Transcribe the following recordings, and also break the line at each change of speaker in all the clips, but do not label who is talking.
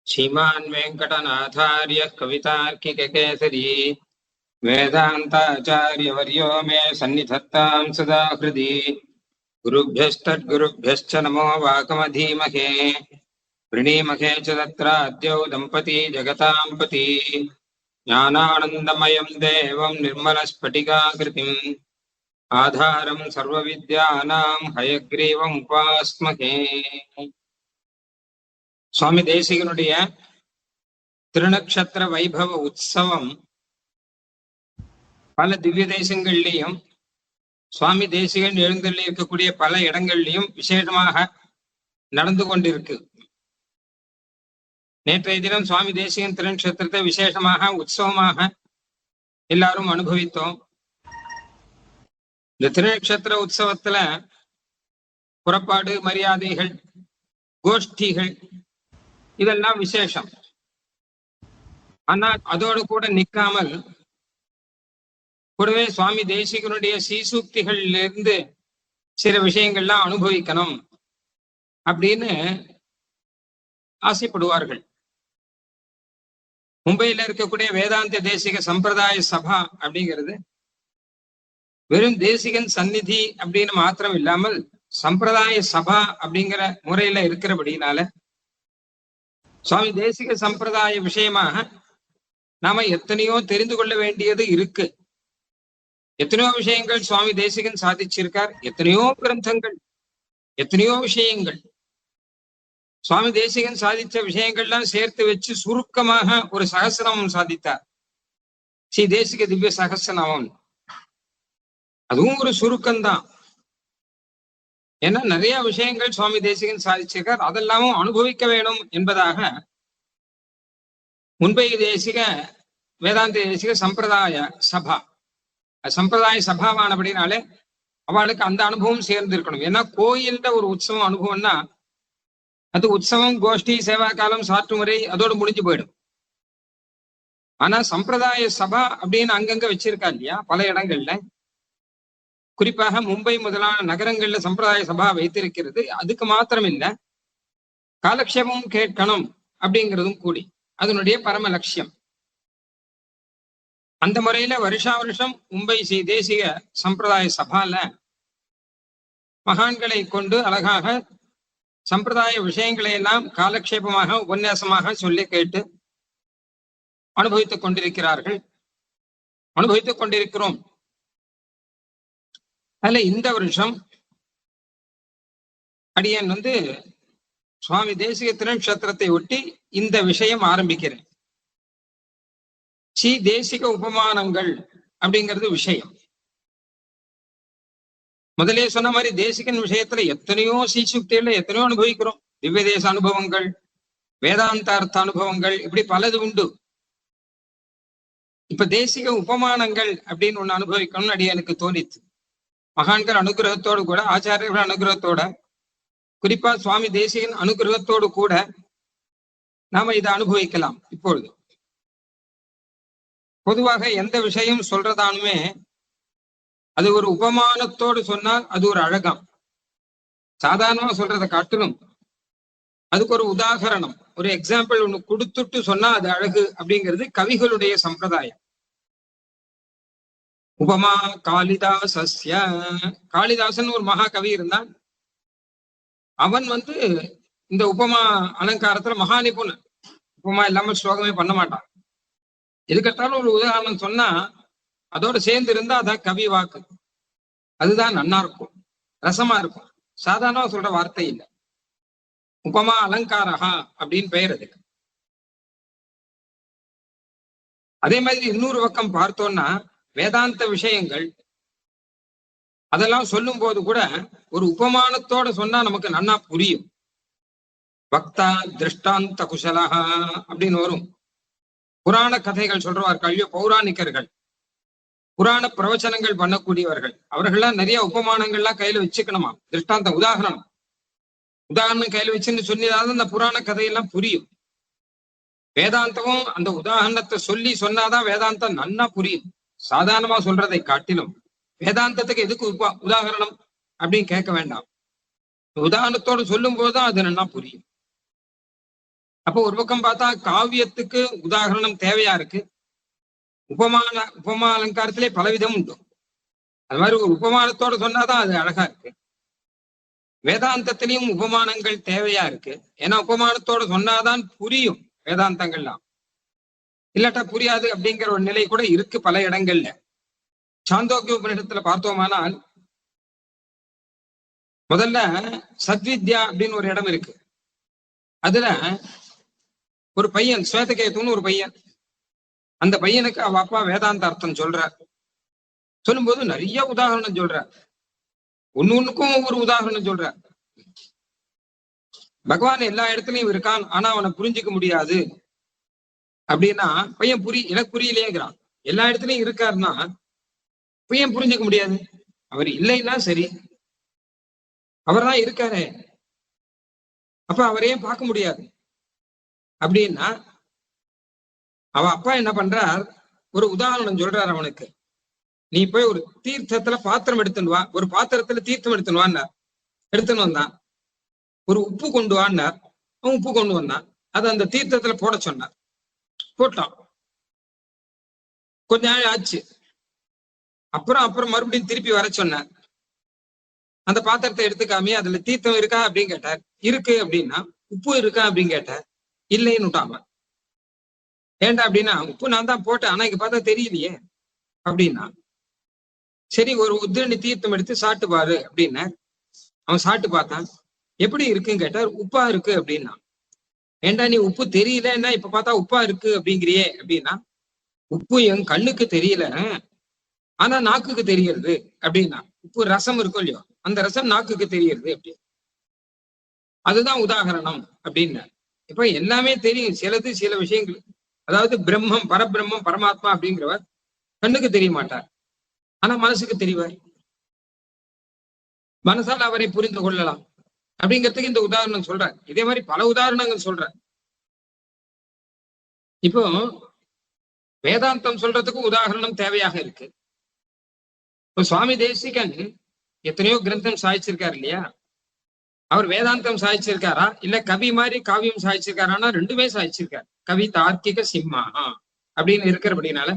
श्रीमान् वेङ्कटनाथार्यः कवितार्किककेसरी वेदान्ताचार्यवर्यो मे सन्निधत्तां सदा हृदि। गुरुभ्यस्तद्गुरुभ्यश्च नमो वाकमधीमहे वृणीमहे च तत्राद्यौ दम्पती जगतां पति। ज्ञानानन्दमयं देवं निर्मलस्फटिकाकृतिम् आधारं सर्वविद्यानां हयग्रीवम् उपास्महे। சுவாமி தேசிகனுடைய திருநக்ஷத்திர வைபவ உற்சவம் பல திவ்ய தேசங்கள்லையும் சுவாமி தேசிகன் எழுந்தள்ளி இருக்கக்கூடிய பல இடங்கள்லையும் விசேஷமாக நடந்து கொண்டிருக்கு. நேற்றைய தினம் சுவாமி தேசிகன் திருநக்ஷத்திரத்தை விசேஷமாக உற்சவமாக எல்லாரும் அனுபவித்தோம். இந்த திருநக்ஷத்திர உற்சவத்துல புறப்பாடு, மரியாதைகள், கோஷ்டிகள் இதெல்லாம் விசேஷம். ஆனா அதோடு கூட நிற்காமல் கூடவே சுவாமி தேசிகனுடைய சீசூக்திகள்ல இருந்து சில விஷயங்கள்லாம் அனுபவிக்கணும் அப்படின்னு ஆசைப்படுவார்கள். மும்பையில இருக்கக்கூடிய வேதாந்த தேசிக சம்பிரதாய சபா அப்படிங்கிறது வெறும் தேசிகன் சந்நிதி அப்படின்னு மாத்திரம் இல்லாமல் சம்பிரதாய சபா அப்படிங்கிற முறையில இருக்கிறபடினால சுவாமி தேசிக சம்பிரதாய விஷயமாக நாம எத்தனையோ தெரிந்து கொள்ள வேண்டியது இருக்கு. எத்தனையோ விஷயங்கள் சுவாமி தேசிகன் சாதிச்சிருக்கார். எத்தனையோ கிரந்தங்கள், எத்தனையோ விஷயங்கள் சுவாமி தேசிகன் சாதிச்ச விஷயங்கள்லாம் சேர்த்து வச்சு சுருக்கமாக ஒரு சகஸ்ரநாமம் சாதித்தார், ஸ்ரீ தேசிக திவ்ய சகஸ்ரநாமம். அதுவும் ஒரு சுருக்கம்தான். ஏன்னா நிறைய விஷயங்கள் சுவாமி தேசிகன் சாதிச்சிருக்கார். அதெல்லாமும் அனுபவிக்க வேணும் என்பதாக முன்பை தேசிக வேதாந்த தேசிக சம்பிரதாய சபா, சம்பிரதாய சபாவானபடினாலே அவளுக்கு அந்த அனுபவம் சேர்ந்து இருக்கணும். ஏன்னா கோயில்ன்ற ஒரு உற்சவம் அனுபவம்னா அது உற்சவம், கோஷ்டி, சேவா காலம், சாற்று முறை அதோடு முடிஞ்சு போயிடும். ஆனா சம்பிரதாய சபா அப்படின்னு அங்கங்க வச்சிருக்கா இல்லையா பல இடங்கள்ல, குறிப்பாக மும்பை முதலான நகரங்கள்ல சம்பிரதாய சபா வைத்திருக்கிறது. அதுக்கு மாத்திரம் இல்ல, காலக்ஷேபமும் கேட்கணும் அப்படிங்கிறதும் கூடி அதனுடைய பரம லட்சியம். அந்த முறையில வருஷா வருஷம் மும்பை ஸ்ரீ தேசிக சம்பிரதாய சபால மகான்களை கொண்டு அழகாக சம்பிரதாய விஷயங்களை எல்லாம் காலக்ஷேபமாக உபன்யாசமாக சொல்லி கேட்டு அனுபவித்துக் கொண்டிருக்கிறார்கள், அனுபவித்துக் கொண்டிருக்கிறோம். அதுல இந்த வருஷம் அடியன் சுவாமி தேசிக திருநக்ஷத்திரத்தை ஒட்டி இந்த விஷயம் ஆரம்பிக்கிறேன். ஸ்ரீ தேசிக உபமானங்கள் அப்படிங்கிறது விஷயம். முதலே சொன்ன மாதிரி தேசிகன் விஷயத்துல எத்தனையோ சீசுக்தியில எத்தனையோ அனுபவிக்கிறோம். திவ்ய தேச அனுபவங்கள், வேதாந்தார்த்த அனுபவங்கள், இப்படி பலது உண்டு. இப்ப தேசிக உபமானங்கள் அப்படின்னு ஒண்ணு அனுபவிக்கணும்னு அடியனுக்கு தோணித்து. மகான்கள் அனுகிரகத்தோடு கூட, ஆச்சாரியர்கள் அனுகிரகத்தோட, குறிப்பா சுவாமி தேசிகன் அனுகிரகத்தோடு கூட நாம இதை அனுபவிக்கலாம். இப்பொழுது பொதுவாக எந்த விஷயம் சொல்றதானுமே அது ஒரு உபமானத்தோடு சொன்னால் அது ஒரு அழகாம். சாதாரணமா சொல்றதை காட்டிலும் அதுக்கு ஒரு உதாகரணம், ஒரு எக்ஸாம்பிள் ஒண்ணு கொடுத்துட்டு சொன்னா அது அழகு அப்படிங்கிறது கவிகளுடைய சம்பிரதாயம். உபமா காளிதாசஸ்ய, காளிதாசன் ஒரு மகா கவி இருந்தான். அவன் இந்த உபமா அலங்காரத்துல மகா நிபுணன். உபமா இல்லாம ஸ்லோகமே பண்ண மாட்டான். எதுக்கட்டாலும் ஒரு உதாரணம் சொன்னா அதோட சேர்ந்து இருந்தா அதான் கவி வாக்கு. அதுதான் நன்னா இருக்கும், ரசமா இருக்கும். சாதாரணமா சொல்ற வார்த்தை இல்லை. உபமா அலங்காரஹா அப்படின்னு பெயர் அதுக்கு. அதே மாதிரி இன்னொரு பக்கம் பார்த்தோம்னா வேதாந்த விஷயங்கள் அதெல்லாம் சொல்லும் போது கூட ஒரு உபமானத்தோட சொன்னா நமக்கு நன்னா புரியும். பக்தா திருஷ்டாந்த குஷலஹா அப்படின்னு வரும். புராண கதைகள் சொல்றவார்கள், பௌராணிகர்கள், புராண பிரவச்சனங்கள் பண்ணக்கூடியவர்கள், அவர்கள்லாம் நிறைய உபமானங்கள்லாம் கையில வச்சுக்கணுமா. திருஷ்டாந்த உதாரணம் கையில வச்சுன்னு சொன்னதாவது அந்த புராண கதையெல்லாம் புரியும். வேதாந்தமும் அந்த உதாரணத்தை சொல்லி சொன்னாதான் வேதாந்தம் நன்னா புரியும். சாதாரணமா சொல்றதை காட்டிலும் வேதாந்தத்துக்கு எதுக்கு உதாரணம் அப்படின்னு கேட்க வேண்டாம். உதாரணத்தோடு சொல்லும் போதுதான் அது நல்லா புரியும். அப்போ ஒரு பக்கம் பார்த்தா காவியத்துக்கு உதாகரணம் தேவையா இருக்கு. உபமா அலங்காரத்திலே பலவிதம் உண்டு. அது மாதிரி ஒரு உபமானத்தோட சொன்னாதான் அது அழகா இருக்கு. வேதாந்தத்திலையும் உபமானங்கள் தேவையா இருக்கு. ஏன்னா உபமானத்தோட சொன்னாதான் புரியும் வேதாந்தங்கள்லாம். இல்லாட்டா புரியாது அப்படிங்கிற ஒரு நிலை கூட இருக்கு பல இடங்கள்ல. சாந்தோக்கிய உபநிடத்துல பார்த்தோமானால் முதல்ல சத்வித்யா அப்படின்னு ஒரு இடம் இருக்கு. அதுல ஒரு பையன் ஸ்வேதகேதுன்னு ஒரு பையன், அந்த பையனுக்கு அவ அப்பா வேதாந்த அர்த்தம் சொல்றார். சொல்லும்போது நிறைய உதாரணம் சொல்றார். ஒண்ணுக்கும் ஒவ்வொரு உதாரணம் சொல்றார். பகவான் எல்லா இடத்துலயும் இருக்கான், ஆனா அவனை புரிஞ்சுக்க முடியாது அப்படின்னா பையன் எனக்கு புரியலையேங்கிறான். எல்லா இடத்துலயும் இருக்காருன்னா பையன் புரிஞ்சுக்க முடியாது. அவர் இல்லைன்னா சரி, அவர் தான் இருக்காரு, அப்ப அவரையும் பார்க்க முடியாது அப்படின்னா அவ அப்பா என்ன பண்றார், ஒரு உதாரணம் சொல்றார் அவனுக்கு. நீ போய் ஒரு தீர்த்தத்துல பாத்திரம் எடுத்துன்னு வா, ஒரு பாத்திரத்துல தீர்த்தம் எடுத்துன்னு வான்னார். எடுத்துன்னு வந்தான். ஒரு உப்பு கொண்டு வான்னார், அவன் உப்பு கொண்டு வந்தான். அதை அந்த தீர்த்தத்துல போட சொன்னார். போட்டான். கொஞ்ச நாள் ஆச்சு. அப்புறம் மறுபடியும் திருப்பி வர சொன்னார். அந்த பாத்திரத்தை எடுத்துக்காமே அதுல தீர்த்தம் இருக்கா அப்படின்னு கேட்டார். இருக்கு அப்படின்னா. உப்பு இருக்கா அப்படின்னு கேட்டார். இல்லைன்னு விட்டாம. ஏண்டா அப்படின்னா உப்பு நான் தான் போட்டேன், ஆனா இங்க பார்த்தா தெரியலையே அப்படின்னா. சரி ஒரு உத்திரணி தீர்த்தம் எடுத்து சாப்பிட்டு பாரு அப்படின்னா அவன் சாப்பிட்டு பார்த்தான். எப்படி இருக்குன்னு கேட்டார். உப்பா இருக்கு அப்படின்னா. ஏண்டா நீ உப்பு தெரியலன்னா இப்ப பார்த்தா உப்பா இருக்கு அப்படிங்கிறியே அப்படின்னா. உப்பு என் கண்ணுக்கு தெரியல, ஆனா நாக்குக்கு தெரிகிறது அப்படின்னா. உப்பு ரசம் இருக்கும் இல்லையோ, அந்த ரசம் நாக்குக்கு தெரிகிறது அப்படி. அதுதான் உதாகரணம் அப்படின்னு. இப்ப எல்லாமே தெரியும், சிலது சில விஷயங்கள். அதாவது பிரம்மம், பரபிரம்மம், பரமாத்மா அப்படிங்கிறவர் கண்ணுக்கு தெரிய மாட்டார், ஆனா மனசுக்கு தெரிவார். மனசால் அவரை புரிந்து கொள்ளலாம் அப்படிங்கிறதுக்கு இந்த உதாரணம் சொல்ற. இதே மாதிரி பல உதாரணங்கள் சொல்ற. இப்போ வேதாந்தம் சொல்றதுக்கும் உதாரணம் தேவையாக இருக்கு. இப்போ சுவாமி தேசிகன் எத்தனையோ கிரந்தம் சாதிச்சிருக்காரு இல்லையா? அவர் வேதாந்தம் சாதிச்சிருக்காரா இல்ல கவி மாதிரி காவியம் சாதிச்சிருக்காரான்னா ரெண்டுமே சாதிச்சிருக்காரு. கவி தார்க்கிக சிம்மா அப்படின்னு இருக்கிறபடினால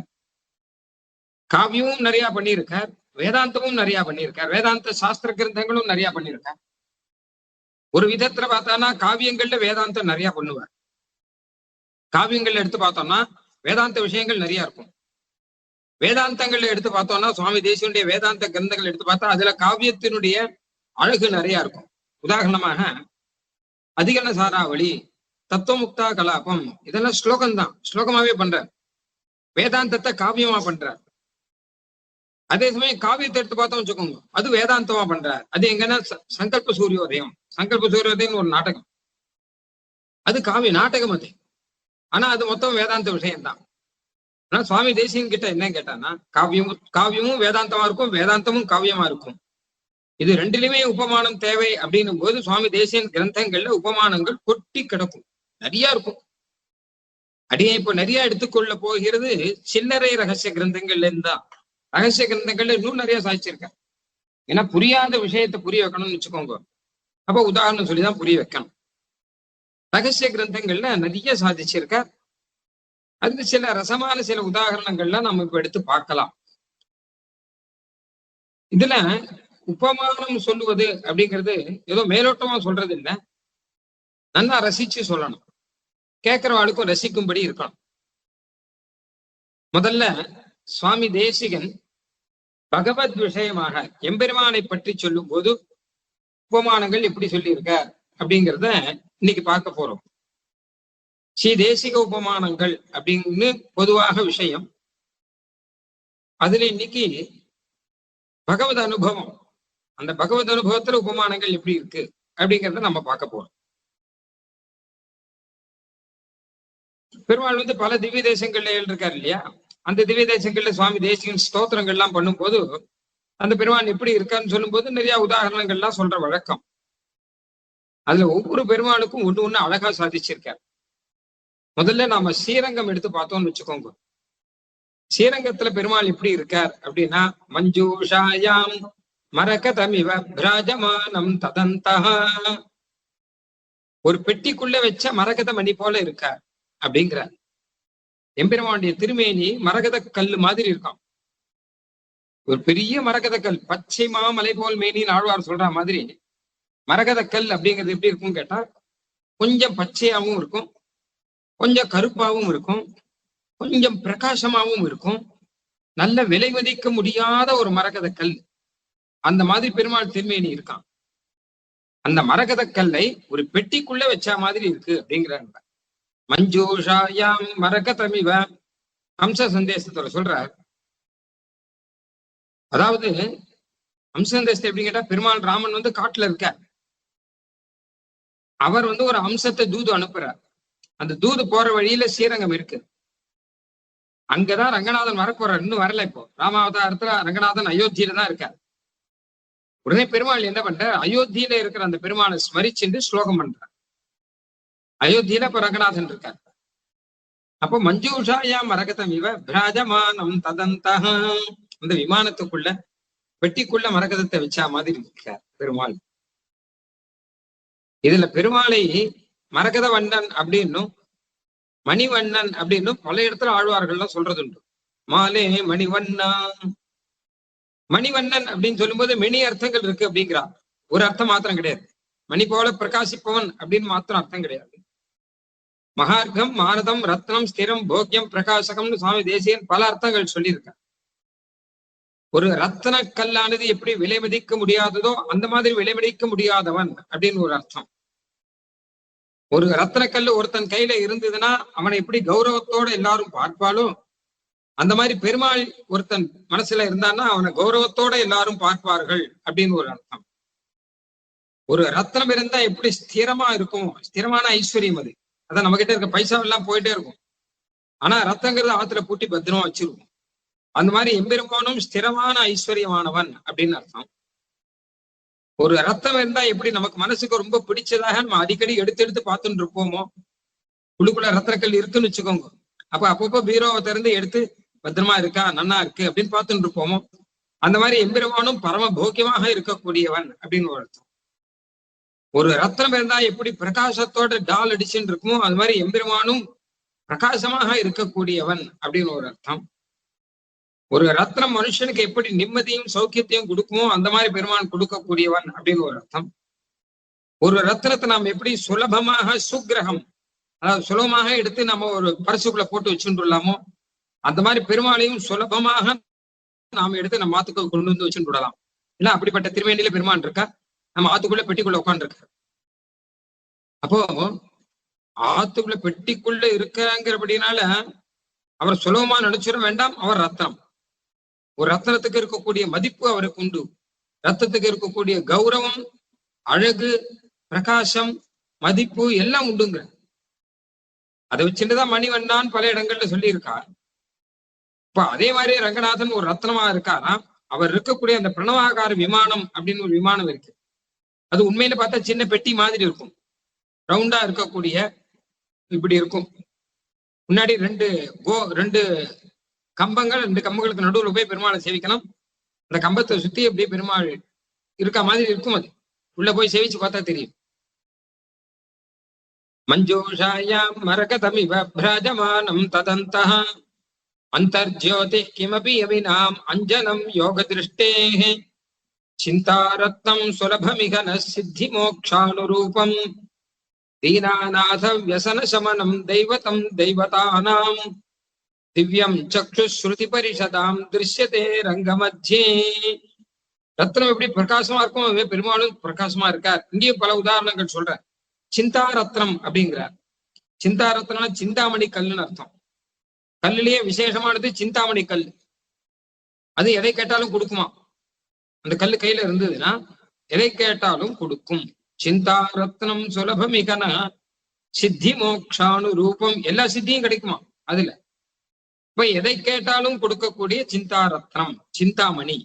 காவியமும் நிறைய பண்ணியிருக்கார், வேதாந்தமும் நிறைய பண்ணியிருக்கார், வேதாந்த சாஸ்திர கிரந்தங்களும் நிறைய பண்ணியிருக்கார். ஒரு விதத்துல பார்த்தானா காவியங்கள்ல வேதாந்தம் நிறைய பண்ணுவார். காவியங்கள்ல எடுத்து பார்த்தோம்னா வேதாந்த விஷயங்கள் நிறைய இருக்கும். வேதாந்தங்கள்ல எடுத்து பார்த்தோம்னா சுவாமி தேசியனுடைய வேதாந்த கிரந்தங்கள் எடுத்து பார்த்தா அதுல காவியத்தினுடைய அழகு நிறைய இருக்கும். உதாரணமாக அதிகரண சாராவளி, தத்துவமுக்தா கலாபம், இதெல்லாம் ஸ்லோகம்தான், ஸ்லோகமாவே பண்றார். வேதாந்தத்தை காவியமா பண்றார். அதே சமயம் காவியத்தை எடுத்து பார்த்தோம் வச்சுக்கோங்க, அது வேதாந்தமா பண்றார். அது எங்கன்னா சங்கல்ப சூரியோதயம். சங்கல்ப சூரியோதயம் ஒரு நாடகம், அது காவிய நாடகம் அது. ஆனா அது மொத்தம் வேதாந்த விஷயம்தான். ஆனா சுவாமி தேசியன் கிட்ட என்ன கேட்டான்னா காவியமும் வேதாந்தமா இருக்கும், வேதாந்தமும் காவியமா இருக்கும். இது ரெண்டிலுமே உபமானம் தேவை அப்படின்னும் போது சுவாமி தேசியன் கிரந்தங்கள்ல உபமானங்கள் கொட்டி கிடக்கும், நிறைய இருக்கும். அடியே இப்ப நிறைய எடுத்துக்கொள்ள போகிறது சில்லறை ரகசிய கிரந்தங்கள்ல இருந்தா. ரகசிய கிரந்தங்கள்ல இன்னும் நிறைய சாதிச்சிருக்கேன். ஏன்னா புரியாத விஷயத்தை புரிய வைக்கணும்னு வச்சுக்கோங்க, அப்ப உதாரணம் சொல்லிதான் புரிய வைக்கணும். ரகசிய கிரந்தங்கள்ல நிறைய சாதிச்சிருக்கார். அதுக்கு சில ரசமான சில உதாரணங்கள்லாம் நம்ம இப்ப எடுத்து பார்க்கலாம். இதுல உபமானம் சொல்லுவது அப்படிங்கிறது ஏதோ மேலோட்டமா சொல்றது இல்லை, நல்லா ரசிச்சு சொல்லணும், கேட்கிறவாளுக்கும் ரசிக்கும்படி இருக்கணும். முதல்ல சுவாமி தேசிகன் பகவத் விஷயமாக எம்பெருமானை பற்றி சொல்லும் போது உபமானங்கள் எப்படி சொல்லியிருக்க அப்படிங்கிறத இன்னைக்கு பார்க்க போறோம். ஸ்ரீ தேசிக உபமானங்கள் அப்படின்னு பொதுவாக விஷயம். அதுல இன்னைக்கு பகவத் அனுபவம், அந்த பகவத் அனுபவத்துல உபமானங்கள் எப்படி இருக்கு அப்படிங்கிறத நம்ம பார்க்க போறோம். பெருமாள் பல திவ்ய தேசங்கள்ல இருக்காரு இல்லையா? அந்த திவ்ய தேசங்கள்ல சுவாமி தேசிகன் ஸ்தோத்திரங்கள்லாம் பண்ணும்போது அந்த பெருமான் எப்படி இருக்கான்னு சொல்லும் போது நிறைய உதாரணங்கள்லாம் சொல்ற வழக்கம். அதுல ஒவ்வொரு பெருமாளுக்கும் ஒண்ணு ஒண்ணு அழகா சாதிச்சிருக்காரு. முதல்ல நாம ஸ்ரீரங்கம் எடுத்து பார்த்தோம்னு வச்சுக்கோங்க. ஸ்ரீரங்கத்துல பெருமாள் எப்படி இருக்கார் அப்படின்னா, மஞ்சூஷாயாம் மரகதமிவ பிராஜமானம் ததந்தஹ. ஒரு பெட்டிக்குள்ள வச்ச மரகத மணி போல இருக்கார் அப்படிங்கிறார். எம்பெருமானுடைய திருமேனி மரகத கல்லு மாதிரி இருக்கான். ஒரு பெரிய மரகத கல், பச்சை மாமலை போல் மேனின்னு ஆழ்வார் சொல்ற மாதிரி மரகத கல் அப்படிங்கிறது எப்படி இருக்கும் கேட்டா, கொஞ்சம் பச்சையாவும் இருக்கும், கொஞ்சம் கருப்பாவும் இருக்கும், கொஞ்சம் பிரகாசமாவும் இருக்கும். நல்ல விலை மதிக்க முடியாத ஒரு மரகத கல். அந்த மாதிரி பெருமாள் திருமேனி இருக்கான். அந்த மரகத கல்லை ஒரு பெட்டிக்குள்ள வச்ச மாதிரி இருக்கு அப்படிங்கிறாங்க. மஞ்சூஷாயாம் மரகதமிவ ஹம்ச சந்தேசத்துல சொல்றார். அதாவது ஹம்ச சந்தேசத்தை எப்படி கேட்டா, பெருமாள் ராமன் காட்டுல இருக்க, அவர் ஒரு அம்சத்தை தூது அனுப்புறார். அந்த தூது போற வழியில ஸ்ரீரங்கம் இருக்கு. அங்கதான் ரங்கநாதன் வரப்போறார். இன்னும் வரல. இப்போ ராமாவதாரத்துல ரங்கநாதன் அயோத்தியில தான் இருக்கார். உடனே பெருமாள் என்ன பண்ற, அயோத்தியில இருக்கிற அந்த பெருமாளை ஸ்மரிச்சுட்டு ஸ்லோகம் பண்றார். அயோத்தியில இப்ப ரங்கநாதன் இருக்கார். அப்போ மஞ்சூஷாயா மரகதம் இவ பிராஜமானம் ததந்தஹ, அந்த விமானத்துக்குள்ள பெட்டிக்குள்ள மரகதத்தை வச்சா மாதிரி இருக்கார் பெருமாள். இதுல பெருமாளை மரகத வண்ணன் அப்படின்னும் மணிவண்ணன் அப்படின்னும் பல இடத்துல ஆழ்வார்கள்லாம் சொல்றது உண்டு. மாலே மணிவண்ணா, மணிவண்ணன் அப்படின்னு சொல்லும்போது மெனி அர்த்தங்கள் இருக்கு அப்படிங்கிறார். ஒரு அர்த்தம் மாத்திரம் கிடையாது. மணி போல பிரகாசிப்பவன் அப்படின்னு மாத்திரம் அர்த்தம் கிடையாது. மகார்க்கம், மானதம், ரத்னம், ஸ்திரம், போக்கியம், பிரகாசகம்னு சுவாமி தேசியன் பல அர்த்தங்கள் சொல்லியிருக்க. ஒரு ரத்ன கல்லானது எப்படி விலை மதிக்க முடியாததோ அந்த மாதிரி விலை மதிக்க முடியாதவன் அப்படின்னு ஒரு அர்த்தம். ஒரு ரத்ன கல்லு ஒருத்தன் கையில இருந்ததுன்னா அவனை எப்படி கௌரவத்தோட எல்லாரும் பார்ப்பாலோ அந்த மாதிரி பெருமாள் ஒருத்தன் மனசுல இருந்தான்னா அவனை கௌரவத்தோட எல்லாரும் பார்ப்பார்கள் அப்படின்னு ஒரு அர்த்தம். ஒரு ரத்னம் இருந்தா எப்படி ஸ்திரமா இருக்கும், ஸ்திரமான ஐஸ்வர்யம் அது. அதான் நம்ம கிட்ட இருக்க பைசா எல்லாம் போயிட்டே இருக்கும். ஆனா ரத்தங்கிறது ஆத்துல பூட்டி பத்திரமா வச்சிருக்கும். அந்த மாதிரி எம்பெருமானும் ஸ்திரமான ஐஸ்வர்யமானவன் அப்படின்னு அர்த்தம். ஒரு ரத்தம் இருந்தா எப்படி நமக்கு மனசுக்கு ரொம்ப பிடிச்சதாக நம்ம அடிக்கடி எடுத்து எடுத்து பார்த்துட்டு இருப்போமோ, உள்ளுக்குள்ள ரத்தனக்கல் இருக்குன்னு வச்சுக்கோங்க. அப்ப அப்பப்போ பீரோவை திறந்து எடுத்து பத்திரமா இருக்கா, நன்னா இருக்கு அப்படின்னு பார்த்துட்டு இருப்போமோ, அந்த மாதிரி எம்பெருமானும் பரம போக்கியமாக இருக்கக்கூடியவன் அப்படின்னு ஒரு அர்த்தம். ஒரு ரத்னம் இருந்தா எப்படி பிரகாசத்தோட டால் அடிச்சுட்டு இருக்குமோ அது மாதிரி எம்பெருமானும் பிரகாசமாக இருக்கக்கூடியவன் அப்படின்னு ஒரு அர்த்தம். ஒரு ரத்னம் மனுஷனுக்கு எப்படி நிம்மதியும் சௌக்கியத்தையும் கொடுக்குமோ அந்த மாதிரி பெருமான் கொடுக்கக்கூடியவன் அப்படின்னு ஒரு அர்த்தம். ஒரு ரத்னத்தை நாம் எப்படி சுலபமாக சுக்கிரகம், அதாவது சுலபமாக எடுத்து நம்ம ஒரு பரிசுக்குள்ள போட்டு வச்சுட்டுலாமோ அந்த மாதிரி பெருமாளையும் சுலபமாக நாம எடுத்து நம்ம ஆத்துக்குள்ள கொண்டு வந்து வச்சுட்டு விடலாம். இல்ல அப்படிப்பட்ட திருவேணியில பெருமான் இருக்கா, நம்ம ஆத்துக்குள்ள பெட்டிக்குள்ள உட்காந்துருக்க. அப்போ ஆத்துக்குள்ள பெட்டிக்குள்ள இருக்கிறாங்கிறபடினால அவர் சுலபமா நினைச்சிட வேண்டாம். அவர் ரத்னம். ஒரு ரத்னத்துக்கு இருக்கக்கூடிய மதிப்பு அவருக்கு உண்டு. ரத்தத்துக்கு இருக்கக்கூடிய கௌரவம், அழகு, பிரகாசம், மதிப்பு எல்லாம் உண்டுங்க. அதை வச்சுட்டுதான் மணிவண்ணான் பல இடங்கள்ல சொல்லியிருக்கார். இப்ப அதே மாதிரி ரங்கநாதன் ஒரு ரத்னமா இருக்காரா. அவர் இருக்கக்கூடிய அந்த பிரணவாகார விமானம் அப்படின்னு ஒரு விமானம் இருக்கு. அது உண்மையில பார்த்தா சின்ன பெட்டி மாதிரி இருக்கும். ரவுண்டா இருக்கக்கூடிய இப்படி இருக்கும். முன்னாடி ரெண்டு கம்பங்கள், 2 கம்பங்களுக்கு நடுவில் போய் பெருமாளை சேவிக்கணும். அந்த கம்பத்தை சுத்தி அப்படியே பெருமாள் இருக்க மாதிரி இருக்கும். அது உள்ள போய் சேவிச்சு பார்த்தா தெரியும். மஞ்சூஷாயாம் மரகதமிவ பிராஜமானம் ததந்தஹ அந்தர்ஜ்யோதி கிமபி யவினாம் அஞ்சனம் யோக திருஷ்டேஹ சிந்தாரத்னம் சுலபமிகன சித்தி மோக்ஷானுரூபம் தீனாநாத வியசன சமனம் தெய்வதம் தெய்வதானாம் திவ்யம் சக்ஷுஸ்ருதி பரிஷதாம் திருஷ்யதே ரங்கமத்தியே. ரத்னம் எப்படி பிரகாசமா இருக்கும், அதுவே பெருமாளும் பிரகாசமா இருக்கார். இங்கேயும் பல உதாரணங்கள் சொல்றார். சிந்தா ரத்னம் அப்படிங்கிறார். சிந்தா ரத்னம் சிந்தாமணி கல்லுன்னு அர்த்தம். கல்லுலயே விசேஷமானது சிந்தாமணி கல். அது எதை கேட்டாலும் கொடுக்குமா. அந்த கல்லு கையில இருந்ததுன்னா எதை கேட்டாலும் கொடுக்கும். சிந்தா ரத்னம் சுலபமிகன சித்தி மோக்ஷானு ரூபம், எல்லா சித்தியும் கிடைக்குமா அதுல. இப்ப எதை கேட்டாலும் கொடுக்கக்கூடிய சிந்தா ரத்னம், சிந்தாமணி.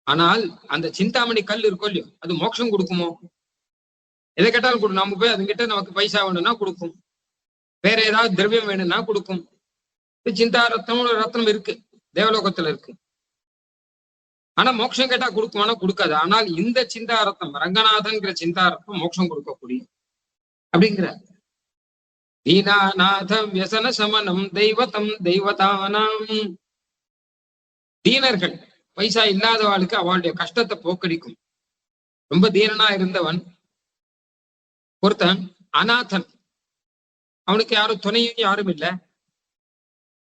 ஆனால் அந்த சிந்தாமணி கல் இருக்கும் இல்லையோ, அது மோட்சம் கொடுக்குமோ? எதை கேட்டாலும் கொடுக்கும். நம்ம போய் அதுங்கிட்ட நமக்கு பைசா வேணும்னா கொடுக்கும், வேற ஏதாவது திரவியம் வேணும்னா கொடுக்கும். சிந்தா ரத்னம் ரத்னம் இருக்கு, தேவலோகத்துல இருக்கு. ஆனா மோட்சம் கேட்டா கொடுக்குமானா கொடுக்காது. ஆனால் இந்த சிந்தா ரத்னம், ரங்கநாதன்கிற சிந்தா ரத்னம் மோட்சம் கொடுக்கக்கூடிய அப்படிங்கிற. தீனாநாத வியசன சமனம் தெய்வத்தம் தெய்வதானாம். தீனர்கள், பைசா இல்லாதவாளுக்கு அவளுடைய கஷ்டத்தை போக்கடிக்கும். ரொம்ப தீனனா இருந்தவன் ஒருத்தன் அநாதன், அவனுக்கு யாரும் துணையும் யாரும் இல்லை.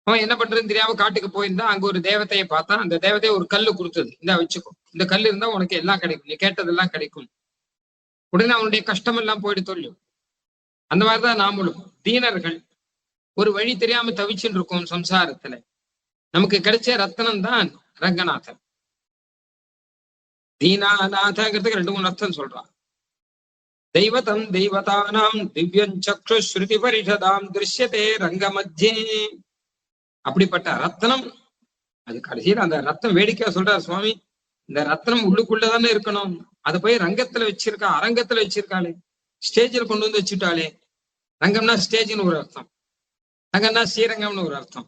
அவன் என்ன பண்றதுன்னு தெரியாம காட்டுக்கு போயிருந்தா அங்க ஒரு தேவதையை பார்த்தான். அந்த தேவதையை ஒரு கல்லு கொடுத்தது, இந்த வச்சுக்கோ, இந்த கல்லு இருந்தா உனக்கு எல்லாம் கிடைக்கும், நீ கேட்டதெல்லாம் கிடைக்கும். உடனே அவனுடைய கஷ்டம் எல்லாம் போயிட்டு சொல்லும். அந்த மாதிரிதான் நாமளும் தீனர்கள் ஒரு வழி தெரியாம தவிச்சுட்டு இருக்கோம் சம்சாரத்துல. நமக்கு கிடைச்ச ரத்தனம் தான் ரங்கநாதன். தீனாநாதங்கிறதுக்கு 2-3 அர்த்தம் சொல்றான். தெய்வதம் தெய்வதானாம் திவ்யம் சக்ஷு ஸ்ருதி பரிஷதாம் திருஷ்யதே ரங்கமத்தியே. அப்படிப்பட்ட ரத்னம். அது கடைசியில் அந்த ரத்தம் வேடிக்கையா சொல்றாரு சுவாமி, இந்த ரத்னம் உள்ளுக்குள்ளதானே இருக்கணும், அதை போய் ரங்கத்துல வச்சிருக்கா, அரங்கத்துல வச்சிருக்காளே, ஸ்டேஜில் கொண்டு வந்து வச்சுட்டாளே. ரங்கம்னா ஸ்டேஜ்னு ஒரு அர்த்தம், ரங்கம்னா ஸ்ரீரங்கம்னு ஒரு அர்த்தம்.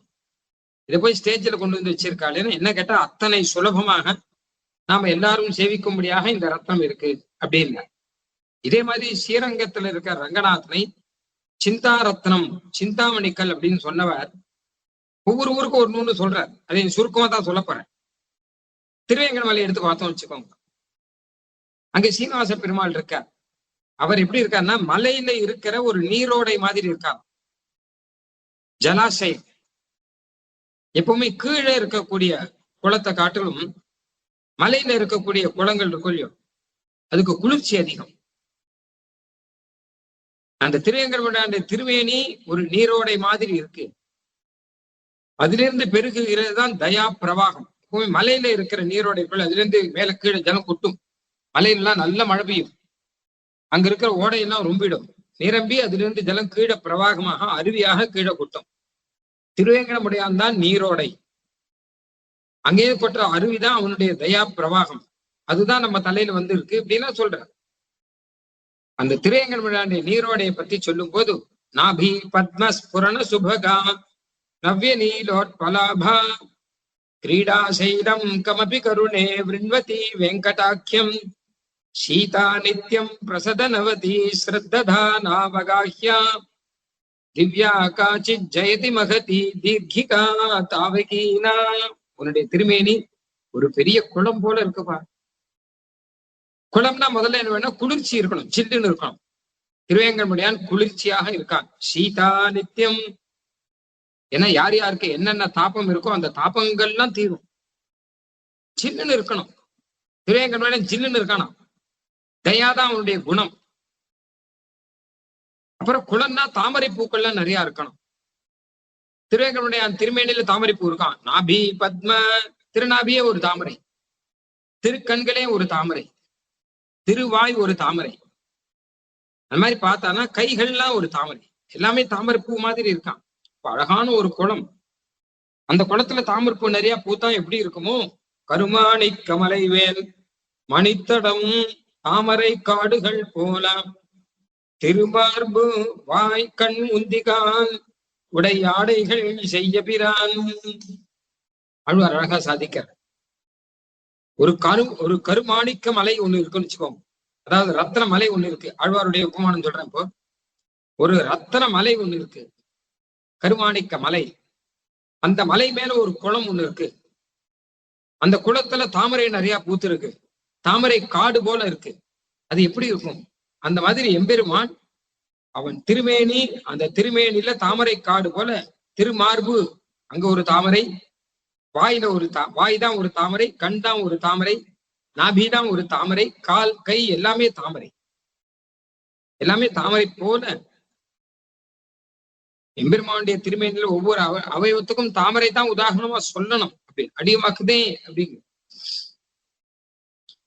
இதை போய் ஸ்டேஜில் கொண்டு வந்து வச்சிருக்காளேன்னு என்ன கேட்டா, அத்தனை சுலபமாக நாம எல்லாரும் சேவிக்கும்படியாக இந்த ரத்னம் இருக்கு அப்படின்னா. இதே மாதிரி ஸ்ரீரங்கத்துல இருக்க ரங்கநாதனை சிந்தா ரத்னம், சிந்தாமணிக்கல் அப்படின்னு சொன்னவர் ஒவ்வொரு ஊருக்கும் ஒரு நூறு சொல்றார். அதை சுருக்கமா தான் சொல்ல போறேன். திருவேங்கடமலை எடுத்து பார்த்தோம் வச்சுக்கோங்க, அங்கே சீனிவாச பெருமாள் இருக்கார். அவர் எப்படி இருக்காருன்னா, மலையில இருக்கிற ஒரு நீரோடை மாதிரி இருக்கார், ஜலாசயம். எப்பவுமே கீழே இருக்கக்கூடிய குளத்தை காட்டிலும் மலையில இருக்கக்கூடிய குளங்கள் இருக்கும் இல்லையோ, அதுக்கு குளிர்ச்சி அதிகம். அந்த திருவேங்கடமுடைய திருவேணி ஒரு நீரோடை மாதிரி இருக்கு. அதிலிருந்து பெருகுகிறது தான் தயா பிரவாகம். மலையில இருக்கிற நீரோடைக்குள் அதிலிருந்து மேல கீழே ஜலம் கொட்டும். மலையிலாம் நல்ல மழை பெய்யும், அங்க இருக்கிற ஓடையெல்லாம் ரொம்பிடும், நிரம்பி அதிலிருந்து ஜலம் கீழே பிரவாகமாக அருவியாக கீழே கொட்டும். திருவேங்கடமுடையான் தான் நீரோடை. அங்கேயே கொட்டுற அருவிதான் அவனுடைய தயா பிரவாகம். அதுதான் நம்ம தலையில வந்து இருக்கு அப்படின்னா சொல்ற. அந்த திருவேங்கடமுடையானுடைய நீரோடையை பத்தி சொல்லும் போது, நாபி பத்ம ஸ்புரண சுபகா நவ்ய நீலோத்பலாபா கிரீடாசைலம் கமபி கருணே விருண்வதி வெங்கடாக்கியம் சீதா நித்யம் பிரசதனவதி ஸ்ரத்ததா நாவகாஹ்யா திவ்யா காச்சித் ஜெயதி மகதி தீர்க்கிகா தாவகீனா. உன்னுடைய திருமேனி ஒரு பெரிய குளம் போல இருக்குப்பா. குளம்னா முதல்ல என்ன வேணும், குளிர்ச்சி இருக்கணும், சில்லுன்னு இருக்கணும். திருவேங்கடமுடையான் குளிர்ச்சியாக இருக்கான். சீதா நித்தியம், ஏன்னா யார் யாருக்கு என்னென்ன தாபம் இருக்கோ அந்த தாபங்கள்லாம் தீரும். சில்லுன்னு இருக்கணும். திருவேங்கடமுடையான் சில்லுன்னு இருக்கானா, தயாதான் அவனுடைய குணம். அப்புறம் குளம்னா தாமரை பூக்கள்லாம் நிறைய இருக்கணும். திருவேங்கடமுடையான் திருமேனில தாமரை பூ இருக்கான். நாபி பத்ம, திருநாபியே ஒரு தாமரை, திருக்கண்களே ஒரு தாமரை, திருவாய் ஒரு தாமரை. அந்த மாதிரி பார்த்தானா கைகள்லாம் ஒரு தாமரை, எல்லாமே தாமரை பூ மாதிரி இருக்கான். அழகான ஒரு குளம். அந்த குளத்துல தாமரை பூ நிறைய பூத்தா எப்படி இருக்குமோ, கருமாணி கமலை வேல் மணித்தடம் தாமரை காடுகள் போல திருமார்பு வாய் கண் உந்திகான் உடையாடைகள் செய்ய பிரான். அழுவார் அழகா சாதிக்கிற. ஒரு கருமாணிக்க மலை ஒண்ணு இருக்குன்னு வச்சுக்கோங்க, அதாவது ரத்தன மலை ஒண்ணு இருக்கு. ஆழ்வாருடைய உபமானம் சொல்றேன். இப்போ ஒரு ரத்தன மலை ஒண்ணு இருக்கு, கருமாணிக்க மலை. அந்த மலை மேல ஒரு குளம் ஒண்ணு இருக்கு. அந்த குளத்துல தாமரை நிறைய பூத்து இருக்கு, தாமரை காடு போல இருக்கு. அது எப்படி இருக்கும்? அந்த மாதிரி எம்பெருமான் அவன் திருமேனி, அந்த திருமேனில தாமரை காடு போல திருமார்பு, அங்க ஒரு தாமரை, வாயில ஒரு வாய் தான் ஒரு தாமரை, கண் தான் ஒரு தாமரை, நாபிதான் ஒரு தாமரை, கால் கை எல்லாமே தாமரை, எல்லாமே தாமரை போல எம்பெருமானுடைய திருமேனில ஒவ்வொரு அவயவத்துக்கும் தாமரை தான் உதாரணமா சொல்லணும். அப்படி அடியமாக்குதே அப்படிங்க.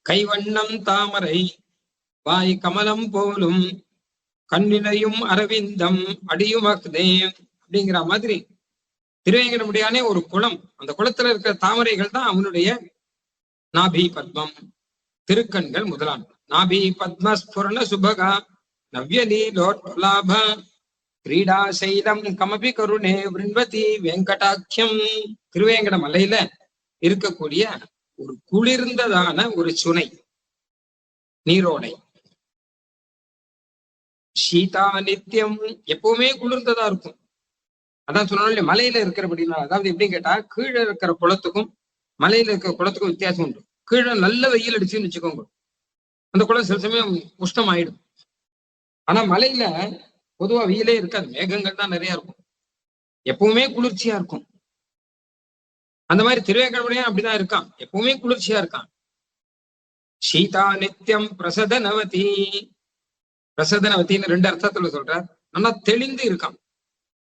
கைவண்ணம் தாமரை வாய் கமலம் போலும் கண்ணினையும் அரவிந்தம் அடியுமாக்குதே அப்படிங்கிற மாதிரி திருவேங்கடமுடையானே ஒரு குளம். அந்த குளத்துல இருக்கிற தாமரைகள் தான் அவனுடைய நாபி பத்மம், திருக்கண்கள் முதலான. நாபி பத்ம ஸ்புரண சுபகா நவ்ய நீலோத்பலாப கிரீடா சைலம் கமபி கருணே விருண்வதி வெங்கடாக்கியம். திருவேங்கட மலையில இருக்கக்கூடிய ஒரு குளிர்ந்ததான ஒரு சுனை நீரோடை. சீதா நித்தியம், எப்பவுமே குளிர்ந்ததா இருக்கும். அதான் சொன்னாலும் மலையில இருக்கிறபடினா, அதாவது எப்படின்னு கேட்டா, கீழே இருக்கிற குளத்துக்கும் மலையில இருக்கிற குளத்துக்கும் வித்தியாசம் உண்டு. கீழே நல்ல வெயில் அடிச்சுன்னு வச்சுக்கோங்க, அந்த குளம் சில சமயம் உஷ்ணம் ஆயிடும். ஆனா மலையில பொதுவா வெயிலே இருக்காது, மேகங்கள் தான் நிறைய இருக்கும், எப்பவுமே குளிர்ச்சியா இருக்கும். அந்த மாதிரி திருவேங்கடமுடியான் அப்படிதான் இருக்கான், எப்பவுமே குளிர்ச்சியா இருக்கான். சீதா நித்தியம் பிரசதனவதி, பிரசதனவத்தின்னு 2 அர்த்தத்துல சொல்றார். ஆனா தெளிந்து இருக்கான்.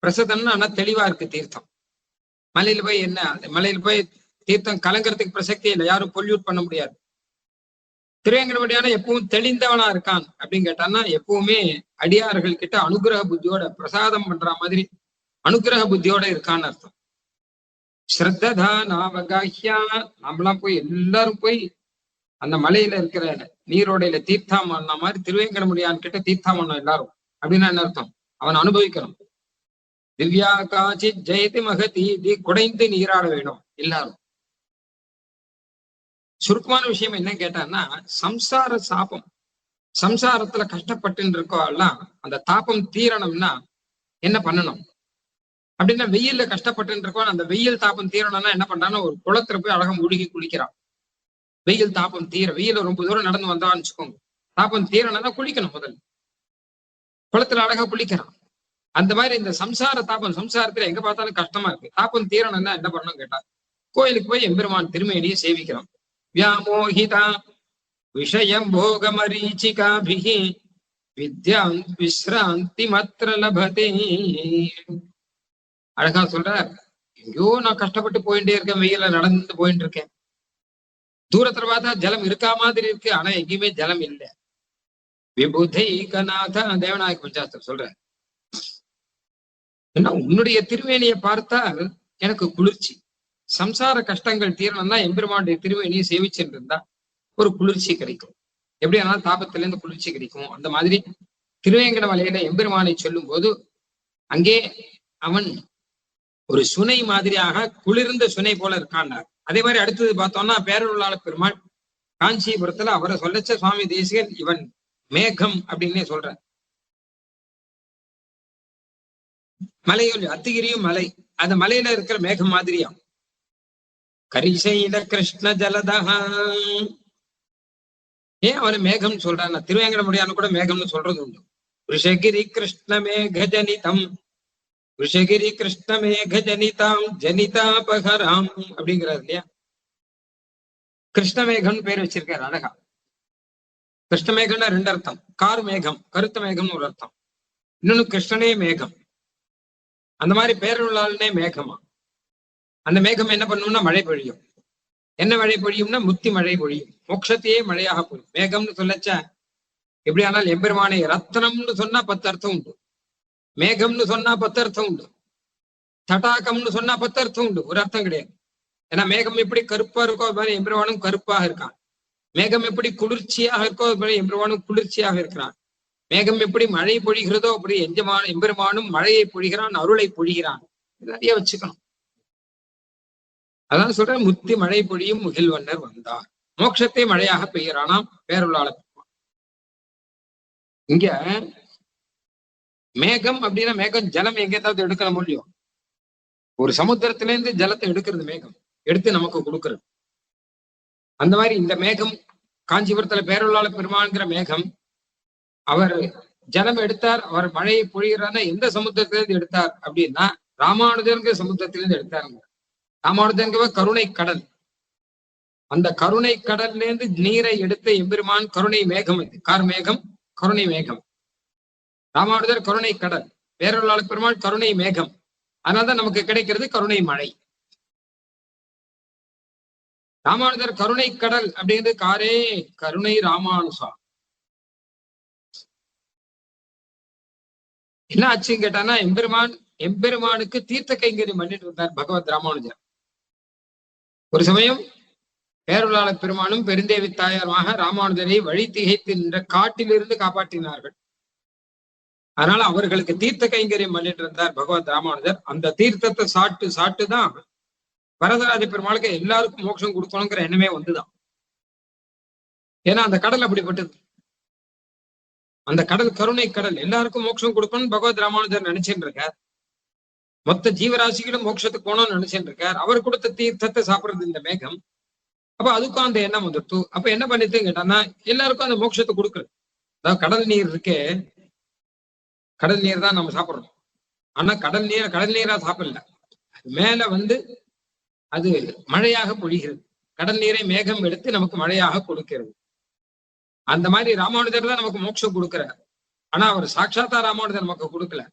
பிரசதம்னா ஆனா தெளிவா இருக்கு தீர்த்தம். மலையில போய் என்ன, மலையில போய் தீர்த்தம் கலங்கறதுக்கு பிரசக்தி இல்லை, யாரும் பொல்யூட் பண்ண முடியாது. திருவேங்கடமுடியான எப்பவும் தெளிந்தவனா இருக்கான் அப்படின்னு கேட்டான்னா, எப்பவுமே அடியார்கள் கிட்ட அனுகிரக புத்தியோட பிரசாதம் பண்ற மாதிரி அனுகிரக புத்தியோட இருக்கான்னு அர்த்தம். ஸ்ரத்ததா நாவகாஹ்யா, நாமெல்லாம் போய் எல்லாரும் போய் அந்த மலையில இருக்கிற நீரோடையில தீர்த்தம் பண்ண மாதிரி திருவேங்கடமுடியான் கிட்ட தீர்த்தம் பண்ணோம் எல்லாரும். அப்படின்னா என்ன அர்த்தம்? அவன் அனுபவிக்கணும். திவ்யா காட்சி ஜெயதி மகதி, குடைந்து நீராட வேணும் எல்லாரும். சுருக்கமான விஷயம் என்ன கேட்டான்னா, சம்சார சாபம், சம்சாரத்துல கஷ்டப்பட்டு இருக்கோம்லாம், அந்த தாபம் தீரணும்னா என்ன பண்ணணும் அப்படின்னா, வெயில்ல கஷ்டப்பட்டு இருக்கோம், அந்த வெயில் தாபம் தீரணும்னா என்ன பண்றான்னா, ஒரு குளத்துல போய் அழகா மூழ்கி குளிக்கிறான். வெயில் தாபம் தீர, வெயில ரொம்ப தூரம் நடந்து வந்தான்னு வச்சுக்கோங்க, தாபம் தீரணும்னா குளிக்கணும், முதல்ல குளத்துல அழகா குளிக்கிறான். அந்த மாதிரி இந்த சம்சார தாபம், சம்சாரத்துல எங்க பார்த்தாலும் கஷ்டமா இருக்கு, தாபம் தீரணும்னா என்ன பண்ணணும் கேட்டா, கோயிலுக்கு போய் எம்பெருமான் திருமேனியை சேவிக்கிறோம். வியாமோகிதா விஷயம் போகமரீச்சிகாபிஹி வித்யாம் விஸ்ராந்தி மத்ர லபதே. அழகா சொல்றார், எங்கயோ நான் கஷ்டப்பட்டு போயிட்டே இருக்கேன், வெயில நடந்து போயிட்டு இருக்கேன், தூரத்துல பார்த்தா ஜலம் இருக்கா மாதிரி இருக்கு, ஆனா எங்கேயுமே ஜலம் இல்லை. விபுதை கநாத தேவநாயக பஞ்சாஸ்திரம் சொல்ற, ஏன்னா உன்னுடைய திருவேணியை பார்த்தால் எனக்கு குளிர்ச்சி. சம்சார கஷ்டங்கள் தீரணும்னா எம்பெருமானுடைய திருவேணியை சேவிச்சுட்டு இருந்தா ஒரு குளிர்ச்சி கிடைக்கும். எப்படி ஆனாலும் தாபத்துல இருந்து குளிர்ச்சி கிடைக்கும். அந்த மாதிரி திருவேங்கட மலையில எம்பெருமானை சொல்லும் போது அங்கே அவன் ஒரு சுனை மாதிரியாக குளிர்ந்த சுனை போல இருக்கான்னார். அதே மாதிரி அடுத்தது பார்த்தோம்னா, பேரருளாள பெருமாள் காஞ்சிபுரத்துல அவரை சொல்லச்ச சுவாமி தேசிகன் இவன் மேகம் அப்படின்னே சொல்ற. மலையில் அத்திகிரியும் மலை, அந்த மலையில இருக்கிற மேகம் மாதிரியாம். கரிசைல கிருஷ்ண ஜலதா, ஏன் அவனை மேகம் சொல்றான்? திருவேங்கடமுடியான்னு கூட மேகம்னு சொல்றது உண்டு. ரிஷகிரி கிருஷ்ண மேக ஜனிதம், ரிஷகிரி கிருஷ்ண மேக ஜனிதாம் ஜனிதாபகராம் அப்படிங்கிறார் இல்லையா. கிருஷ்ணமேகம்னு பேர் வச்சிருக்காரு அழகா. கிருஷ்ணமேகம்னா 2 அர்த்தம், கார் மேகம், கருத்த மேகம்னு ஒரு அர்த்தம், இன்னொன்னு கிருஷ்ணனே மேகம். அந்த மாதிரி பேரருளாளனே மேகமா. அந்த மேகம் என்ன பண்ணும்னா மழை பொழியும். என்ன மழை பொழியும்னா முத்தி மழை பொழியும், மோட்சத்தையே மழையாக பொழியும். மேகம்னு சொல்லச்ச எப்படி ஆனால் எம்பெருமானை ரத்னம்னு சொன்னா 10 அர்த்தம் உண்டு, மேகம்னு சொன்னா 10 அர்த்தம் உண்டு, தடாகம்னு சொன்னா 10 அர்த்தம் உண்டு, ஒரு அர்த்தம் கிடையாது. ஏன்னா மேகம் எப்படி கருப்பா இருக்கோ அது மாதிரி எம்பெருமானும் கருப்பாக இருக்கான். மேகம் எப்படி குளிர்ச்சியாக இருக்கோ அது மாதிரி எம்பெருமானும் குளிர்ச்சியாக இருக்கிறான். மேகம் எப்படி மழை பொழிகிறதோ அப்படி எம்பெருமானும் மழையை பொழிகிறான், அருளை பொழிகிறான். நிறைய வச்சுக்கணும். அதான் சொல்ற, முத்தி மழை பொழியும் முகில்வண்ணர் வந்தார், மோட்சத்தை மழையாக பெய்கிறானாம் பேருளாள. இங்க மேகம் அப்படின்னா மேகம் ஜலம் எங்கேயாவது எடுக்கணும் இல்லையோ, ஒரு சமுத்திரத்திலேருந்து ஜலத்தை எடுக்கிறது மேகம், எடுத்து நமக்கு கொடுக்கறது. அந்த மாதிரி இந்த மேகம் காஞ்சிபுரத்துல பேருளாள பெருமான்கிற மேகம், அவர் ஜலம் எடுத்தார், அவர் மழையை பொழிகிறார்னா எந்த சமுத்திரத்திலிருந்து எடுத்தார் அப்படின்னா ராமானுஜருங்கிற சமுத்திரத்திலிருந்து எடுத்தாருங்க. ராமானுஜருங்கிற கருணை கடல், அந்த கருணை கடல்ல இருந்து நீரை எடுத்த எம்பெருமான் கருணை மேகம். இது கார் மேகம், கருணை மேகம். ராமானுஜர் கருணை கடல், பேரருளாள பெருமாள் கருணை மேகம். அதனால்தான் நமக்கு கிடைக்கிறது கருணை மழை. ராமானுஜர் கருணை கடல் அப்படிங்கிறது காரே கருணை ராமானுசா. என்ன ஆச்சுன்னு கேட்டானா, எம்பெருமானுக்கு தீர்த்த கைங்கரியம் பண்ணிட்டு இருந்தார் பகவத் ராமானுஜர். ஒரு சமயம் பேருளாள பெருமானும் பெருந்தேவி தாயாருமாக ராமானுஜரை வழி திகைத்து நின்ற காட்டிலிருந்து காப்பாற்றினார்கள். அதனால அவர்களுக்கு தீர்த்த கைங்கரியம் பண்ணிட்டு இருந்தார் பகவத் ராமானுஜர். அந்த தீர்த்தத்தை சாட்டுதான் வரதராஜ பெருமாளுக்கு எல்லாருக்கும் மோட்சம் கொடுக்கணுங்கிற எண்ணமே வந்துதான். ஏன்னா அந்த கடல் அப்படிப்பட்டது. அந்த கடல் கருணை கடல், எல்லாருக்கும் மோட்சம் கொடுக்கணும்னு பகவத் ராமானுஜர் நினைச்சுட்டு இருக்கார். மொத்த ஜீவராசிகளும் மோட்சத்துக்கு போகணும்னு நினைச்சுட்டு இருக்கார். அவர் கொடுத்த தீர்த்தத்தை சாப்பிடுறது இந்த மேகம். அப்ப அதுக்கும் அந்த எண்ணம் வந்துட்டு அப்ப என்ன பண்ணிட்டுன்னு கேட்டான்னா எல்லாருக்கும் அந்த மோட்சத்தை கொடுக்குறது. அதாவது கடல் நீர் இருக்கே, கடல் நீர் தான் நம்ம சாப்பிடுறோம். ஆனா கடல் நீரா சாப்பிடல, மேல அது மழையாக பொழிகிறது. கடல் நீரை மேகம் எடுத்து நமக்கு மழையாக கொடுக்கிறது. அந்த மாதிரி ராமானுஜர் தான் நமக்கு மோட்சம் கொடுக்கிறார். ஆனா அவர் சாட்சாத்தா ராமானுஜர் நமக்கு கொடுக்கல.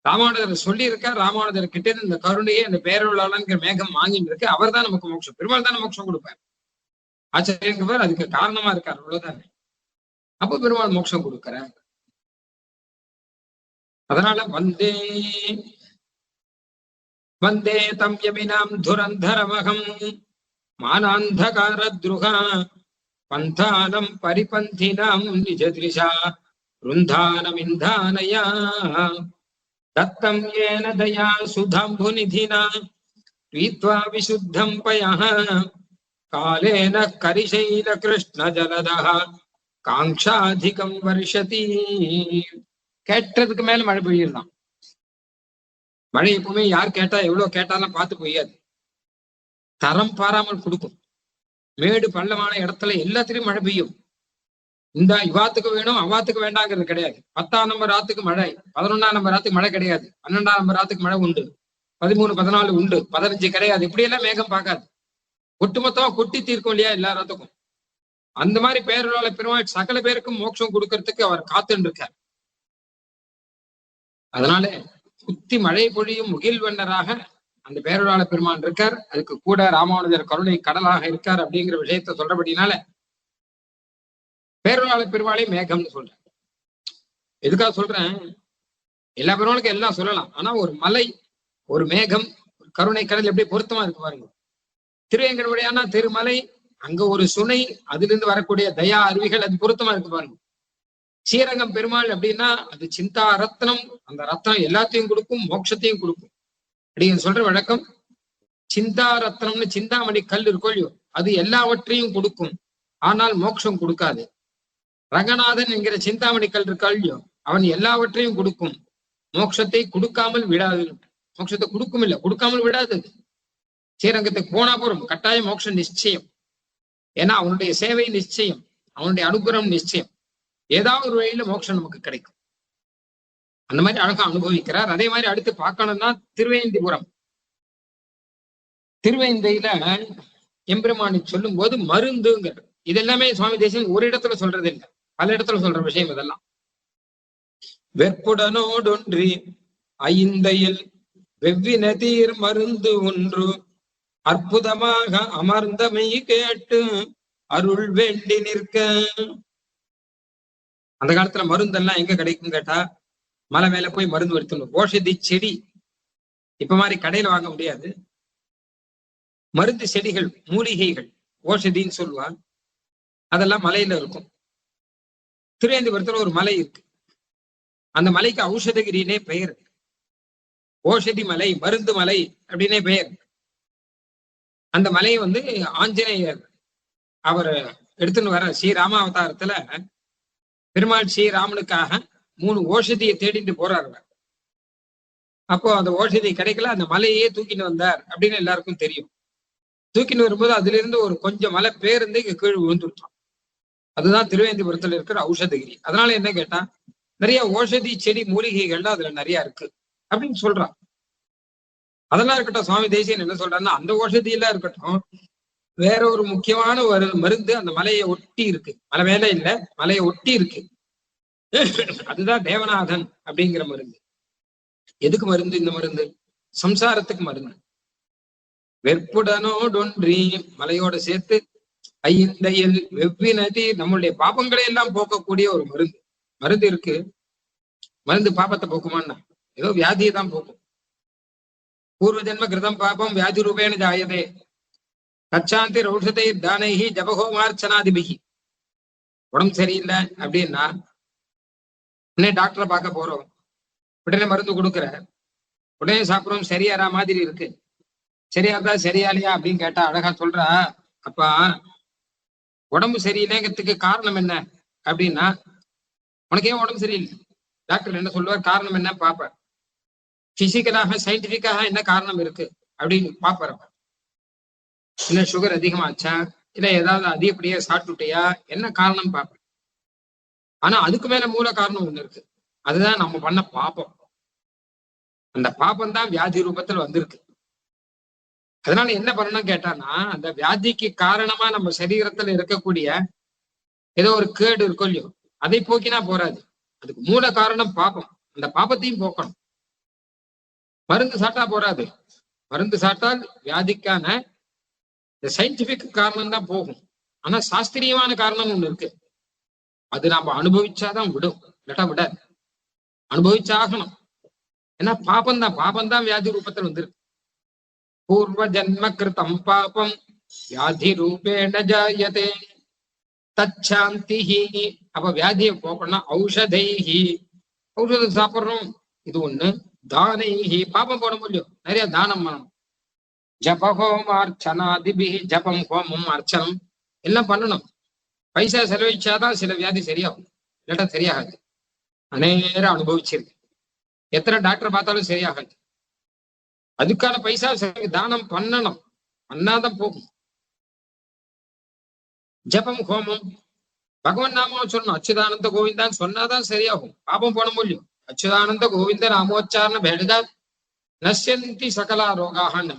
ராமானுஜர் சொல்லி இருக்கார். ராமானுஜர் கிட்டே இந்த கருணையை அந்த பேரொழாளங்கிற மேகம் வாங்கிட்டு இருக்கு. அவர் தான் நமக்கு மோட்சம், பெருமாள் தான் மோட்சம் கொடுப்பார். ஆச்சரியங்கிறவர் அதுக்கு காரணமா இருக்கார், அவ்வளவுதானே. அப்ப பெருமாள் மோட்சம் கொடுக்கிறார். அதனால வந்தே தம் யமினாம் துரந்தரமகம் மானாந்தகார துருகா பந்தானம் பரிபந்தினாம் நிஜதிரிஷா ருந்தானமிந்தானயா தத்தம் ஏன தயா சுதாம்புநிதினா பீத்வா விசுத்தம் பயः காலேன கரிசைல கிருஷ்ண ஜலதः காங்காதிகம் வருஷதி. கேட்டதுக்கு மேல மழை பெய்யலாம். மழை எப்பவுமே யார் கேட்டா எவ்வளவு கேட்டாலும் பார்த்து பெய்யாது, தரம் பாராமல் கொடுக்கும். மேடு பள்ளமான இடத்துல எல்லாத்திலையும் மழை பெய்யும். இந்த இவாத்துக்கு வேணும் அவாத்துக்கு வேண்டாங்கிறது கிடையாது. 10ஆம் நம்பர் ராத்துக்கு மழை, 11ஆம் நம்பர் ராத்துக்கு மழை கிடையாது, 12ஆம் நம்பர் ராத்துக்கு மழை உண்டு, 13, 14 உண்டு, 15 கிடையாது. இப்படியெல்லாம் மேகம் பார்க்காது. ஒட்டுமொத்தமா கொட்டி தீர்க்கும் இல்லையா எல்லா ராத்துக்கும். அந்த மாதிரி பேரொழாள பெருமாள் சகல பேருக்கும் மோட்சம் கொடுக்கறதுக்கு அவர் காத்துன்னு இருக்கார். அதனால குத்தி மழை பொழியும் முகில்வண்ணராக அந்த பேரொழாள பெருமான் இருக்கார். அதுக்கு கூட ராமானுஜர் கருணை கடலாக இருக்கார் அப்படிங்கிற விஷயத்த சொல்றபடினால பேரொழாள பெருமாளை மேகம்னு சொல்றேன். எதுக்காக சொல்றேன், எல்லா பெருமாளுக்கும் எல்லாம் சொல்லலாம். ஆனா ஒரு மலை, ஒரு மேகம், ஒரு கருணை கடல் எப்படி பொருத்தமா இருக்கு பாருங்க. திருவேங்கடமுடியானா திருமலை, அங்க ஒரு சுனை, அதுல இருந்து வரக்கூடிய தயா அருவிகள், அது பொருத்தமா இருக்கு பாருங்க. ஸ்ரீரங்கம் பெருமாள் அப்படின்னா அது சிந்தா ரத்னம். அந்த ரத்னம் எல்லாத்தையும் கொடுக்கும், மோட்சத்தையும் கொடுக்கும் அப்படின்னு சொல்ற வழக்கம். சிந்தா ரத்னம்னு சிந்தாமணி கல் இருக்கோ இல்லையோ, அது எல்லாவற்றையும் கொடுக்கும், ஆனால் மோட்சம் கொடுக்காது. ரங்கநாதன் என்கிற சிந்தாமணி கல் இருக்கா இல்லையோ, அவன் எல்லாவற்றையும் கொடுக்கும், மோட்சத்தை கொடுக்காமல் விடாது. மோட்சத்தை கொடுக்கும் இல்லை, கொடுக்காமல் விடாது. ஸ்ரீரங்கத்துக்கு போனா போறோம், கட்டாயம் மோட்சம் நிச்சயம். ஏன்னா அவனுடைய சேவை நிச்சயம், அவனுடைய அனுகிரகம் நிச்சயம். ஏதாவது ஒரு வழியில மோட்சம் நமக்கு கிடைக்கும். அந்த மாதிரி அழகா அனுபவிக்கிறார். அதே மாதிரி அடுத்து பார்க்கணும்னா திருவேந்திபுரம். திருவேந்தையில எம்பெருமானி சொல்லும் போது மருந்துங்கிற இதெல்லாமே சுவாமி தேசிகன் ஒரு இடத்துல சொல்றது இல்லை, பல இடத்துல சொல்ற விஷயம் இதெல்லாம். வெற்புடனோடொன்றி ஐந்தையில் வெவ்வின தீர் மருந்து ஒன்று அற்புதமாக அமர்ந்தமை கேட்டு அருள் வேண்டி நிற்க. அந்த காலத்துல மருந்தெல்லாம் எங்க கிடைக்கும் கேட்டா, மலை மேல போய் மருந்து எடுத்துணும். ஓஷதி செடி இப்ப மாதிரி கடையில வாங்க முடியாது. மருந்து செடிகள், மூலிகைகள், ஓஷதின்னு சொல்லுவாங்க, அதெல்லாம் மலையில இருக்கும். திருவேந்திபுரத்துல ஒரு மலை இருக்கு. அந்த மலைக்கு ஔஷதகிரினே பெயர். ஓஷதி மலை, மருந்து மலை அப்படின்னே பெயர். அந்த மலையை ஆஞ்சநேயர் அவர் எடுத்துன்னு வர ஸ்ரீராமாவதாரத்துல பெருமாள் ஸ்ரீராமனுக்காக 3 ஓஷதியை தேடிட்டு போறாரு. அப்போ அந்த ஓஷதி கிடைக்கல, அந்த மலையே தூக்கிட்டு வந்தார் அப்படின்னு எல்லாருக்கும் தெரியும். தூக்கிட்டு வரும்போது அதுல இருந்து ஒரு கொஞ்சம் மலை பேருந்து இங்க கீழ் விழுந்துட்டான். அதுதான் திருவேந்திபுரத்துல இருக்கிற ஔஷதகிரி. அதனால என்ன கேட்டா, நிறைய ஓஷதி செடி மூலிகைகள்லாம் அதுல நிறைய இருக்கு அப்படின்னு சொல்றான். அதெல்லாம் இருக்கட்டும், சுவாமி தேசிகன் என்ன சொல்றாருன்னா, அந்த ஓஷதி எல்லாம் இருக்கட்டும், வேற ஒரு முக்கியமான ஒரு மருந்து அந்த மலையை ஒட்டி இருக்கு. மலை மேல இல்ல, மலையை ஒட்டி இருக்கு. அதுதான் தேவநாதன் அப்படிங்கிற மருந்து. எதுக்கு மருந்து இந்த மருந்து? சம்சாரத்துக்கு மருந்து. வெற்புடனோடொன்றி, மலையோட சேர்த்து, ஐந்தையில் வெவ்வினதி, நம்மளுடைய பாபங்களை எல்லாம் போக்கக்கூடிய ஒரு மருந்து. மருந்து இருக்கு. மருந்து பாபத்தை போக்குமான்னா, ஏதோ வியாதியை தான் போக்கும். பூர்வ ஜென்ம கிருதம் பாபம் வியாதி ரூபேன ஜாயதே கச்சாந்தி ரௌஷதை தானைஹி ஜபஹோமார்ச்சனாதிபிகி. உடம்பு சரியில்லை அப்படின்னா உடனே டாக்டரை பார்க்க போறோம், உடனே மருந்து கொடுக்குற, உடனே சாப்பிடுறோம், சரியாரா மாதிரி இருக்கு. சரியாதா சரியாலையா அப்படின்னு கேட்டா அழகா சொல்றா, அப்பா உடம்பு சரியில்லைங்கிறதுக்கு காரணம் என்ன அப்படின்னா, உனக்கு ஏன் உடம்பு சரியில்லை? டாக்டர் என்ன சொல்லுவார், காரணம் என்ன பார்ப்பார். பிசிக்கலாக சயின்டிபிக்காக என்ன காரணம் இருக்கு அப்படின்னு பார்ப்பார். இல்ல சுகர் அதிகமாச்சா, இல்ல ஏதாவது அதிகப்படியா சாப்பிட்டுட்டியா, என்ன காரணம் பார்ப்பேன். ஆனா அதுக்கு மேல மூல காரணம் ஒண்ணு இருக்கு. அதுதான் நம்ம பண்ண பாப்பம். அந்த பாப்பம் தான் வியாதி ரூபத்துல வந்திருக்கு. அதனால என்ன பண்ணணும் கேட்டான்னா, அந்த வியாதிக்கு காரணமா நம்ம சரீரத்துல இருக்கக்கூடிய ஏதோ ஒரு கேடு இருக்கும் இல்லையோ, அதை போக்கினா போராது. அதுக்கு மூல காரணம் பாப்பம். அந்த பாப்பத்தையும் போக்கணும். மருந்து சாப்பிட்டா போராது. மருந்து சாப்பிட்டால் வியாதிக்கான இந்த சயின்டிபிக் காரணம் தான் போகும். ஆனா சாஸ்திரியமான காரணம் ஒண்ணு இருக்கு. அது நாம அனுபவிச்சாதான் விடும், இல்லாட்டா விடாது. அனுபவிச்சாகணும். ஏன்னா பாபம் தான் வியாதி ரூபத்தில் வந்திருக்கு. பூர்வ ஜன்ம கிருதம் பாபம் வியாதி ரூபேண ஜாயதே தச்சாந்தி. அப்ப வியாதியை போக்கணும் ஔஷதைஹி. ஔஷதம் சாப்பிடுறோம், இது ஒண்ணு. தானைஹி, பாபம் போட முடியும், நிறைய தானம் பண்ணணும். ஜபஹோம அர்ச்சனாதிபி, ஜபம் ஹோமம் அர்ச்சனம் எல்லாம் பண்ணணும். பைசா செலவழிச்சாதான் சில வியாதி சரியாகும், இல்லாட்டா சரியாகாது. அநேரம் அனுபவிச்சிருக்கு. எத்தனை டாக்டர் பார்த்தாலும் சரியாகாது. அதுக்கான பைசா தானம் பண்ணணும், பண்ணாதான் போகும். ஜபம் ஹோமம், பகவான் நாமம் சொல்லணும். அச்சுதானந்த கோவிந்தான்னு சொன்னாதான் சரியாகும். பாபம் போட முடியும். அச்சுதானந்த கோவிந்த நாமோச்சாரண பேடதா நஷ்யந்தி சகலா ரோகான்னு.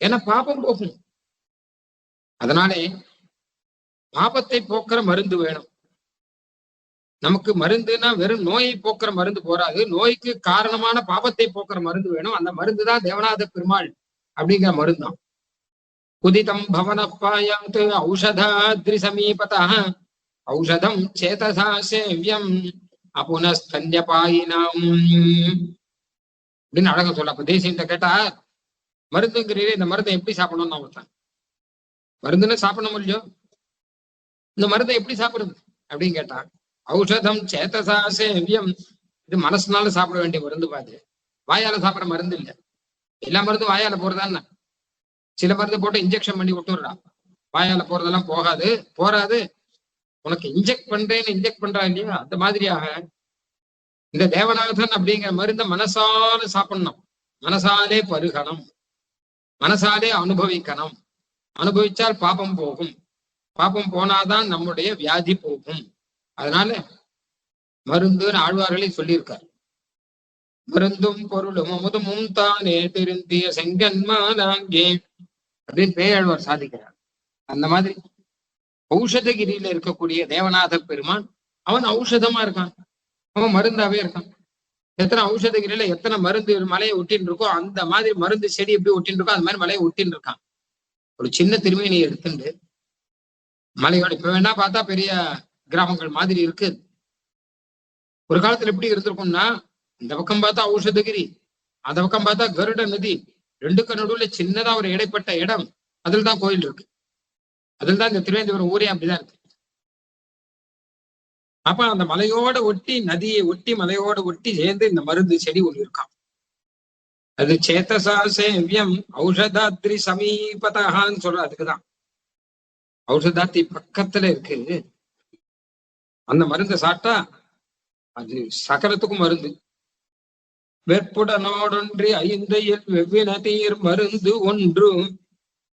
ஏன்னா பாபம் போகும். அதனாலே பாபத்தை போக்குற மருந்து வேணும் நமக்கு. மருந்துன்னா வெறும் நோயை போக்குற மருந்து போராது, நோய்க்கு காரணமான பாபத்தை போக்குற மருந்து வேணும். அந்த மருந்து தான் தேவநாத பெருமாள் அப்படிங்கிற மருந்தான். உதிதம் பவனப்பாயாத் ஔஷதாத்ரி சமீபதா ஔஷதம் சேதசா சேவ்யம் அபுனஸ்தன்யபாயினாம் அப்படின்னு அழகா சொல்ல. அப்ப தேசியத்தை கேட்டா, மருந்துங்கிறீரே, இந்த மருந்தை எப்படி சாப்பிடணும்னு ஒருத்தன். மருந்துன்னு சாப்பிடணும் இல்லையோ, இந்த மருந்தை எப்படி சாப்பிடுறது அப்படின்னு கேட்டான். ஔஷதம் சேதசா சேவ்யம், இது மனசுனால சாப்பிட வேண்டிய மருந்து. பாரு, வாயால சாப்பிட மருந்து இல்லை. எல்லா மருந்தும் வாயால போறதான்னு. சில மருந்து போட்டு இன்ஜெக்ஷன் பண்ணி விட்டுடுறான். வாயால போறதெல்லாம் போராது. உனக்கு இன்ஜெக்ட் பண்றா இல்லையா, அந்த மாதிரியாக இந்த தேவநாதன் அப்படிங்கிற மருந்தை மனசால சாப்பிடணும். மனசாலே பருகணும், மனசாலே அனுபவிக்கணும். அனுபவிச்சால் பாபம் போகும். பாபம் போனாதான் நம்முடைய வியாதி போகும். அதனால மருந்துன்னு ஆழ்வார்களே சொல்லியிருக்கார். மருந்தும் பொருளும் அமுதமும் தானே திருந்திய செங்கன்மானாங்கே அப்படின்னு பேயாழ்வார் சாதிக்கிறார். அந்த மாதிரி ஔஷதகிரியில இருக்கக்கூடிய தேவநாத பெருமான் அவன் ஔஷதமா இருக்கான், அவன் மருந்தாவே இருக்கான். எத்தனை ஔஷதகிரியில எத்தனை மருந்து மலையை ஒட்டின்னு இருக்கோ, அந்த மாதிரி மருந்து செடி எப்படி ஒட்டின்னு இருக்கோ அது மாதிரி மலையை ஒட்டின்னு இருக்கான். ஒரு சின்ன திருமேனி எடுத்துட்டு மலையோட இப்ப வேணா பார்த்தா பெரிய கிராமங்கள் மாதிரி இருக்கு. ஒரு காலத்துல எப்படி இருந்திருக்கும்னா, இந்த பக்கம் பார்த்தா ஔஷதகிரி, அந்த பக்கம் பார்த்தா கருட நதி, ரெண்டுக்கு நடுவுல சின்னதா ஒரு இடைப்பட்ட இடம், அதில் தான் கோயில் இருக்கு. அதில் தான் இந்த திருவேந்திபுரம் ஊரே அப்படிதான் இருக்கு. அப்ப அந்த மலையோட ஒட்டி, நதியை ஒட்டி, மலையோட ஒட்டி சேர்ந்து இந்த மருந்து செடி ஒண்ணு இருக்கான். அது சேத்தசா சேவ்யம் ஔஷதாத்ரி சமீபதான்னு சொல்ற. அதுக்குதான் ஔஷதாத்தி பக்கத்துல இருக்கு. அந்த மருந்தை சாப்பிட்டா அது சகலத்துக்கும் மருந்து. வெற்புடனோடொன்றி ஐந்தையில் வெவ்வின தீர் மருந்து ஒன்று.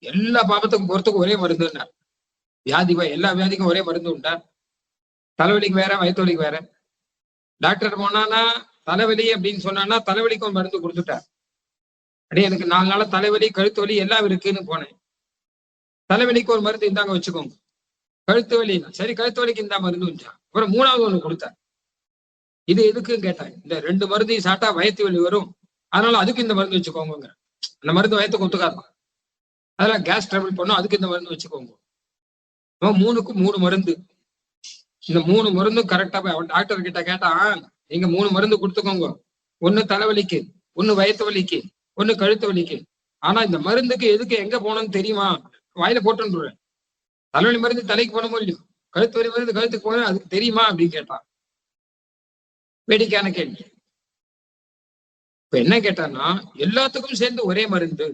எல்லா பாபத்துக்கும் போறதுக்கும் ஒரே மருந்துன்னார். எல்லா வியாதிக்கும் ஒரே மருந்து உண்டா? தலைவலிக்கு வேற, வயிற்று வலிக்கு வேற. டாக்டர் போனானா தலைவலி அப்படின்னு சொன்னான்னா தலைவலிக்கும் மருந்து கொடுத்துட்டார். அப்படியே எனக்கு 4 நாளா தலைவலி, கழுத்து வலி எல்லாம் இருக்குன்னு போனேன். தலைவலிக்கு ஒரு மருந்து இந்தாங்க வச்சுக்கோங்க. கழுத்து வலி, சரி கழுத்து வலிக்கு இந்த மருந்து வச்சான். அப்புறம் 3வது ஒண்ணு கொடுத்தார். இது எதுக்குன்னு கேட்டாங்க. இந்த 2 மருந்தையும் சாப்பிட்டா வயிற்று வலி வரும், அதனால அதுக்கு இந்த மருந்து வச்சுக்கோங்க. அந்த மருந்து வயிற்றுக்கு ஒத்துக்காதான், அதெல்லாம் கேஸ் ட்ரபிள் பண்ணும், அதுக்கு இந்த மருந்து வச்சுக்கோங்க. 3க்கும் 3 மருந்து. இந்த 3 மருந்தும் கரெக்டா போய் டாக்டர் கிட்ட கேட்டா, நீங்க 3 மருந்து கொடுத்துக்கோங்க. ஒண்ணு தலைவலிக்கு, ஒண்ணு வயிற்று வலிக்கு, ஒண்ணு கழுத்து வலிக்கு. ஆனா இந்த மருந்துக்கு எதுக்கு எங்க போகணும்னு தெரியுமா? வாயில போட்டுருவேன். தலைவலி மருந்து தலைக்கு போனமோ இல்லையோ, கழுத்து வலி மருந்து கழுத்துக்கு போன அதுக்கு தெரியுமா அப்படின்னு கேட்டான். வேடிக்கையான கேள்வி. இப்ப என்ன கேட்டான்னா, எல்லாத்துக்கும் சேர்ந்து ஒரே மருந்து,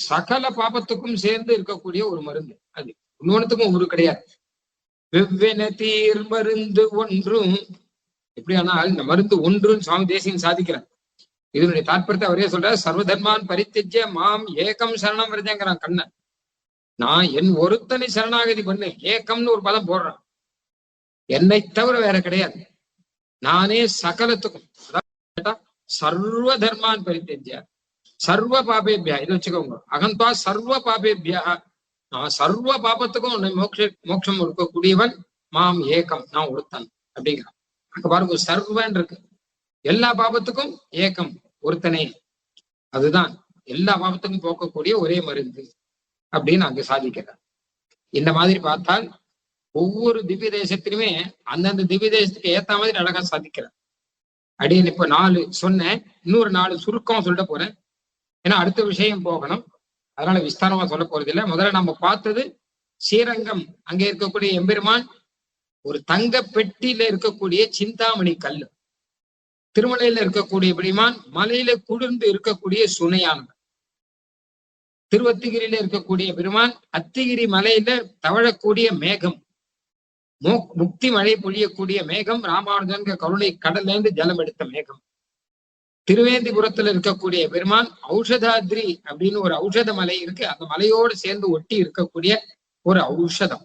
சகல பாபத்துக்கும் சேர்ந்து இருக்கக்கூடிய ஒரு மருந்து. அது இன்னொன்னுத்துக்கும் ஒரு கிடையாது. வெவ்வென தீர் மருந்து ஒன்றும். எப்படியானால் இந்த மருந்து ஒன்றுன்னு சுவாமி தேசிகன் சாதிக்கிறார். இதனுடைய தாற்பயத்தை அவரே சொல்றார். சர்வதர்மான் பரித்தியஜ்ய மாம் ஏகம் சரணம் வருதேங்கிறான் கண்ணன். நான் என் ஒருத்தனை சரணாகதி பண்ணு, ஏக்கம்னு ஒரு பதம் போடுறான். என்னை தவிர வேற கிடையாது, நானே சகலத்துக்கும். சர்வ தர்மான் பரித்தியஜ்ய சர்வ பாபேபியா, இது வச்சுக்கோங்க. அகந்தா சர்வ பாபேபியா, நான் சர்வ பாபத்துக்கும் உன்னை மோட்சம் இருக்கக்கூடியவன். மாம் ஏகம், நான் ஒருத்தன் அப்படிங்கிறான். அங்க பாருங்க, சர்வன் இருக்கு. எல்லா பாபத்துக்கும் ஏகம், ஒருத்தனே. அதுதான் எல்லா பாபத்துக்கும் போக்கக்கூடிய ஒரே மருந்து அப்படின்னு அங்க சாதிக்கிறார். இந்த மாதிரி பார்த்தால் ஒவ்வொரு திவ்ய தேசத்திலுமே அந்தந்த திவ்ய தேசத்துக்கு ஏத்த மாதிரி அழகா சாதிக்கிறார். அப்படின்னு இப்ப 4 சொன்னேன், இன்னொரு 4 சுருக்கமா சொல்லிட்டு போறேன். ஏன்னா அடுத்த விஷயம் போகணும், அதனால விஸ்தாரமா சொல்ல போறது இல்லை. முதல்ல நம்ம பார்த்தது ஸ்ரீரங்கம், அங்கே இருக்கக்கூடிய எம்பெருமான் ஒரு தங்க பெட்டியில இருக்கக்கூடிய சிந்தாமணி கல்லு. திருமலையில இருக்கக்கூடிய பெருமான் மலையில குளிர்ந்து இருக்கக்கூடிய சுனையானவன். திருவத்திகிரியில இருக்கக்கூடிய பெருமான் அத்திகிரி மலையில தவழக்கூடிய மேகம், முக்தி மழை பொழியக்கூடிய மேகம், ராமானுஜன் கருணை கடல்ல இருந்து ஜலம் எடுத்த மேகம். திருவேந்திபுரத்துல இருக்கக்கூடிய பெருமான் ஔஷதாத்ரி அப்படின்னு ஒரு ஔஷத மலை இருக்கு, அந்த மலையோடு சேர்ந்து ஒட்டி இருக்கக்கூடிய ஒரு ஔஷதம்,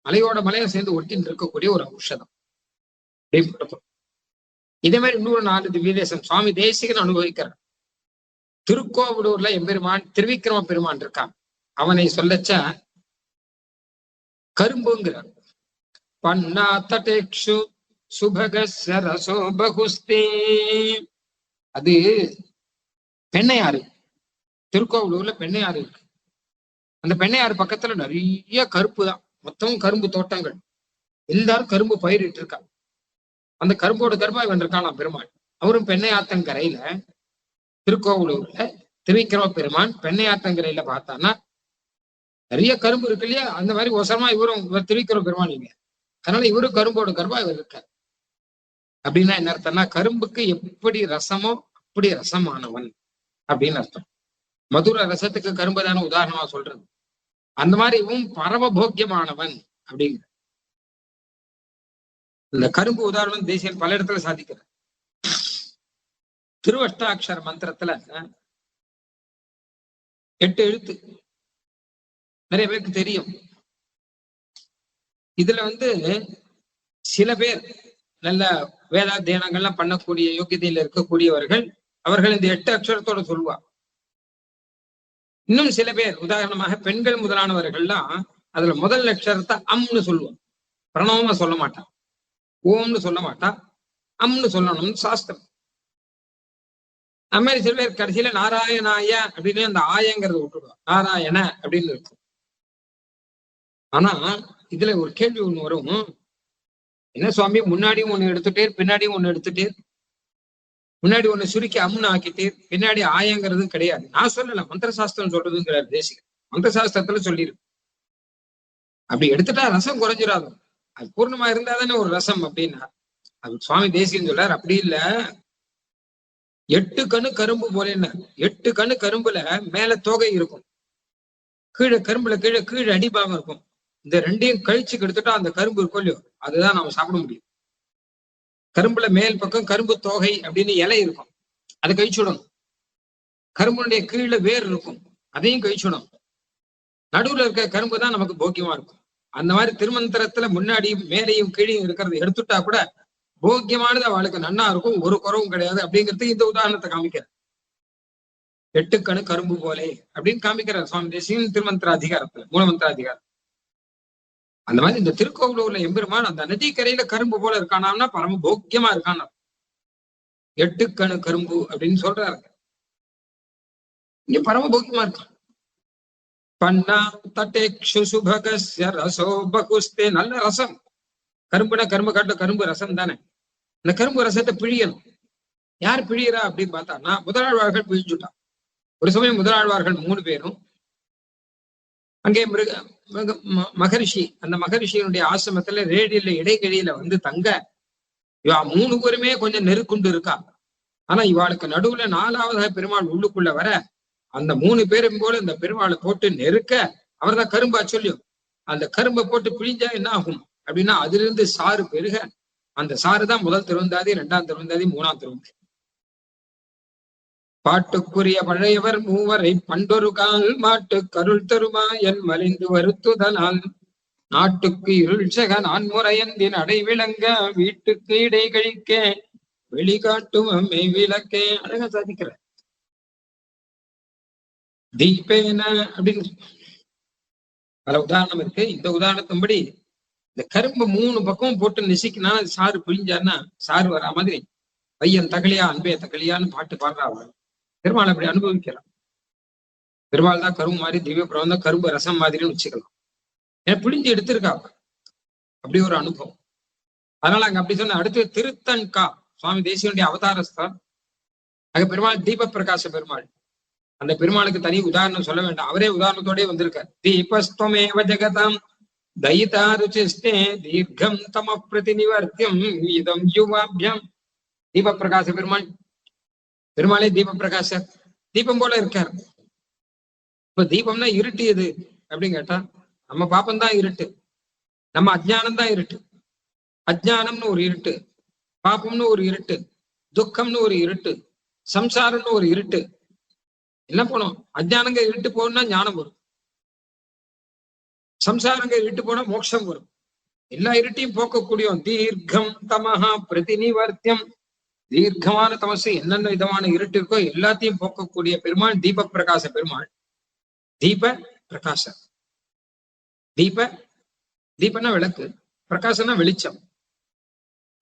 மலையோட மலையை சேர்ந்து ஒட்டி இருக்கக்கூடிய ஒரு ஔஷதம். இதே மாதிரி இன்னொரு 4 திவ்ய தேசம் சுவாமி தேசிகன் அனுபவிக்கிறார். திருக்கோவிலூர்ல எம்பெருமான் திருவிக்கிரம பெருமான் இருக்கான். அவனை சொல்லச்ச கரும்புங்கிறார். பன்னா தடேக்ஷு சுபகஸ்ய ரசோ பகுஸ்தே, அது பெண்ணையாறு. திருக்கோவிலூர்ல பெண்ணையாறு இருக்கு. அந்த பெண்ணையாறு பக்கத்துல நிறைய கருப்பு தான், மொத்தம் கரும்பு தோட்டங்கள், எல்லாரும் கரும்பு பயிரிட்டு இருக்காங்க. அந்த கரும்போட கருப்பா இவன் இருக்கான் பெருமாள். அவரும் பெண்ணையாத்தங்கரையில, திருக்கோவிலூர்ல திருவிக்கிரம பெருமான் பெண்ணையாத்தங்கரையில பார்த்தான்னா நிறைய கரும்பு இருக்கு இல்லையா, அந்த மாதிரி ஒசரமா இவரும் திருவிக்கிரம பெருமான் இல்லையா, அதனால இவரும் கரும்போட கருப்பா இவர் இருக்கார். அப்படின்னா என்ன அர்த்தம்னா, கரும்புக்கு எப்படி ரசமோ அப்படி ரசமானவன் அப்படின்னு அர்த்தம். மதுர ரசத்துக்கு கரும்பு தானே உதாரணமா சொல்றது. அந்த மாதிரி இவன் பரமபோக்கியமானவன் அப்படிங்கிற இந்த கரும்பு உதாரணம் தேசியன் பல இடத்துல சாதிக்கிறார். திருவஷ்டாட்சர மந்திரத்துல 8 எழுத்து நிறைய பேருக்கு தெரியும். இதுல சில பேர் நல்ல வேதாத்தியனங்கள்லாம் பண்ணக்கூடிய யோகியதையில இருக்கக்கூடியவர்கள், அவர்கள் இந்த 8 அக்ஷரத்தோட சொல்லுவார். இன்னும் சில பேர், உதாரணமாக பெண்கள் முதலானவர்கள்லாம் அதுல முதல் அக்ஷரத்தை அம்னு சொல்லுவான், பிரணவமா சொல்ல மாட்டான், ஓம்னு சொல்ல மாட்டான், அம்னு சொல்லணும்னு சாஸ்திரம். அது மாதிரி சில பேர் கடைசியில நாராயணாய அப்படின்னு அந்த ஆயங்கிறத விட்டுடுவான், நாராயண அப்படின்னு இருக்கும். ஆனா இதுல ஒரு கேள்வி ஒண்ணு வரும், என்ன சுவாமி முன்னாடியும் ஒண்ணு எடுத்துட்டேர் பின்னாடியும் ஒண்ணு எடுத்துட்டேர், முன்னாடி ஒண்ணு சுருக்கி அம்னு ஆக்கிட்டேர், பின்னாடி ஆயங்கிறதும் கிடையாது. நான் சொல்லல, மந்திரசாஸ்திரம் சொல்றதுங்கிறார் தேசிகன். மந்திரசாஸ்திரத்துல சொல்லியிருக்கு. அப்படி எடுத்துட்டா ரசம் குறைஞ்சிடாது, அது பூர்ணமா இருந்தா தானே ஒரு ரசம் அப்படின்னா. அது சுவாமி தேசிகன் சொல்றார், அப்படி இல்ல. 8 கணு கரும்பு போல, 8 கணு கரும்புல மேல தோகை இருக்கும், கீழே கரும்புல கீழே அடிபாகம் இருக்கும். இந்த ரெண்டையும் கழிச்சு கெடுத்துட்டா அந்த கரும்பு இருக்கும் இல்லையோ, அதுதான் நம்ம சாப்பிட முடியும். கரும்புல மேல் பக்கம் கரும்பு தோகை அப்படின்னு இலை இருக்கும், அதை கழிச்சுடணும். கரும்புடைய கீழே வேர் இருக்கும், அதையும் கழிச்சுடணும். நடுவுல இருக்க கரும்பு தான் நமக்கு போக்கியமா இருக்கும். அந்த மாதிரி திருமந்திரத்துல முன்னாடியும் மேலையும் கீழையும் இருக்கிறத எடுத்துட்டா கூட போக்கியமானது அவளுக்கு நன்னா இருக்கும், ஒரு குறவும் கிடையாது அப்படிங்கிறதுக்கு இந்த உதாரணத்தை காமிக்கிறார். 8 கணு கரும்பு போலே அப்படின்னு காமிக்கிறார் சுவாமி தேசிகன் திருமந்திர அதிகாரத்துல, மூலமந்திர அதிகாரம். அந்த மாதிரி இந்த திருக்கோவிலூர்ல எம்பெருமான் அந்த நதிக்கரையில கரும்பு போல இருக்கானாம்னா பரம போக்கியமா இருக்கான். 8 கணு கரும்பு அப்படின்னு சொல்றாரு, இங்க பரம போக்கியமா இருக்கான். பண்ணா தட்டேக்ஷு சுபகஸ்ய ரசோ பகுஸ்தே, நல்ல ரசம். கரும்புனா கரும்பு காட்டுல கரும்பு ரசம் தானே. இந்த கரும்பு ரசத்தை பிழியணும். யார் பிழியறா அப்படின்னு பார்த்தா முதலாழ்வார்கள் பிழிச்சுட்டான். ஒரு சமயம் முதலாழ்வார்கள் 3 பேரும் அங்கே மகரிஷி, அந்த மகரிஷியினுடைய ஆசிரமத்துல ரேடியில இடைக்கழியில தங்க, இவா 3 பேருமே கொஞ்சம் நெருக்குண்டு இருக்கா. ஆனா இவாளுக்கு நடுவுல 4வது பெருமாள் உள்ளுக்குள்ள வர, அந்த 3 பேரும் போல இந்த பெருமாளை போட்டு நெருக்க, அவர் தான் கரும்பா சொல்லியும் அந்த கரும்பை போட்டு பிழிஞ்சா என்ன ஆகும் அப்படின்னா அதிலிருந்து சாறு பெருக அந்த சாறு தான் முதல் திருவந்தாதி, இரண்டாம் திருவந்தாதி, மூணாம் திருவந்தாதி. பாட்டுக்குரிய பழையவர் மூவரை பண்டொரு கால் மாட்டு கருள் தருமா என் மலிந்து வருத்துதலால் நாட்டுக்கு இருள் சக நான்முறையந்தின் அடை விளங்க வீட்டுக்கு இடை கழிக்க வெளிகாட்டும் அம்மை விளக்கே. அழகா சாதிக்கிற தீபேன அப்படின்னு பல உதாரணம் இருக்கு. இந்த உதாரணத்தின்படி இந்த கரும்பு 3 பக்கம் போட்டு நெசிக்கினா சாறு பிழிஞ்சாருன்னா சாறு வரா மாதிரி பையன் தகலியா அன்பே தகலியான்னு பாட்டு பாடுறா. பெருமாள் அப்படி அனுபவிக்கலாம். பெருமாள் தான் கரும்பு மாதிரி, திவ்ய பிரபந்தம் தான் கரும்பு ரசம் மாதிரின்னு வச்சுக்கலாம். ஏன்னா பிழிஞ்சு எடுத்திருக்கா அப்படி ஒரு அனுபவம். அதனால அங்க அப்படி சொன்ன. அடுத்து திருத்தன்கா சுவாமி தேசியனுடைய அவதாரஸ்தான். அங்க பெருமாள் தீப பிரகாச பெருமாள். அந்த பெருமாளுக்கு தனி உதாரணம் சொல்ல வேண்டாம், அவரே உதாரணத்தோடய வந்திருக்கார். தீபஸ்துவமேவ ஜெகதாம் தயிதா ருச்சிஸ்தே தீர்க்கம் தம பிரதிநிவர்த்தியம் இதம் யுவாபியம். தீப பிரகாச பெருமாள். பெருமாளே தீப பிரகாச தீபம் போல இருக்கார். இப்ப தீபம்னா இருட்டு எது அப்படின்னு கேட்டா நம்ம பாப்பம்தான் இருட்டு, நம்ம அஜ்ஞானம் தான் இருட்டு. அஜ்ஞானம்னு ஒரு இருட்டு, பாப்பம்னு ஒரு இருட்டு, துக்கம்னு ஒரு இருட்டு, சம்சாரம்னு ஒரு இருட்டு. என்ன போனோம்? அஜ்ஞானங்க இருட்டு போனா ஞானம் வரும், சம்சாரங்க இருட்டு போனா மோட்சம் வரும். எல்லா இருட்டையும் போக்கக்கூடிய தீர்க்கம் தமஹா பிரதிநிவர்த்தியம். தீர்க்கமான தமசு என்னென்ன விதமான இருட்டு இருக்கோ எல்லாத்தையும் போக்கக்கூடிய பெருமாள் தீப பிரகாச பெருமாள். தீப பிரகாச. தீபனா விளக்கு, பிரகாசனா வெளிச்சம்.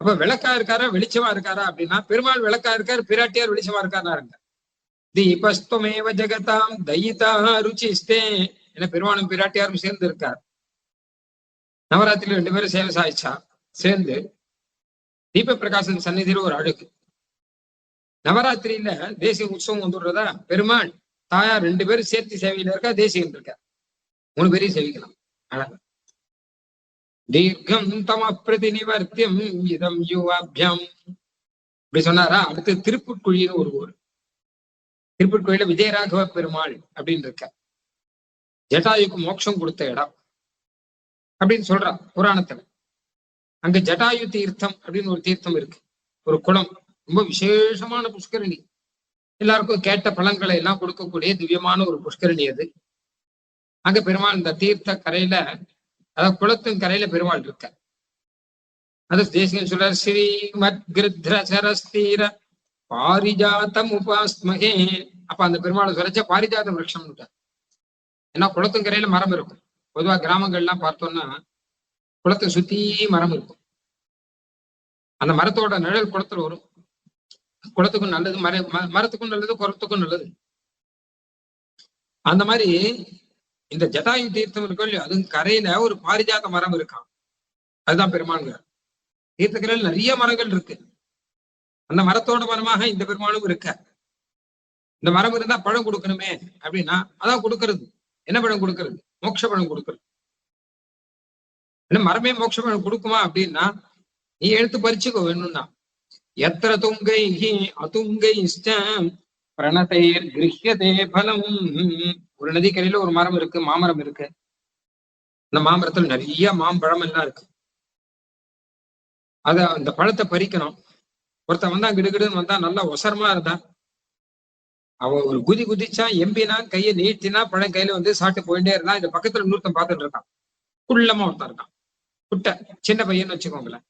அப்ப விளக்கா இருக்காரா வெளிச்சமா இருக்காரா அப்படின்னா பெருமாள் விளக்கா இருக்காரு, பிராட்டியார் வெளிச்சமா இருக்காரா இருக்க. தீபஸ்துவமேவ ஜெகதாம் தயிதா ருச்சிஸ்தே என பெருமாளும் பிராட்டியாரும் சேர்ந்து இருக்கார். நவராத்திரியில 2 பேரும் சேவை சாய்ச்சா சேர்ந்து தீப பிரகாசன் சந்நிதியில ஒரு அழகு. நவராத்திரியில தேசிய உற்சவம் வந்துடுறதா, பெருமாள் தாயார் 2 பேரும் சேர்த்து சேவையில இருக்கா, தேசியம் இருக்கா, 3 பேரையும் சேவிக்கலாம். அழகா தீர்க்கம் தம பிரதிநிவர்த்தியம் இதம் யுவாபியம் இப்படி சொன்னாரா. அடுத்து திருப்புட்குழின்னு ஒரு ஊர். திருப்புட்குழியில விஜயராகவ பெருமாள் அப்படின்னு இருக்க. ஜட்டாயுக்கு மோட்சம் கொடுத்த இடம் அப்படின்னு சொல்றா புராணத்துல. அங்க ஜட்டாயு தீர்த்தம் அப்படின்னு ஒரு தீர்த்தம் இருக்கு, ஒரு குளம். ரொம்ப விசேஷமான புஷ்கரணி. எல்லாருக்கும் கேட்ட பலன்களை எல்லாம் கொடுக்கக்கூடிய திவ்யமான ஒரு புஷ்கரணி அது. அங்க பெருமாள் இந்த தீர்த்த கரையில, அதாவது குளத்தின் கரையில பெருமாள் இருக்க. அது தேசியம் சொல்ற ஸ்ரீமத் கிருத்ரசரஸ்தீர பாரிஜாத்தம் உபாஸ்மகே. அப்ப அந்த பெருமாளை சொல்லிச்ச பாரிஜாத விரக்ஷம். ஏன்னா குளத்தின் கரையில மரம் இருக்கும். பொதுவா கிராமங்கள்லாம் பார்த்தோம்னா குளத்தை சுத்தி மரம் இருக்கும். அந்த மரத்தோட நிழல் குளத்துல வரும். குளத்துக்கும் நல்லது, மரத்துக்கும் நல்லது, குளத்துக்கும் நல்லது. அந்த மாதிரி இந்த ஜட்டாயு தீர்த்தம் இருக்கும் இல்லையோ, அது கரையில ஒரு பாரிஜாத மரம் இருக்கான். அதுதான் பெருமாள்ங்க. தீர்த்தக்கரையில் நிறைய மரங்கள் இருக்கு. அந்த மரத்தோட மரமாக இந்த பெருமாளும் இருக்க. இந்த மரம் இருந்தா பழம் கொடுக்கணுமே அப்படின்னா அதான் கொடுக்கறது. என்ன பழம் கொடுக்கறது? மோட்ச பழம் கொடுக்கறது. என்ன மரமே மோட்ச பழம் கொடுக்குமா அப்படின்னா நீ எடுத்து பறிச்சுக்கோ வேணும்னா. எத்திர துங்கை அதுங்கை பிரணதைர் கிரஹ்யதே பலம். ஒரு நதிக்கரையில ஒரு மரம் இருக்கு, மாமரம் இருக்கு. அந்த மாமரத்துல நிறைய மாம்பழம் எல்லாம் இருக்கு. அந்த பழத்தை பறிக்கணும். ஒருத்தன் வந்தா கிடுகிடுன்னு வந்தா நல்லா ஒசரமா இருந்தா அவன் ஒரு குதி குதிச்சா, எம்பினா கையை நீட்டினா பழம் கையில வந்து சாப்பிட்டு போயிட்டே இருந்தான். இந்த பக்கத்துல இன்னொருத்தன் பார்த்துட்டு இருக்கான். குள்ளமா ஒருத்தன் இருக்கான், குட்டை சின்ன பையன்னு வச்சுக்கோங்களேன்.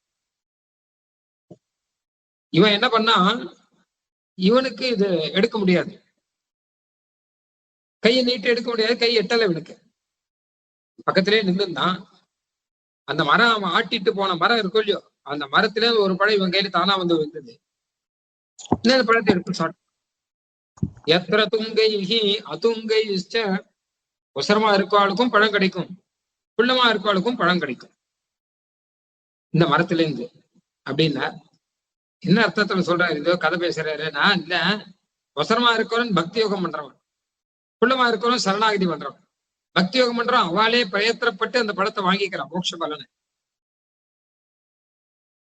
இவன் என்ன பண்ணா, இவனுக்கு இது எடுக்க முடியாது, கையை நீட்டு எடுக்க முடியாது, கை எட்டல இவனுக்கு. பக்கத்திலே நின்றுதான் அந்த மரம், அவன் ஆட்டிட்டு போன மரம் இருக்கும் இல்லையோ, அந்த மரத்துல ஒரு பழம் இவன் கையில தானா வந்து விழுந்தது. இந்த பழத்தை எடுத்து சாப்பிட்டு எத்திர துங்கை அதுங்கை ஒசரமா இருக்கவாளுக்கும் பழம் கிடைக்கும், குள்ளமா இருக்கவாளுக்கும் பழம் கிடைக்கும் இந்த மரத்துல இருந்து அப்படின்னா. என்ன அர்த்தத்துல சொல்றாரு? இதோ கதை பேசுறாரு. நான் இல்ல, ஒசரமா இருக்கவன் பக்தி யோகம் பண்றவன், குள்ளமா இருக்கவன் சரணாகதி பண்றவன். பக்தி யோகம் பண்றவன் அவளே பிரயத்திரப்பட்டு அந்த பழத்தை வாங்கிக்கிறான் மோட்ச பலனை.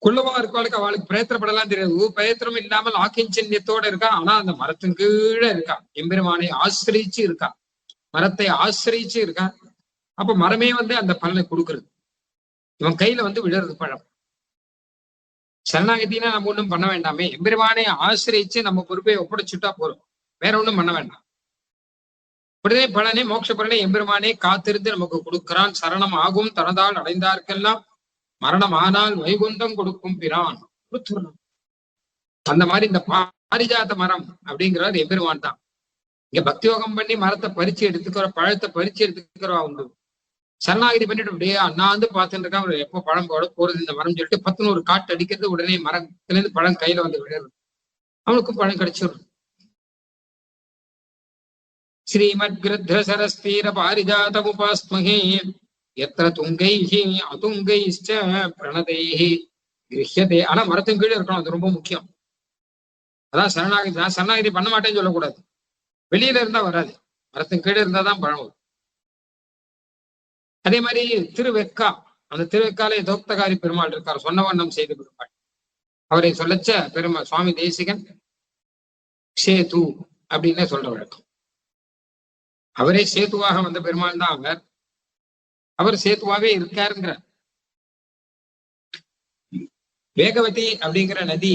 குள்ளமா இருக்கவளுக்கு அவளுக்கு பிரயத்திரப்படலாம் தெரியாது, பிரயத்திரம் இல்லாமல் ஆக்கிஞ்சன்யத்தோட இருக்கான். ஆனா அந்த மரத்தின் கீழே இருக்கான், எம்பெருமானை ஆசிரிச்சு இருக்கான், மரத்தை ஆசிரிச்சு இருக்கான். அப்ப மரமே வந்து அந்த பலனை கொடுக்கறது. இவன் கையில வந்து விழுறது பழம். சரணாகத்தினா நம்ம ஒண்ணும் பண்ண வேண்டாமே, எம்பெருமானை ஆசிரியிச்சு நம்ம பொறுப்பை ஒப்படைச்சுட்டா போறோம், வேற ஒண்ணும் பண்ண வேண்டாம். உடனே பலனை மோட்ச பலனை எம்பெருமானே காத்திருந்து நமக்கு கொடுக்கிறான். சரணம் ஆகும் தனதால் அடைந்தார்க்கெல்லாம் மரணம் ஆனால் வைகுந்தம் கொடுக்கும் பிரான் கொடுத்துடணும். அந்த மாதிரி இந்த பாரிஜாத மரம் அப்படிங்கிறார் எம்பெருமான் தான். இங்க பக்தியோகம் பண்ணி மரத்தை பறிச்சு எடுத்துக்கிற, பழத்தை பறிச்சு எடுத்துக்கிறவா உண்டு. சரணாகிதி பண்ணிட்டு அப்படியே அண்ணாந்து பார்த்துட்டு இருக்கான், அவர் எப்போ பழம் போட போறது இந்த மரம் சொல்லிட்டு 10 காட்டு அடிக்கிறது, உடனே மரத்துல இருந்து பழம் கையில வந்து விடுறது, அவனுக்கும் பழம் கிடைச்சிடும். ஸ்ரீமத் கிருத்ர சரஸ்தீர பாரிஜாதமுபாஸ்மஹே எத்திர துங்கைஹி அதுங்கைச்ச பிரணதைஹி கிருஹ்யதே. ஆனா மரத்தின் கீழே இருக்கணும், அது ரொம்ப முக்கியம். அதான் சரணாகிதி. நான் சரணாகிதி பண்ண மாட்டேன்னு சொல்லக்கூடாது, வெளியில இருந்தா வராது, மரத்தின் கீழே இருந்தாதான் பழம் வரும். அதே மாதிரி திருவெக்கா, அந்த திருவெக்காலே தோக்தகாரி பெருமாள் இருக்கார், சொன்ன வண்ணம் செய்த பெருமாள். அவரை சொல்லச்ச பெருமாள் சுவாமி தேசிகன் சேது அப்படின்னு சொல்ற வழக்கம். அவரே சேத்துவாக வந்த பெருமாள் தான் அவர். அவர் சேத்துவாவே இருக்காருங்கிறார். வேகவதி அப்படிங்கிற நதி,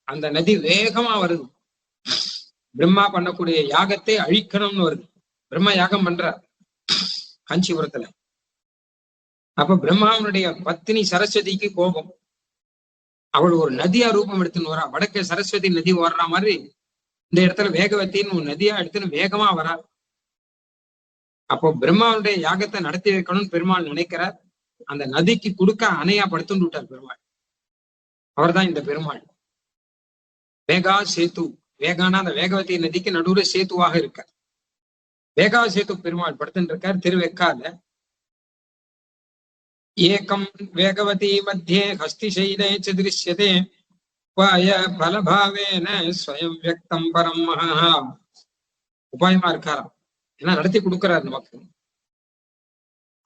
அந்த நதி வேகமா வருது. பிரம்மா பண்ணக்கூடிய யாகத்தை அழிக்கணும்னு வருது. பிரம்மா யாகம் பண்றார் காஞ்சிபுரத்துல. அப்ப பிரம்மாவனுடைய பத்தினி சரஸ்வதிக்கு கோபம். அவள் ஒரு நதியா ரூபம் எடுத்துன்னு வரா. வடக்கே சரஸ்வதி நதி ஓடுற மாதிரி இந்த இடத்துல வேகவத்தின்னு ஒரு நதியா எடுத்துன்னு வேகமா வரா. அப்போ பிரம்மாவுடைய யாகத்தை நடத்தி வைக்கணும்னு பெருமாள் நினைக்கிறார். அந்த நதிக்கு குடுக்க அணையா படுத்துட்டு விட்டார் பெருமாள். அவர் தான் இந்த பெருமாள். வேகா சேத்து. வேகானா அந்த வேகவதி நதிக்கு நடுவுல சேத்துவாக இருக்கார். வேகா சேத்து பெருமாள் படுத்துட்டு இருக்கார் திருவெக்கால. ஏகம் வேகவதி மத்தியே ஹஸ்திசைலே ச திருஷ்யதே உபாய பலபாவேன ஸ்வயம் வியக்தம் பரம் மகா. உபாயமா இருக்காராம், ஏன்னா நடத்தி கொடுக்கிறார் நமக்கு.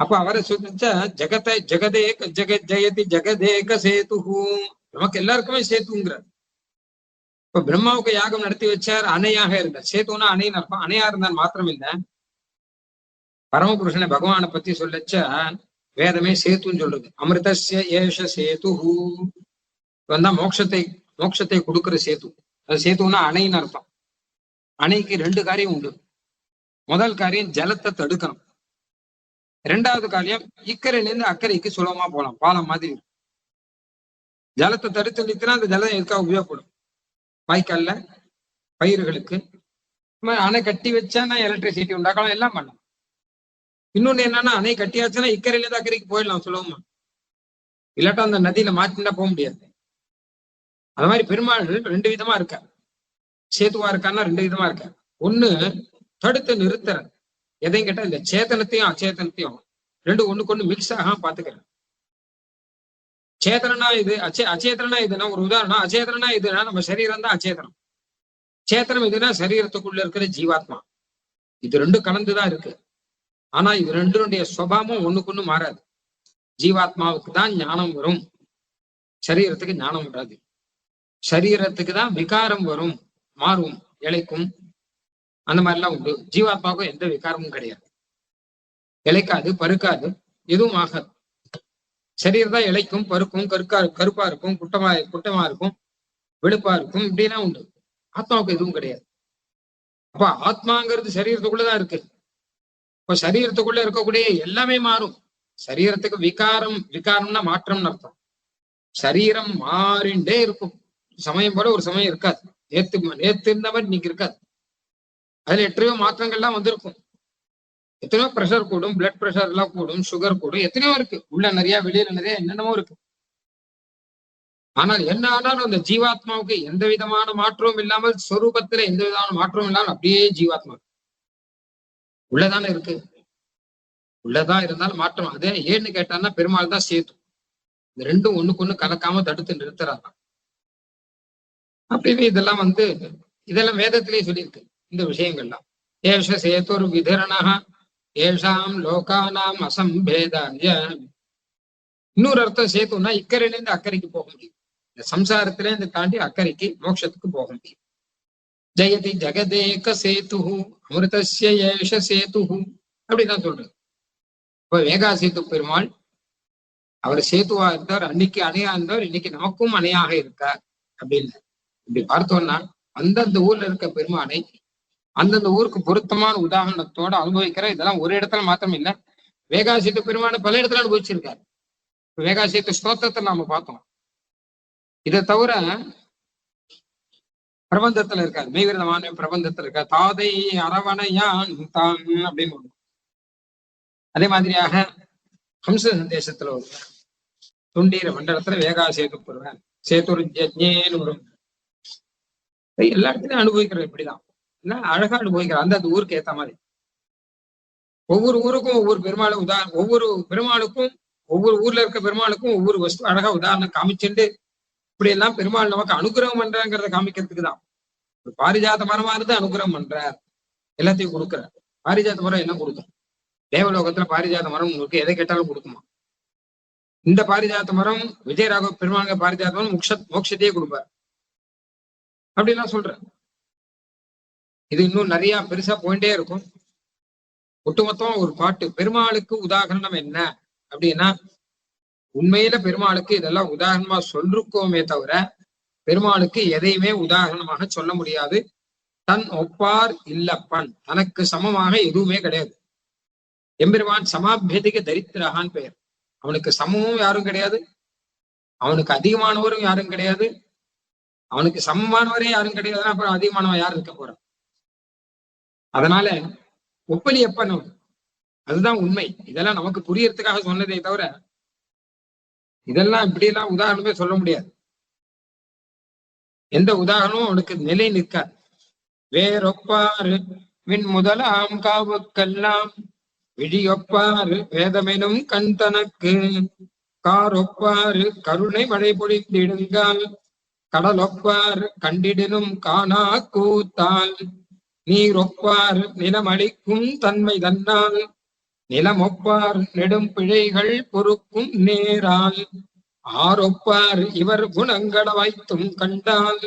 அப்ப அவரை சொல்லிச்ச ஜெகத்தை ஜெகதேக ஜெகத் ஜெயதி ஜெகதேக சேது, நமக்கு எல்லாருக்குமே சேத்துங்கிறார். இப்ப பிரம்மாவுக்கு யாகம் நடத்தி வச்சார், அணையாக இருந்தார். சேத்துனா அணைன்னு அர்த்தம். அணையா இருந்தால் மாத்திரம் இல்ல, பரமபுருஷனை பகவானை பத்தி சொல்லச்ச வேதமே சேத்துன்னு சொல்றது. அமிர்தஸ்ய ஏஷ சேது, வந்தா மோட்சத்தை கொடுக்கிற சேத்து. அது சேத்துன்னா அணைன்னு அர்த்தம். அணைக்கு 2 காரியம் உண்டு. முதல் காரியம் ஜலத்தை தடுக்கணும். 2வது காரியம் இக்கரையிலேருந்து அக்கறைக்கு சுலபமா போகலாம், பாலம் மாதிரி. ஜலத்தை தடுத்து நிறுத்தினா அந்த ஜலம் எதுக்காக உபயோகப்படும்? வாய்க்கால்ல பயிர்களுக்கு. அணை கட்டி வச்சா நான் எலக்ட்ரிசிட்டி உண்டாக்கலாம், எல்லாம் பண்ணலாம். இன்னொன்னு என்னன்னா, அணை கட்டியாச்சுன்னா இக்கரையிலேருந்து அக்கறைக்கு போயிடலாம் சுலபமா. இல்லாட்டா அந்த நதியில மாட்டினா போக முடியாது. அது மாதிரி பெருமாள் 2 விதமா இருக்கார். சேத்துவா இருக்கான்னா 2 விதமா இருக்கார். ஒண்ணு தடுத்து நிறுத்துற, எதையும் கேட்டா இந்த சேத்தனத்தையும் அச்சேதனத்தையும் 2 ஒண்ணுக்கு ஒண்ணு மிக்ஸ் ஆகாம பாத்துக்கிறேன். சேத்தனா இது, அச்சேதனா இதுனா ஒரு உதாரணம். அச்சேதனா இதுனா நம்ம சரீரம் தான் அச்சேதனம். சேத்தனம் இதுனா சரீரத்துக்குள்ள இருக்கிற ஜீவாத்மா. இது 2 கலந்துதான் இருக்கு. ஆனா இது 2னுடைய சுபாவமும் ஒண்ணுக்கு ஒண்ணு மாறாது. ஜீவாத்மாவுக்கு தான் ஞானம் வரும், சரீரத்துக்கு ஞானம் வராது. சரீரத்துக்கு தான் விகாரம் வரும், மாறும், இழைக்கும், அந்த மாதிரிலாம் உண்டு. ஜீவாத்மாவுக்கும் எந்த விகாரமும் கிடையாது. இழைக்காது, பருக்காது, எதுவும் ஆகாது. சரீரம் தான் இழைக்கும், பருக்கும், கருப்பா இருக்கும், குட்டமா இருக்கும், வெளுப்பா இருக்கும், இப்படிலாம் உண்டு. ஆத்மாவுக்கு எதுவும் கிடையாது. அப்ப ஆத்மாங்கிறது சரீரத்துக்குள்ளதான் இருக்கு. இப்ப சரீரத்துக்குள்ள இருக்கக்கூடிய எல்லாமே மாறும். சரீரத்துக்கு விகாரம்னா மாற்றம்னு அர்த்தம். சரீரம் மாறிண்டே இருக்கும். சமயம் போல ஒரு சமயம் இருக்காது. நேத்து இருந்த மாதிரி இன்னைக்கு இருக்காது. அதுல எத்தனையோ மாற்றங்கள்லாம் வந்திருக்கும். எத்தனையோ ப்ரெஷர் கூடும், பிளட் ப்ரெஷர் எல்லாம் கூடும், சுகர் கூடும், எத்தனையோ இருக்கு. உள்ள நிறைய, வெளியில நிறைய, என்னென்னமோ இருக்கு. ஆனால் என்ன ஆனாலும் அந்த ஜீவாத்மாவுக்கு எந்த விதமான மாற்றமும் இல்லாமல், ஸ்வரூபத்துல எந்த விதமான மாற்றமும் இல்லாமல் அப்படியே ஜீவாத்மா உள்ளதானே இருக்கு. உள்ளதான் இருந்தாலும் மாற்றம். அதே ஏன்னு கேட்டான்னா பெருமாள் தான் சேத்து. இந்த 2ம் ஒண்ணுக்கு ஒண்ணு கலக்காம தடுத்து நிறுத்துறாங்க. அப்படின்னு இதெல்லாம் வேதத்திலேயே சொல்லியிருக்கு இந்த விஷயங்கள்லாம். ஏஷ சேத்துர் விதரணா ஏஷாம் லோகானாம் அசம்பேதாய. இன்னொரு அர்த்தம் சேத்துன்னா இக்கரையிலேருந்து அக்கறைக்கு போக முடியும். இந்த சம்சாரத்திலே இருந்து தாண்டி அக்கறைக்கு மோட்சத்துக்கு போக முடியும். ஜெயதி ஜெகதேக சேது அமிர்தஸ்ய ஏஷ சேது அப்படிதான் சொல்றது. இப்ப வேகா சேத்து பெருமாள் அவர் சேத்துவா இருந்தார், அன்னைக்கு அணையா இருந்தார், இன்னைக்கு நமக்கும் அணையாக இருக்கார் அப்படின்னு. இப்படி பார்த்தோம்னா அந்தந்த ஊர்ல இருக்க பெருமானை அந்தந்த ஊருக்கு பொருத்தமான உதாரணத்தோட அனுபவிக்கிற. இதெல்லாம் ஒரு இடத்துல மாத்திரம் இல்ல, வேகாசித்த பெருமானை பல இடத்துல அனுபவிச்சிருக்காரு. வேகாசித்த ஸ்தோத்திரத்தை நாம பார்த்தோம். இதை தவிர பிரபந்தத்துல இருக்காரு, மெய்விரதமான பிரபந்தத்துல இருக்க தாதை அரவணையான் தான் அப்படின்னு ஒண்ணு. அதே மாதிரியாக ஹம்ச சந்தேசத்துல ஒரு துண்டீர மண்டலத்துல வேகாசேது பெறுவேன் சேத்துரு ஜேன்னு வரும். எல்லா இடத்துலயும் அனுபவிக்கிறது இப்படிதான், அழகா அனுபவிக்கிற அந்த ஊருக்கு ஏத்த மாதிரி. ஒவ்வொரு ஊருக்கும் ஒவ்வொரு பெருமாளை ஒவ்வொரு பெருமாளுக்கும் ஒவ்வொரு ஊர்ல இருக்க பெருமாளுக்கும் ஒவ்வொரு வஸ்து அழகா உதாரணம் காமிச்சுட்டு இப்படி எல்லாம் பெருமாள் நமக்கு அனுகிரகம் பண்றாங்கிறத காமிக்கிறதுக்கு தான். பாரிஜாத மரமா இருந்து அனுகிரகம் பண்றார், எல்லாத்தையும் கொடுக்குறார். பாரிஜாத மரம் என்ன கொடுக்கும்? தேவலோகத்துல பாரிஜாத மரம் உங்களுக்கு எதை கேட்டாலும் கொடுக்குமா? இந்த பாரிஜாத மரம் விஜயராக பெருமாங்க பாரிஜாத மரம் மோட்சத்தையே கொடுப்பார் அப்படின்லாம் சொல்ற. இது இன்னும் நிறைய பெருசா போயிட்டே இருக்கும். ஒட்டுமொத்தமா ஒரு பாட்டு பெருமாளுக்கு உதாரணம் என்ன அப்படின்னா, உண்மையில பெருமாளுக்கு இதெல்லாம் உதாரணமா சொல்லிருக்கோமே தவிர பெருமாளுக்கு எதையுமே உதாரணமாக சொல்ல முடியாது. தன் ஒப்பார் இல்லப்பன், தனக்கு சமமாக எதுவுமே கிடையாது. எம்பெருமான் சமாபியதிக்கு தரித்திரகான் பெயர். அவனுக்கு சமமும் யாரும் கிடையாது, அவனுக்கு அதிகமானவரும் யாரும் கிடையாது, அவனுக்கு சமமானவரே யாரும் கிடையாதுன்னா அப்புறம் அதிகமானவன் யார் இருக்க போறான்? அதனால ஒப்பலி எப்பன் அதுதான் உண்மை. இதெல்லாம் நமக்கு புரியறதுக்காக சொன்னதே தவிர இதெல்லாம் இப்படியெல்லாம் உதாரணமே சொல்ல முடியாது. எந்த உதாரணமும் அவனுக்கு நிலை நிற்காது. வேறொப்பாறு விண் முதலாம் காவுக்கெல்லாம் விழியொப்பாறு வேதமெனும் கண் தனக்கு காரொப்பாறு கருணை மழை பொழிந்திடுங்கால் கடலொப்பார் கண்டிடனும் காணா கூத்தால் நீரொப்பார் நிலமளிக்கும் தன்மை தன்னால் நிலமொப்பார் நெடும் பிழைகள் பொறுக்கும் நேரால் ஆரொப்பார் இவர் குணங்கள வைத்தும் கண்டால்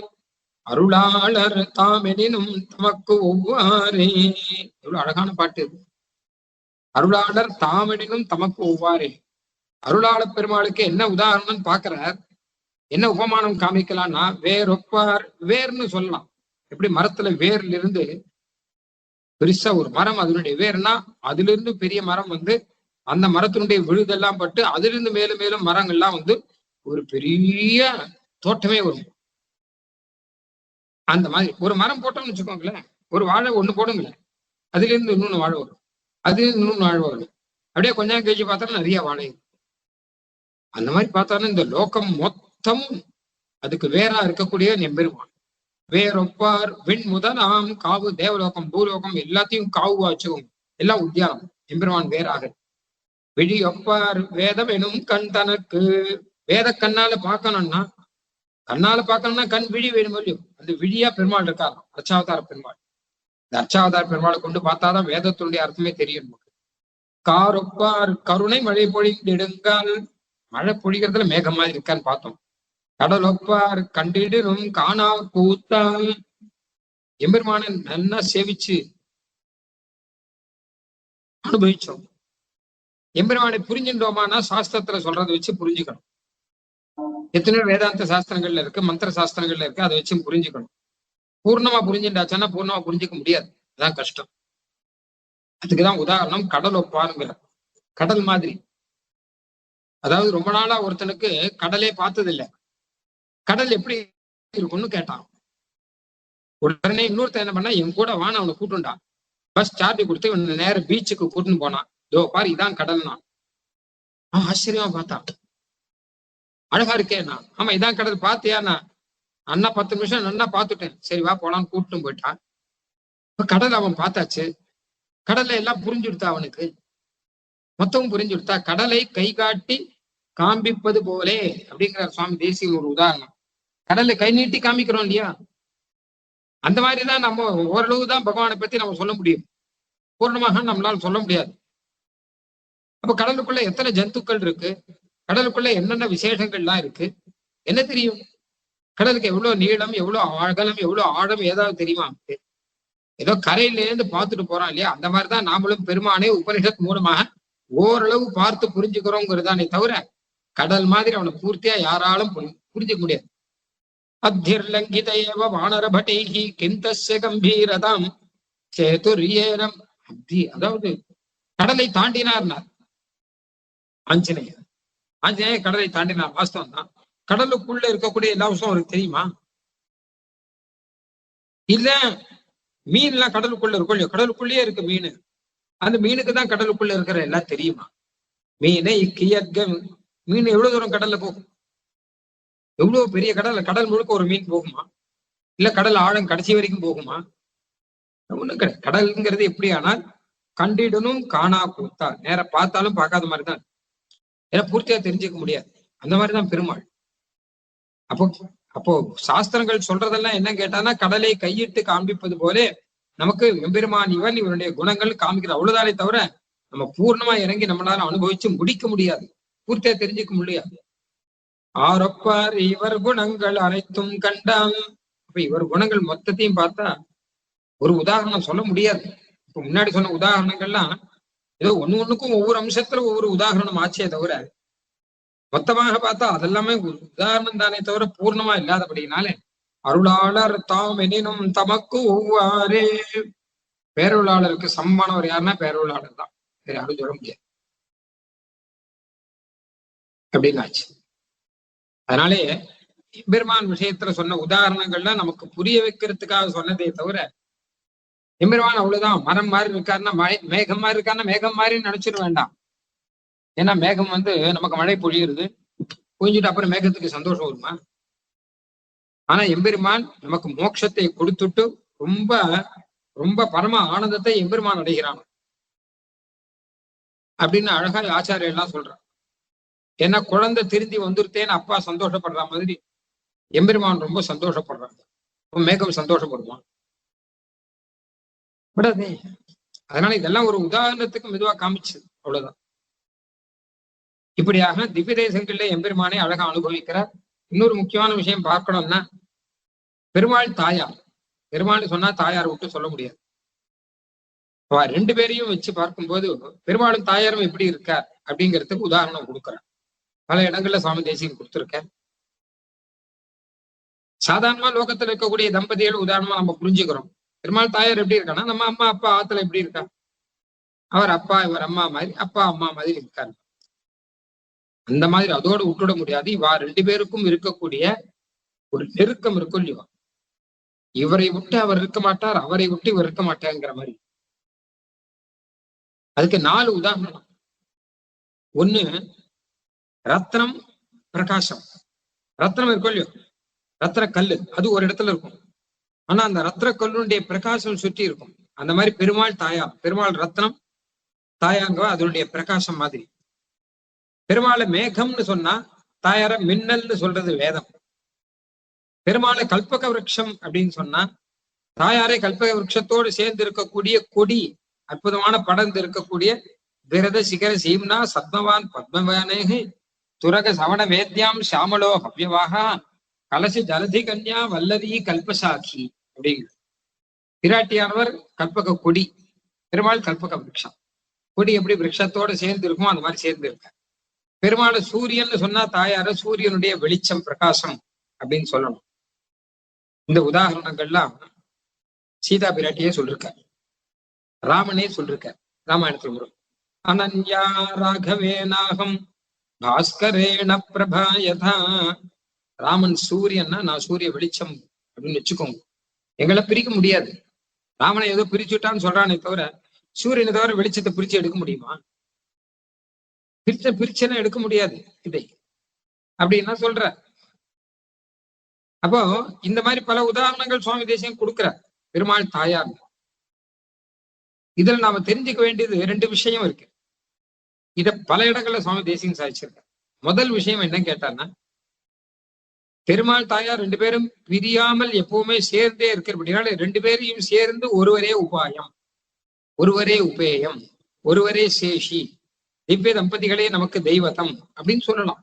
அருளாளர் தாமெனினும் தமக்கு ஒவ்வாறே. எவ்வளவு அழகான பாட்டு இது. அருளாளர் தாமெனினும் தமக்கு ஒவ்வாறே. அருளாள பெருமாளுக்கு என்ன உதாரணம்னு பாக்குறார், என்ன உபமானம் காமிக்கலாம்னா வேறொப்பார், வேர்னு சொல்லலாம். எப்படி மரத்துல வேர்ல இருந்து பெருசா ஒரு மரம் அதனுடைய வேர்னா அதுல இருந்து பெரிய மரம் வந்து அந்த மரத்தினுடைய விழுதெல்லாம் பட்டு அதுல இருந்து மேலும் மேலும் மரங்கள்லாம் வந்து ஒரு பெரிய தோட்டமே வரும். அந்த மாதிரி ஒரு மரம் போட்டோம்னு வச்சுக்கோங்களேன், ஒரு வாழை ஒண்ணு போடுங்களேன், அதுல இருந்து இன்னொன்னு வாழை வரும், அதுல இருந்து இன்னொன்னு வாழை வரும். அப்படியே கொஞ்ச நேரம் கழிச்சு பார்த்தா நிறைய வாழை. அந்த மாதிரி பார்த்தாலும் இந்த லோகம் மொத்தமும் அதுக்கு வேறா இருக்கக்கூடிய எம்பெருமான். வேறொப்பார் விண் முதலாம் காவு, தேவலோகம் பூலோகம் எல்லாத்தையும் காவு வச்சுக்கும், எல்லாம் உத்தியானம். எம்பெருமான் வேறாக. விழி ஒப்பார் வேதம் எனும் கண் தனக்கு. வேத கண்ணால பார்க்கணும்னா, கண்ணால பார்க்கணும்னா கண் விழி வேணும் இல்லையோ, அந்த விழியா பெருமாள் இருக்காராம், அர்ச்சாவதார பெருமாள். இந்த அர்ச்சாவதார பெருமாளை கொண்டு பார்த்தாதான் வேதத்தினுடைய அர்த்தமே தெரியும் நமக்கு. காரொப்பார் கருணை மழை பொழிந்திடுங்கால், மழை பொழிகிறதுல மேகம் மாதிரி இருக்கான்னு பார்த்தோம். கடலொப்பார் கண்டிடும் காணா கூத்தால், எம்பெருமான நல்லா சேவிச்சு அனுபவிச்சோம். எம்பெருமானை புரிஞ்சுட்டோமானா சாஸ்திரத்துல சொல்றதை வச்சு புரிஞ்சுக்கணும். எத்தனையோ வேதாந்த சாஸ்திரங்கள்ல இருக்கு, மந்திர சாஸ்திரங்கள்ல இருக்கு, அதை வச்சு புரிஞ்சுக்கணும். பூர்ணமா புரிஞ்சுட்டாச்சுன்னா பூர்ணமா புரிஞ்சுக்க முடியாது, அதான் கஷ்டம். அதுக்குதான் உதாரணம் கடல் ஒப்பாருங்கிற. கடல் மாதிரி, அதாவது ரொம்ப நாளா ஒருத்தனுக்கு கடலே பார்த்தது இல்லை, கடல் எப்படி இருக்கும்னு கேட்டான். உடனே இன்னொருத்தன் என்ன பண்ணா, என் கூட வான அவனை கூட்டுண்டான். பஸ் சார்ஜ் கொடுத்து இவன் நேரம் பீச்சுக்கு கூட்டுன்னு போனான். இதோ பாரு இதான் கடல்னா. அவன் ஆச்சரியமா பார்த்தான், அழகா இருக்கேன்னா. ஆமா இதான் கடல், பாத்தியானா? அண்ணா 10 நிமிஷம் நன்னா பார்த்துட்டேன், சரி வா போலான்னு கூப்பிட்டு போயிட்டான். இப்ப கடல் அவன் பார்த்தாச்சு, கடல்ல எல்லாம் புரிஞ்சுடுத்தா அவனுக்கு, மொத்தமும் புரிஞ்சுடுத்தா. கடலை கை காட்டி காண்பிப்பது போலே அப்படிங்கிறார் சுவாமி தேசியம். ஒரு உதாரணம், கடலை கை நீட்டி காமிக்கிறோம் இல்லையா, அந்த மாதிரிதான் நம்ம ஓரளவுதான் பகவானை பத்தி நம்ம சொல்ல முடியும், பூர்ணமாக நம்மளால சொல்ல முடியாது. அப்ப கடலுக்குள்ள எத்தனை ஜந்துக்கள் இருக்கு, கடலுக்குள்ள என்னென்ன விசேஷங்கள்லாம் இருக்கு, என்ன தெரியும்? கடலுக்கு எவ்வளவு நீளம், எவ்வளவு அகலம், எவ்வளவு ஆழம் ஏதாவது தெரியுமா? ஏதோ கரையில இருந்து பார்த்துட்டு போறோம் இல்லையா, அந்த மாதிரிதான் நாமளும் பெருமானே உபனிஷத் மூலமாக ஓரளவு பார்த்து புரிஞ்சுக்கிறோங்கிறதானே தவிர கடல் மாதிரி அவனை பூர்த்தியா யாராலும் புரிஞ்சுக்க முடியாது. அத்திர்லங்கித ஏவ வானரபட்டைகி கிந்தஸ்ய கம்பீரதாம் சேதுர்யேனம் அப்தி. அதாவது கடலை தாண்டினார்னார் ஆஞ்சநேயர். ஆஞ்சநேயர் கடலை தாண்டினார், வாஸ்தவம் தான். கடலுக்குள்ள இருக்கக்கூடிய எல்லா விஷயம் அவருக்கு தெரியுமா? இல்ல மீன் எல்லாம் கடலுக்குள்ள இருக்கும் இல்லையோ, கடலுக்குள்ளேயே இருக்கு மீன். அந்த மீனுக்கு தான் கடலுக்குள்ள இருக்கிற எல்லாம் தெரியுமா? மீனை கியக்க மீன் எவ்வளவு தூரம் கடல்ல போகும்? எவ்வளவு பெரிய கடல், கடல் முழுக்க ஒரு மீன் போகுமா? இல்ல கடல் ஆழம் கடைசி வரைக்கும் போகுமா? ஒண்ணு கிடையாது. கடல்ங்கிறது எப்படி ஆனால் கண்டிடனும் காணா கூத்தா, நேர பார்த்தாலும் பார்க்காத மாதிரிதான். ஏன்னா பூர்த்தியா தெரிஞ்சுக்க முடியாது. அந்த மாதிரிதான் பெருமாள். அப்போ அப்போ சாஸ்திரங்கள் சொல்றதெல்லாம் என்ன கேட்டானா, கடலை கையிட்டு காண்பிப்பது போல நமக்கு எம்பெருமான் இவன் இவனுடைய குணங்கள் காமிக்கிற அவ்வளவுதானே தவிர நம்ம பூர்ணமா இறங்கி நம்மளால அனுபவிச்சு முடிக்க முடியாது, பூர்த்தியா தெரிஞ்சுக்க முடியாது. ஆரொப்பார் இவர் குணங்கள் அனைத்தும் கண்டாம். அப்ப இவர் குணங்கள் மொத்தத்தையும் பார்த்தா ஒரு உதாரணம் சொல்ல முடியாது. இப்ப முன்னாடி சொன்ன உதாரணங்கள்லாம் ஏதோ ஒண்ணுக்கும் ஒவ்வொரு அம்சத்துல ஒவ்வொரு உதாரணம் ஆச்சே தவிர மொத்தமாக பார்த்தா அதெல்லாமே ஒரு உதாரணம் தானே தவிர பூர்ணமா இல்லாதபடினாலே அருளாளர் தாம் எனினும் தமக்கு ஒவ்வாறே. பேரருளாளருக்கு சமமானவர் யாருன்னா பேரருளாளர் தான், வேற யாரும் சொல்ல முடியாது அப்படின்னாச்சு. அதனாலே எம்பெருமான் விஷயத்துல சொன்ன உதாரணங்கள்லாம் நமக்கு புரிய வைக்கிறதுக்காக சொன்னதே தவிர எம்பெருமான் அவ்வளவுதான் மரம் மாதிரி இருக்காருன்னா மேகம் மாதிரி இருக்காருன்னா மேகம் மாதிரி நினைச்சிட வேண்டாம். ஏன்னா மேகம் நமக்கு மழை பொழியுறது, பொழிஞ்சிட்டு அப்புறம் மேகத்துக்கு சந்தோஷம் வருமா? ஆனா எம்பெருமான் நமக்கு மோட்சத்தை கொடுத்துட்டு ரொம்ப ரொம்ப பரம ஆனந்தத்தை எம்பெருமான் அடைகிறான் அப்படின்னு அழகா ஆச்சாரியர் எல்லாம் சொல்றான். ஏன்னா குழந்தை திருந்தி வந்துருத்தேன்னு அப்பா சந்தோஷப்படுற மாதிரி எம்பெருமான் ரொம்ப சந்தோஷப்படுறாங்க. மேகம் சந்தோஷப்படுவான் விடாதே. அதனால இதெல்லாம் ஒரு உதாரணத்துக்கு மெதுவா காமிச்சு, அவ்வளவுதான். இப்படியாக திவ்ய தேசங்கள்ல எம்பெருமானை அழகா அனுபவிக்கிறார். இன்னொரு முக்கியமான விஷயம் பார்க்கணும்னா, பெருமாள் தாயார். பெருமாள் சொன்னா தாயார் விட்டு சொல்ல முடியாது. ரெண்டு பேரையும் வச்சு பார்க்கும்போது பெருமாளும் தாயாரும் எப்படி இருக்கார் அப்படிங்கிறதுக்கு உதாரணம் கொடுக்குறார். பல இடங்கள்ல சுவாமி தேசிகன் கொடுத்திருக்கார். சாதாரணமா லோகத்துல இருக்கக்கூடிய தம்பதிகள் உதாரணமா நம்ம புரிஞ்சுக்கிறோம். பெருமாள் தாயார் எப்படி இருக்கான்னா, நம்ம அம்மா அப்பா ஆத்துல எப்படி இருக்கா, அவர் அப்பா இவர் அம்மா மாதிரி, அப்பா அம்மா மாதிரி இருக்காரு. அந்த மாதிரி அதோடு விட்டுட முடியாது. இவா ரெண்டு பேருக்கும் இருக்கக்கூடிய ஒரு நெருக்கம் இருக்கும் இல்லையோ, இவரை விட்டு அவர் இருக்க மாட்டார், அவரை விட்டு இவர் இருக்க மாட்டாருங்கிற மாதிரி. அதுக்கு 4 உதாரணம். ஒண்ணு ரத்னம் பிரகாசம். ரத்னம் இருக்கும் இல்லையோ, ரத்ன கல்லு அது ஒரு இடத்துல இருக்கும். ஆனா அந்த ரத்ன கல்லுடைய பிரகாசம் சுற்றி இருக்கும். அந்த மாதிரி பெருமாள் தாயார். பெருமாள் ரத்னம், தாயாங்க அதனுடைய பிரகாசம் மாதிரி. பெருமாளை மேகம்னு சொன்னா தாயார மின்னல்னு சொல்றது வேதம். பெருமாளை கல்பக விருட்சம் அப்படின்னு சொன்னா தாயாரை கல்பக விருட்சத்தோடு சேர்ந்து இருக்கக்கூடிய கொடி, அற்புதமான படர்ந்து இருக்கக்கூடிய விரத சிகர சீம்னா சத்மவான் பத்மவானேகி துரக சவண வேத்யாம் சாமலோ ஹவ்யவாகா கலசி ஜலதி கன்யா வல்லதி கல்பசாக்கி அப்படிங்கிறது. பிராட்டியானவர் கல்பக கொடி, பெருமாள் கல்பக விருட்சம். கொடி எப்படி விருட்சத்தோட சேர்ந்து இருக்குமோ அந்த மாதிரி சேர்ந்து இருக்க. பெருமாள் சூரியன் சொன்னா தாயார சூரியனுடைய வெளிச்சம் பிரகாசம் அப்படின்னு சொல்லணும். இந்த உதாரணங்கள்லாம் சீதா பிராட்டியே சொல்லிருக்க, ராமனே சொல்லிருக்க ராமாயணத்துல வரும். அனன்யா ராகவேனாகம் பாஸ்கரேண பிரபாயதா. ராமன் சூரியன்னா நான் சூரிய வெளிச்சம் அப்படின்னு வச்சுக்கோங்க. எங்களை பிரிக்க முடியாது. ராமனை ஏதோ பிரிச்சுட்டான்னு சொல்றானே தவிர சூரியனை தவிர வெளிச்சத்தை பிரிச்சு எடுக்க முடியுமா? பிரிச்சனை எடுக்க முடியாது இதை அப்படின்னா சொல்ற. அப்போ இந்த மாதிரி பல உதாரணங்கள் சுவாமி தேசியம் கொடுக்குற பெருமாள் தாயார். இதுல நாம தெரிஞ்சுக்க வேண்டியது 2 விஷயம் இருக்கு. இத பல இடங்கள்ல சுவாமி தேசியம் சாதிச்சிருக்க. முதல் விஷயம் என்ன கேட்டான்னா, பெருமாள் தாயார் 2 பேரும் பிரியாமல் எப்பவுமே சேர்ந்தே இருக்கிறபடினால 2 பேரையும் சேர்ந்து ஒருவரே உபாயம், ஒருவரே உபேயம், ஒருவரே சேஷி, திவ்ய தம்பதிகளே நமக்கு தெய்வத்தம் அப்படின்னு சொல்லலாம்.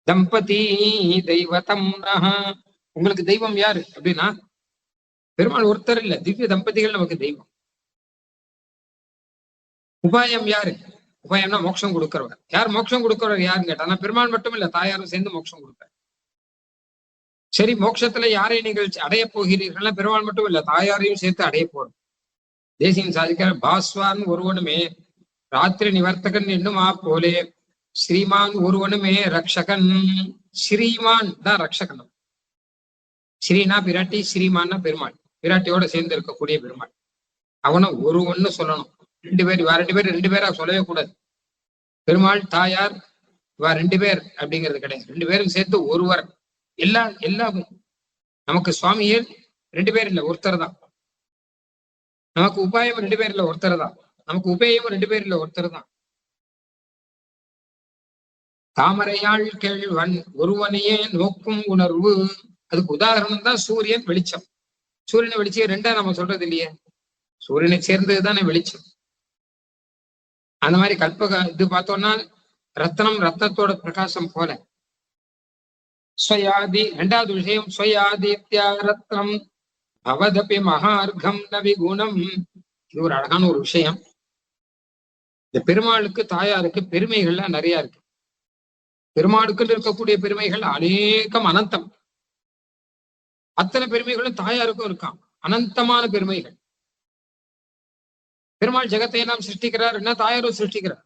தம்பதி தெய்வத்தம். உங்களுக்கு தெய்வம் யாரு அப்படின்னா பெருமாள் ஒருத்தர் இல்ல, திவ்ய தம்பதிகள் நமக்கு தெய்வம். உபாயம் யாரு? உபயம்னா மோட்சம் கொடுக்கிறவர். யார் மோட்சம் கொடுக்கிறவர் யாருன்னு கேட்டா பெருமாள் மட்டும் இல்ல, தாயாரும் சேர்ந்து மோட்சம் கொடுப்பார். சரி, மோட்சத்துல யாரை நீங்கள் அடைய போகிறீர்கள்னா பெருமாள் மட்டும் இல்ல, தாயாரையும் சேர்த்து அடைய போறோம். தேசியம் சாதிக்கிற பாஸ்வான் ஒருவனுமே ராத்திரி நிவர்த்தகன் என்னுமா போலே ஸ்ரீமான் ஒருவனுமே ரக்ஷகன். ஸ்ரீமான் தான் ரக்ஷகன். ஸ்ரீனா பிராட்டி, ஸ்ரீமான்னா பெருமாள், பிராட்டியோட சேர்ந்து இருக்கக்கூடிய பெருமாள். அவனை ஒருவன்னு சொல்லணும். ரெண்டு பேர், இவா ரெண்டு பேர் ரெண்டு பேரா சொல்லவே கூடாது. பெருமாள் தாயார் இவா ரெண்டு பேர் அப்படிங்கிறது கிடையாது. ரெண்டு பேரும் சேர்த்து ஒருவர். எல்லாமும் நமக்கு சுவாமியே ரெண்டு பேர் இல்ல, ஒருத்தர் தான். நமக்கு உபாயம் ரெண்டு பேர் இல்ல, ஒருத்தர் தான். நமக்கு உபேயம் ரெண்டு பேர் இல்ல, ஒருத்தர் தான். தாமரையாள் கேள்வன் ஒருவனையே நோக்கும் உணர்வு. அதுக்கு உதாரணம் தான் சூரியன் வெளிச்சம். சூரியனை வெளிச்சம் ரெண்டா நம்ம சொல்றது இல்லையே, சூரியனை சேர்ந்ததுதானே வெளிச்சம். அந்த மாதிரி கல்பக இது பார்த்தோம்னா ரத்னம் ரத்னத்தோட பிரகாசம் போல. ஸ்வயாதி ரெண்டாவது விஷயம், ஸ்வயாதித்யா ரத்னம் பவதபி மகார்கம் நவி குணம். இது ஒரு அழகான ஒரு விஷயம். இந்த பெருமாளுக்கு தாயாருக்கு பெருமைகள்லாம் நிறைய இருக்கு. பெருமாளுக்குன்னு இருக்கக்கூடிய பெருமைகள் அநேகம், அனந்தம். அத்தனை பெருமைகளும் தாயாருக்கும் இருக்கான், அனந்தமான பெருமைகள். பெருமாள் ஜெகத்தை எல்லாம் சிருஷ்டிக்கிறாருன்னா தாயாரும் சிருஷ்டிக்கிறார்.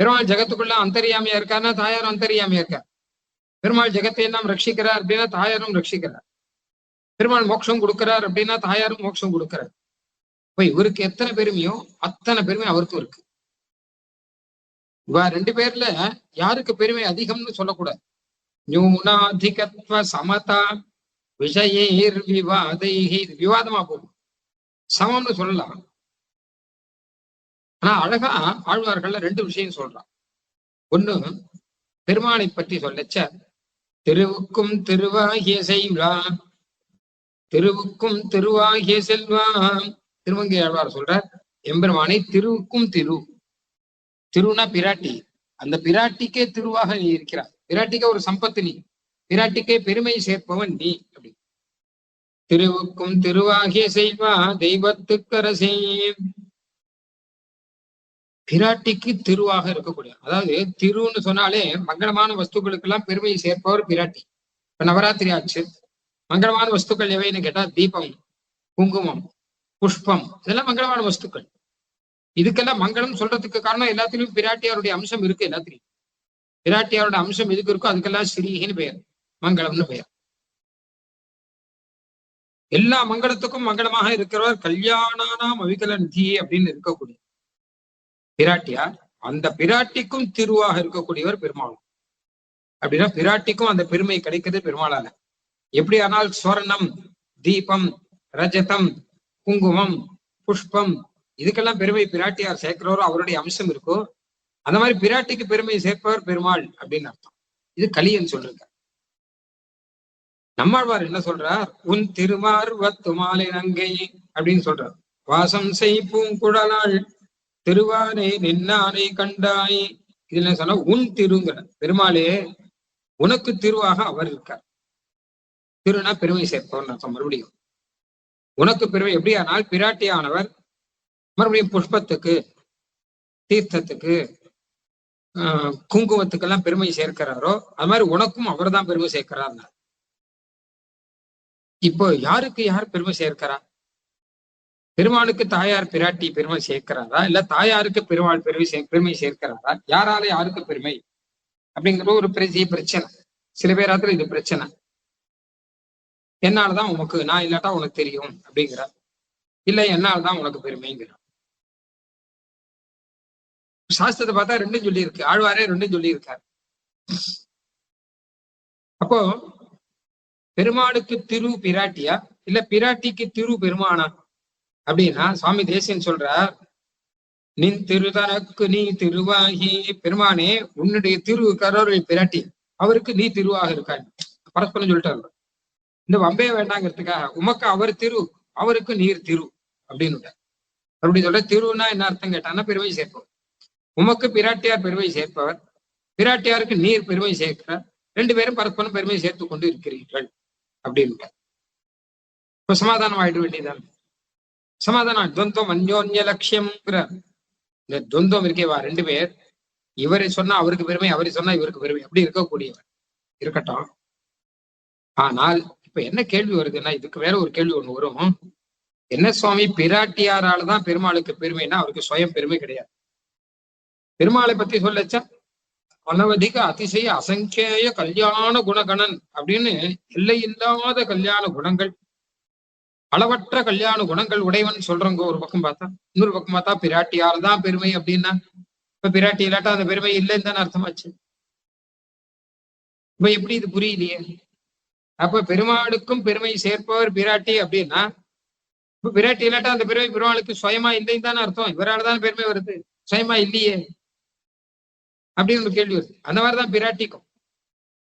பெருமாள் ஜெகத்துக்குள்ள அந்தரியாமையா இருக்காருன்னா தாயாரும் அந்தரியாமையா இருக்கார். பெருமாள் ஜெகத்தை எல்லாம் ரட்சிக்கிறார் அப்படின்னா தாயாரும் ரட்சிக்கிறார். பெருமாள் மோட்சம் கொடுக்கிறார் அப்படின்னா தாயாரும் மோட்சம் கொடுக்கிறார். இப்ப இவருக்கு எத்தனை பெருமையோ அத்தனை பெருமை அவருக்கும் இருக்கு. இவ ரெண்டு பேர்ல யாருக்கு பெருமை அதிகம்னு சொல்லக்கூடாது. நியூனாதிகத்வ சமதா விஷயேர் விவாதை, விவாதமா போகும். சமம்னு சொல்லலாம். ஆனா அழகா ஆழ்வார்கள்ல ரெண்டு விஷயம் சொல்றான். ஒண்ணு, பெருமாளை பற்றி சொல்லச்ச திருவுக்கும் திருவாகிய செய்வா, திருவுக்கும் திருவாகிய செல்வா. திருமங்கை ஆழ்வார் சொல்றார், எம்பெருமானை திருவுக்கும் திரு, திருனா பிராட்டி, அந்த பிராட்டிக்கே திருவாக நீ இருக்கிறார். பிராட்டிக்கே ஒரு சம்பத்து நீ, பிராட்டிக்கே பெருமை சேர்ப்பவன் நீ. அப்படி திருவுக்கும் திருவாகிய செய்வா தெய்வத்துக்கரசே. பிராட்டிக்கு திருவாக இருக்கக்கூடிய, அதாவது திருன்னு சொன்னாலே மங்களமான வஸ்துக்களுக்கு எல்லாம் பெருமையை சேர்ப்பவர் பிராட்டி. இப்ப நவராத்திரி ஆச்சு, மங்களமான வஸ்துக்கள் எவைன்னு கேட்டா தீபம், குங்குமம், புஷ்பம், இதெல்லாம் மங்களமான வஸ்துக்கள். இதுக்கெல்லாம் மங்களம் சொல்றதுக்கு காரணம் எல்லாத்திலும் பிராட்டியாருடைய அம்சம் இருக்கு. எல்லாத்திலையும் பிராட்டியாரோட அம்சம் எதுக்கு இருக்கோ அதுக்கெல்லாம் ஸ்ரீன்னு பெயர், மங்களம்னு பெயர். எல்லா மங்களத்துக்கும் மங்களமாக இருக்கிறவர் கல்யாணானாம் அவிகலந்தி அப்படின்னு இருக்கக்கூடிய பிராட்டியார். அந்த பிராட்டிக்கும் திருவாக இருக்கக்கூடியவர் பெருமாளும். அப்படின்னா பிராட்டிக்கும் அந்த பெருமை கிடைக்கிறது பெருமாளால. எப்படி ஆனால் ஸ்வர்ணம், தீபம், ரஜதம், குங்குமம், புஷ்பம், இதுக்கெல்லாம் பெருமை பிராட்டியார் சேர்க்கிறவரோ அவருடைய அம்சம் இருக்கோ, அந்த மாதிரி பிராட்டிக்கு பெருமை சேர்ப்பவர் பெருமாள் அப்படின்னு அர்த்தம். இது கலியன் சொல்றார். நம்மாழ்வார் என்ன சொல்றார், உன் திருமார்வத்து மாலை நங்கை அப்படின்னு சொல்றார். வாசம் செய் பூங்குழலாள் திருவானை நின்னானை கண்டாய். இதுல சொன்னா உன் திருங்கிற பெருமாளே, உனக்கு திருவாக அவர் இருக்கார். திருனா பெருமை சேர்ப்பவர் அர்த்தம். மறுபடியும் உனக்கு பெருமை எப்படி ஆனால் பிராட்டியானவர் மறுபடியும் புஷ்பத்துக்கு, தீர்த்தத்துக்கு, குங்குமத்துக்கெல்லாம் பெருமை சேர்க்கிறாரோ அது மாதிரி உனக்கும் அவர் தான் பெருமை சேர்க்கிறார். இப்போ யாருக்கு யார் பெருமை சேர்க்கிறா? பெருமாளுக்கு தாயார் பிராட்டி பெருமை சேர்க்கிறாரா, இல்ல தாயாருக்கு பெருமாள் பெருமை சேர்க்கிறாரா? யாரால யாருக்கு பெருமை அப்படிங்கிற ஒரு பெரிய பிரச்சனை. சில பேராத்துல இது பிரச்சனை. என்னாலதான் உனக்கு, நான் இல்லாட்டா உனக்கு தெரியும் அப்படிங்கிற, இல்ல என்னால்தான் உனக்கு பெருமைங்கிற. சாஸ்திரத்தை பார்த்தா ரெண்டும் சொல்லி இருக்கு, ஆழ்வாரே ரெண்டும் சொல்லி இருக்காரு. அப்போ பெருமாளுக்கு திரு பிராட்டியா, இல்ல பிராட்டிக்கு திரு பெருமானா அப்படின்னா சுவாமி தேசியன் சொல்றார், நின் திருதனக்கு நீ திருவாகி. பெருமானே உன்னுடைய திரு கரோரை பிராட்டி, அவருக்கு நீ திருவாக இருக்காரு. பரஸ்பரம் சொல்லிட்டாரு. இந்த வம்பே வேண்டாங்கிறதுக்காக உமக்கு அவர் திரு, அவருக்கு நீர் திரு அப்படின்னு அப்படி சொல்ற. திருன்னா என்ன அர்த்தம் கேட்டான்னா பெருமை சேர்ப்பவர். உமக்கு பிராட்டியார் பெருமை சேர்ப்பவர், பிராட்டியாருக்கு நீர் பெருமை சேர்க்கிறார். ரெண்டு பேரும் பரஸ்பரம் பெருமை சேர்த்து கொண்டு இருக்கிறீர்கள் அப்படின்னு. இப்ப சமாதானம் ஆயிட வேண்டியதான். சமாதானம் துவந்தம் அந்யோன்ய லட்சியம். இந்த துவந்தம் இருக்கேவா ரெண்டு பேர், இவரை சொன்னா அவருக்கு பெருமை, அவரை சொன்னா இவருக்கு பெருமை, அப்படி இருக்கக்கூடியவர் இருக்கட்டும். ஆனால் இப்ப என்ன கேள்வி வருதுன்னா, இதுக்கு வேற ஒரு கேள்வி ஒண்ணு வரும். என்ன சுவாமி, பிராட்டியாரால்தான் பெருமாளுக்கு பெருமைன்னா அவருக்கு சுயம் பெருமை கிடையாது. பெருமாளை பத்தி சொல்லச்சா அனவதிக அதிசய அசங்கேய கல்யாண குணகணன் அப்படின்னு எல்லை இல்லாத கல்யாண குணங்கள், அளவற்ற கல்யாண குணங்கள் உடையவன் சொல்றவங்க ஒரு பக்கம் பார்த்தா. இன்னொரு பக்கம் பார்த்தா பிராட்டியால் தான் பெருமை அப்படின்னா, இப்ப பிராட்டி இல்லாட்டா அந்த பெருமை இல்லைன்னு தானே அர்த்தமாச்சு. இப்ப எப்படி இது புரியலையே? அப்ப பெருமாளுக்கும் பெருமை சேர்ப்பவர் பிராட்டி அப்படின்னா, இப்ப பிராட்டி இல்லாட்டா அந்த பெருமை பெருமாளுக்கு சுயமா இல்லைன்னு தானே அர்த்தம். இவரால் தான் பெருமை வருது, சுயமா இல்லையே அப்படின்னு ஒரு கேள்வி வருது. அந்த மாதிரிதான்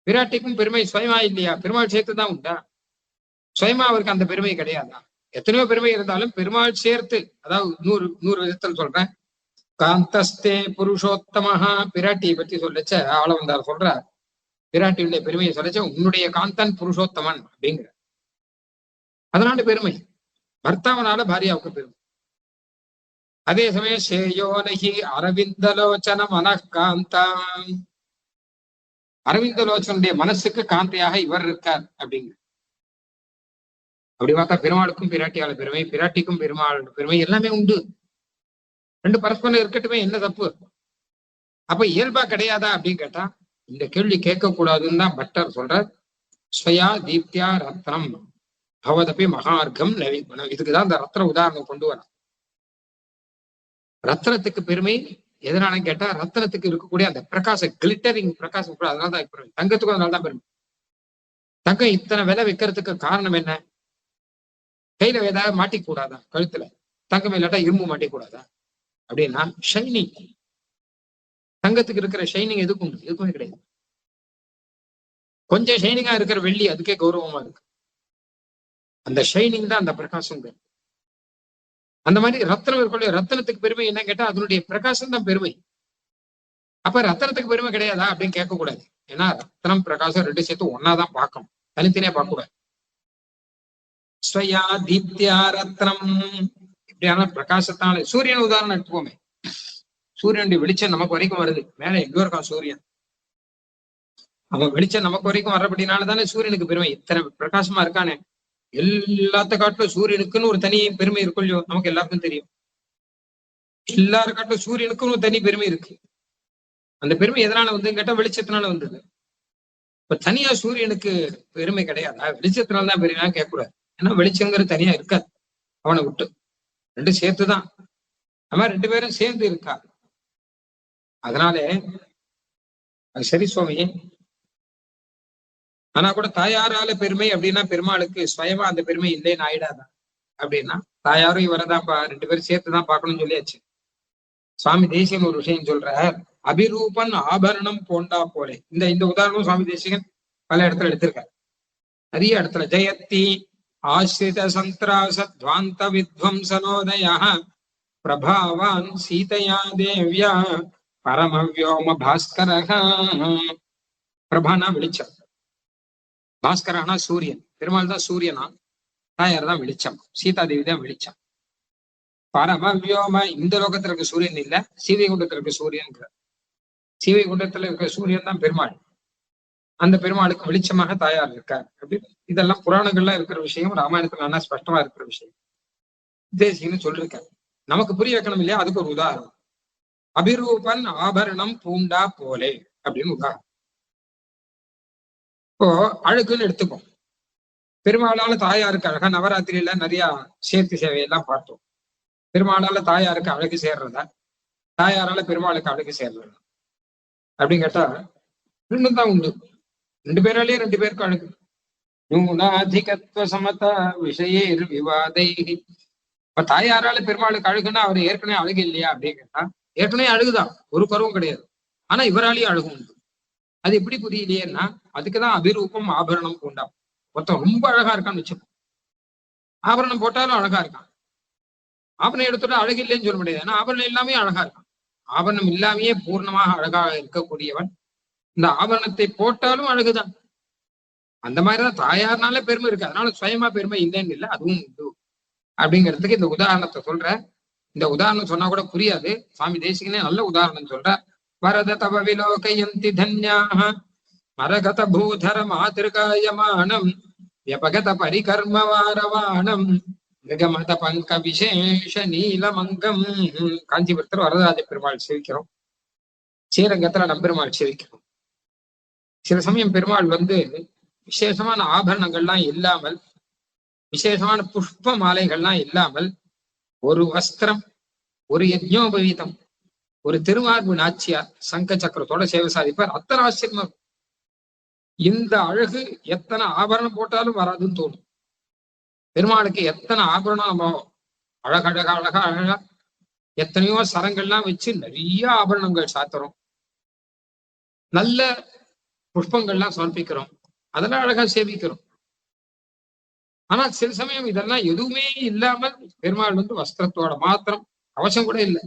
பிராட்டிக்கும் பெருமை சுயமா இல்லையா? பெருமாள் சேர்த்துதான் உண்டா? சுயமா அவருக்கு அந்த பெருமை கிடையாதா? எத்தனையோ பெருமை இருந்தாலும் பெருமாள் சேர்த்து, அதாவது நூறு விதத்தில் சொல்றேன். காந்தஸ்தே புருஷோத்தமஹா, பிராட்டியை பத்தி சொல்லச்ச ஆளவந்தார் சொல்றார், பிராட்டியுடைய பெருமையை சொல்லச்ச உன்னுடைய காந்தன் புருஷோத்தமன் அப்படிங்கிற. அதனால பெருமை, பர்த்தாவனால பாரியாவுக்கு பெருமை. அதே சமயம் சேயோனகி அரவிந்தலோச்சன மனக்காந்தா, அரவிந்தலோச்சனுடைய மனசுக்கு காந்தையாக இவர் இருக்கார் அப்படிங்கிற. அப்படி பார்த்தா பெருமாளுக்கும் பிராட்டியால பெருமை, பிராட்டிக்கும் பெருமாள் பெருமை எல்லாமே உண்டு. ரெண்டு பரஸ்பரம் இருக்கட்டுமே, என்ன தப்பு? அப்ப இயல்பா கிடையாதா அப்படின்னு கேட்டா இந்த கேள்வி கேட்கக்கூடாதுன்னு தான் பட்டர் சொல்றார். ஸ்வயா தீப்தியா ரத்னம் பவதபி மகார்க்கம் நவீனம். இதுக்குதான் இந்த ரத்ன உதாரணம் கொண்டு வர. ரத்னத்துக்கு பெருமை எதனால கேட்டா, ரத்னத்துக்கு இருக்கக்கூடிய அந்த பிரகாசம், கிளிட்டரிங் பிரகாசம், அதனாலதான் பெருமை. தங்கத்துக்கும் அதனாலதான் பெருமை. தங்கம் இத்தனை விலை வைக்கிறதுக்கு காரணம் என்ன? கையில ஏதாவது மாட்டிக்கூடாதா? கழுத்துல தங்கம் இல்லாட்டா இரும்பு மாட்டிக்கூடாதா அப்படின்னா, ஷைனிங். தங்கத்துக்கு இருக்கிற ஷைனிங் எதுக்கு உண்டு? எதுக்குமே கிடையாது. கொஞ்சம் ஷைனிங்கா இருக்கிற வெள்ளி அதுக்கே கௌரவமா இருக்கு. அந்த ஷைனிங் தான் அந்த பிரகாசம். அந்த மாதிரி ரத்னம் இருக்கக்கூடிய ரத்தனத்துக்கு பெருமை என்ன கேட்டா அதனுடைய பிரகாசம் தான் பெருமை. அப்ப ரத்தனத்துக்கு பெருமை கிடையாதா அப்படின்னு கேட்கக்கூடாது. ஏன்னா ரத்னம் பிரகாசம் ரெண்டு சேர்த்து ஒன்னாதான் பார்க்கணும், தனித்தனியா பார்க்க கூடாது. ஸ்வயா தீப்தியா ரத்னம், இப்படியான பிரகாசத்தான சூரியன் உதாரணம் எடுத்துக்கோமே. சூரியனுடைய வெளிச்சம் நமக்கு வரைக்கும் வருது, மேல எங்கோ இருக்கான் சூரியன். அவன் வெளிச்சம் நமக்கு வரைக்கும் வர்றபடினாலதானே சூரியனுக்கு பெருமை. இத்தனை பிரகாசமா இருக்கானே, எல்லாத்த காட்டிலும் சூரியனுக்குன்னு ஒரு தனி பெருமை இருக்கும் இல்லையோ, நமக்கு எல்லாருக்கும் தெரியும். எல்லாரும் காட்டிலும் சூரியனுக்குன்னு ஒரு தனி பெருமை இருக்கு. அந்த பெருமை எதனால வந்து கேட்டா வெளிச்சத்தினால வந்தது. இப்ப தனியா சூரியனுக்கு பெருமை கிடையாதா? வெளிச்சத்தினால்தான் பெருமையா கேட்கக்கூடாது. ஏன்னா வெளிச்சங்கிறது தனியா இருக்காது, அவனை விட்டு ரெண்டும் சேர்த்துதான். அது மாதிரி ரெண்டு பேரும் சேர்ந்து இருக்கா. அதனாலே அது சரி சுவாமி. ஆனா கூட தாயாரால பெருமை அப்படின்னா பெருமாளுக்கு ஸ்வயமா அந்த பெருமை இல்லைன்னு ஆயிடாதான் அப்படின்னா, தாயாரும் இவரதான் ரெண்டு பேரும் சேர்த்துதான் பார்க்கணும்னு சொல்லியாச்சு. சுவாமி தேசிகன் ஒரு விஷயம் சொல்ற, அபிரூபன் ஆபரணம் போண்டா போலே. இந்த உதாரணம் சுவாமி தேசிகன் பல இடத்துல எடுத்திருக்காரு, நிறைய இடத்துல. ஜெயத்தி ஆசிரித சந்திராச துவாந்த வித்வம்சனோதய பிரபாவான் சீதையா தேவ்யா பரமவியோம பாஸ்கரஹ. பிரபானா வெளிச்சம், பாஸ்கரானா சூரியன். பெருமாள் தான் சூரியனா, தாயார் தான் வெளிச்சம், சீதாதேவி தான் வெளிச்சம். பரமவியோம, இந்த லோகத்துல இருக்க சூரியன் இல்ல, சீவை குண்டத்துல இருக்க சூரியன். சீவை குண்டத்துல இருக்க சூரியன் தான் பெருமாள். அந்த பெருமாளுக்கு வெளிச்சமாக தாயார் இருக்கார். இதெல்லாம் புராணங்கள்ல இருக்கிற விஷயம், ராமாயணத்துல ஆனா ஸ்பஷ்டமா இருக்கிற விஷயம். தேசிகன்னு சொல்லிருக்காரு, நமக்கு புரிய வைக்கணும் இல்லையா? அதுக்கு ஒரு உதாரணம். அபிரூபன் ஆபரணம் பூண்டா போலே அப்படின்னு உதாரணம். இப்போ அழகுன்னு எடுத்துக்கோம். பெருமாளால தாயாருக்கு அழகா, நவராத்திரியில நிறைய சேர்த்து சேவையெல்லாம் பார்த்தோம். பெருமாளால தாயாருக்கு அழகு சேர்றதா, தாயாரால பெருமாளுக்கு அழகு சேர்றதா அப்படின்னு கேட்டா ரெண்டும் தான் உண்டு. ரெண்டு பேராலேயே ரெண்டு பேருக்கு அழகு. நூனாதிகத்துவ சமதா விஷயேர் விவாதை. இப்ப தாயாரால பெருமாளுக்கு அழகுன்னா அவர் ஏற்கனவே அழகு இல்லையா அப்படின்னு கேட்டா ஏற்கனவே அழகுதான், ஒரு குறவும் கிடையாது. ஆனா இவராலேயும் அழகு உண்டு. அது எப்படி புரியலையேன்னா, அதுக்குதான் அபிரூபம் ஆபரணம் பூண்டா. ஒருத்தன் ரொம்ப அழகா இருக்கான்னு வச்சுப்போம், ஆபரணம் போட்டாலும் அழகா இருக்கான். ஆபரணம் எடுத்துட்டா அழகு இல்லைன்னு சொல்ல முடியாது, ஏன்னா ஆபரணம் எல்லாமே அழகா இருக்கான். ஆபரணம் இல்லாமையே பூர்ணமாக அழகாக இருக்கக்கூடியவன். இந்த ஆபரணத்தை போட்டாலும் அழகுதான். அந்த மாதிரிதான் தாயார்னால பெருமை இருக்கு. அதனால சுயமா பெருமை இல்லைன்னு இல்லை, அதுவும் உண்டு அப்படிங்கிறதுக்கு இந்த உதாரணத்தை சொல்ற. இந்த உதாரணம் சொன்னா கூட புரியாது. சுவாமி தேசிகனே நல்ல உதாரணம் சொல்றார். வரத தவ விலோகயந்தி தன்யாக மரகத பூதர மாதிருகாயமானம் வியபகத பரிகர்ம வாரவாணம் மிருகமத பங்க விசேஷ நீலமங்கம். காஞ்சிபுரத்துல வரதராஜ பெருமாள் சேவிக்கிறோம், ஸ்ரீரங்கத்துல நம்பெருமாள் சேவிக்கிறோம். சில சமயம் பெருமாள் விசேஷமான ஆபரணங்கள்லாம் இல்லாமல், விசேஷமான புஷ்ப மாலைகள்லாம் இல்லாமல், ஒரு வஸ்திரம், ஒரு யஜ்ஞோபவீதம், ஒரு திருமார்பு நாச்சியார் சங்க சக்கரத்தோட சேவை சாதிப்பார். அத்தனை ஆச்சரியமா. இந்த அழகு எத்தனை ஆபரணம் போட்டாலும் வராதுன்னு தோணும். பெருமாளுக்கு எத்தனை ஆபரணம் நம்ம அழகழகா அழகா அழகா எத்தனையோ சரங்கள்லாம் வச்சு நிறைய ஆபரணங்கள் சாத்துறோம், நல்ல புஷ்பங்கள்லாம் சமர்ப்பிக்கிறோம், அதெல்லாம் அழகா சேவிக்கிறோம். ஆனா சில சமயம் இதெல்லாம் எதுவுமே இல்லாமல் பெருமாள் வஸ்திரத்தோட மாத்திரம், அவசியம் கூட இல்லை.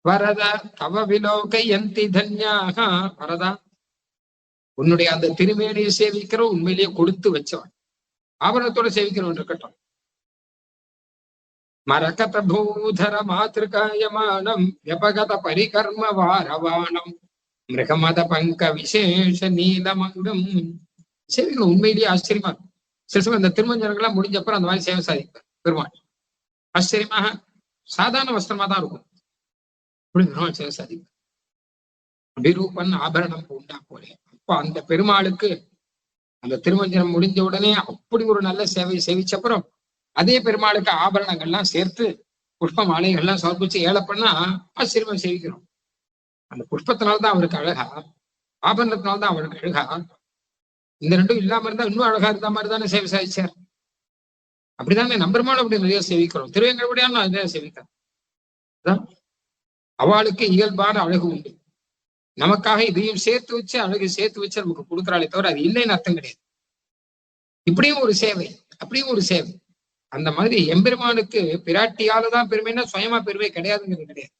வரத தவ விலோகை யந்தி தன்யாக. வரதா, உன்னுடைய அந்த திருமேனியை சேவிக்கிற உண்மையிலேயே கொடுத்து வச்சவன், ஆபரணத்தோட சேவிக்கிறவன் இருக்கட்டும். மரகத பூதர மாதிருகாயமானம் வியபகத பரிகர்ம வாரவாணம் மிருகமத பங்க விசேஷ நீலமங்கம் சேவிக்கணும். உண்மையிலேயே ஆச்சரியமா இருக்கும். சில சமயம் இந்த திருமஞ்சனங்கள்லாம் முடிஞ்சப்பறம் அந்த மாதிரி சேவை சாதிப்பார் பெருமாள். ஆச்சரியமாக சாதாரண வஸ்திரமா தான் இருக்கும், அப்படி பெருமாள் சேவை சாதிப்பார். அபிரூபன் ஆபரணம் பூண்டா போலே. அப்ப அந்த பெருமாளுக்கு அந்த திருமஞ்சனம் முடிஞ்ச உடனே அப்படி ஒரு நல்ல சேவை சேவிச்சப்புறம் அதே பெருமாளுக்கு ஆபரணங்கள்லாம் சேர்த்து புஷ்ப மாலைகள்லாம் சமர்ப்பிச்சு ஏழை பண்ணா ஆச்சரியமா சேவிக்கிறோம். அந்த புஷ்பத்தினால்தான் அவருக்கு அழகா, ஆபரணத்தினால்தான் அவருக்கு அழகா. இந்த ரெண்டும் இல்லாம இருந்தா இன்னும் அழகா இருந்த மாதிரி தானே சேவை சாதிச்சார். அப்படிதானே நம்பெருமாள் அப்படி நிறைய சேவிக்கிறோம். திருவேங்கடமுடியான நிறைய சேவிக்கிறோம். அவளுக்கு இயல்பான அழகு உண்டு. நமக்காக இதையும் சேர்த்து வச்சு அழகு சேர்த்து வச்சு நமக்கு கொடுக்குறாளே தவிர அது இல்லைன்னு அர்த்தம் கிடையாது. இப்படியும் ஒரு சேவை, அப்படியும் ஒரு சேவை. அந்த மாதிரி எம்பெருமானுக்கு பிராட்டியாலதான் பெருமைன்னா சுயமா பெருமை கிடையாதுங்கிறது கிடையாது.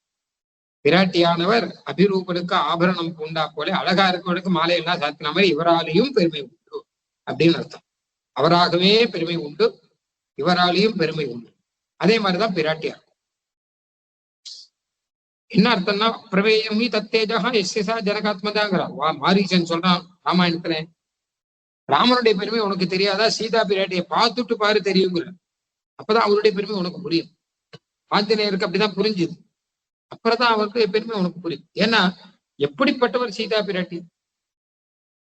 பிராட்டியானவர் அபிரூபனுக்கு ஆபரணம் பூண்டா போல அழகா இருக்கவனுக்கு மாலையெல்லாம் சாத்தின மாதிரி இவராலையும் பெருமை உண்டு அப்படின்னு அர்த்தம். அவராகவே பெருமை உண்டு, இவராலையும் பெருமை உண்டு. அதே மாதிரிதான் பிராட்டியார். என்ன அர்த்தம்னா பிரவேயமி தத்தேஜா எஸ்எஸ்ஆ ஜனகாத்மதாங்கிறா. மாரீசன் சொல்றான் ராமாயணத்துல, ராமனுடைய பெருமை உனக்கு தெரியாதா, சீதா பிராட்டியை பார்த்துட்டு பாரு தெரியுங்கிற. அப்பதான் அவருடைய பெருமை உனக்கு புரியும். ஆஞ்சநேயருக்கு அப்படிதான் புரிஞ்சுது. அப்புறம்தான் அவருக்கு பெருமை உனக்கு புரியும். ஏன்னா எப்படிப்பட்டவர் சீதா பிராட்டி,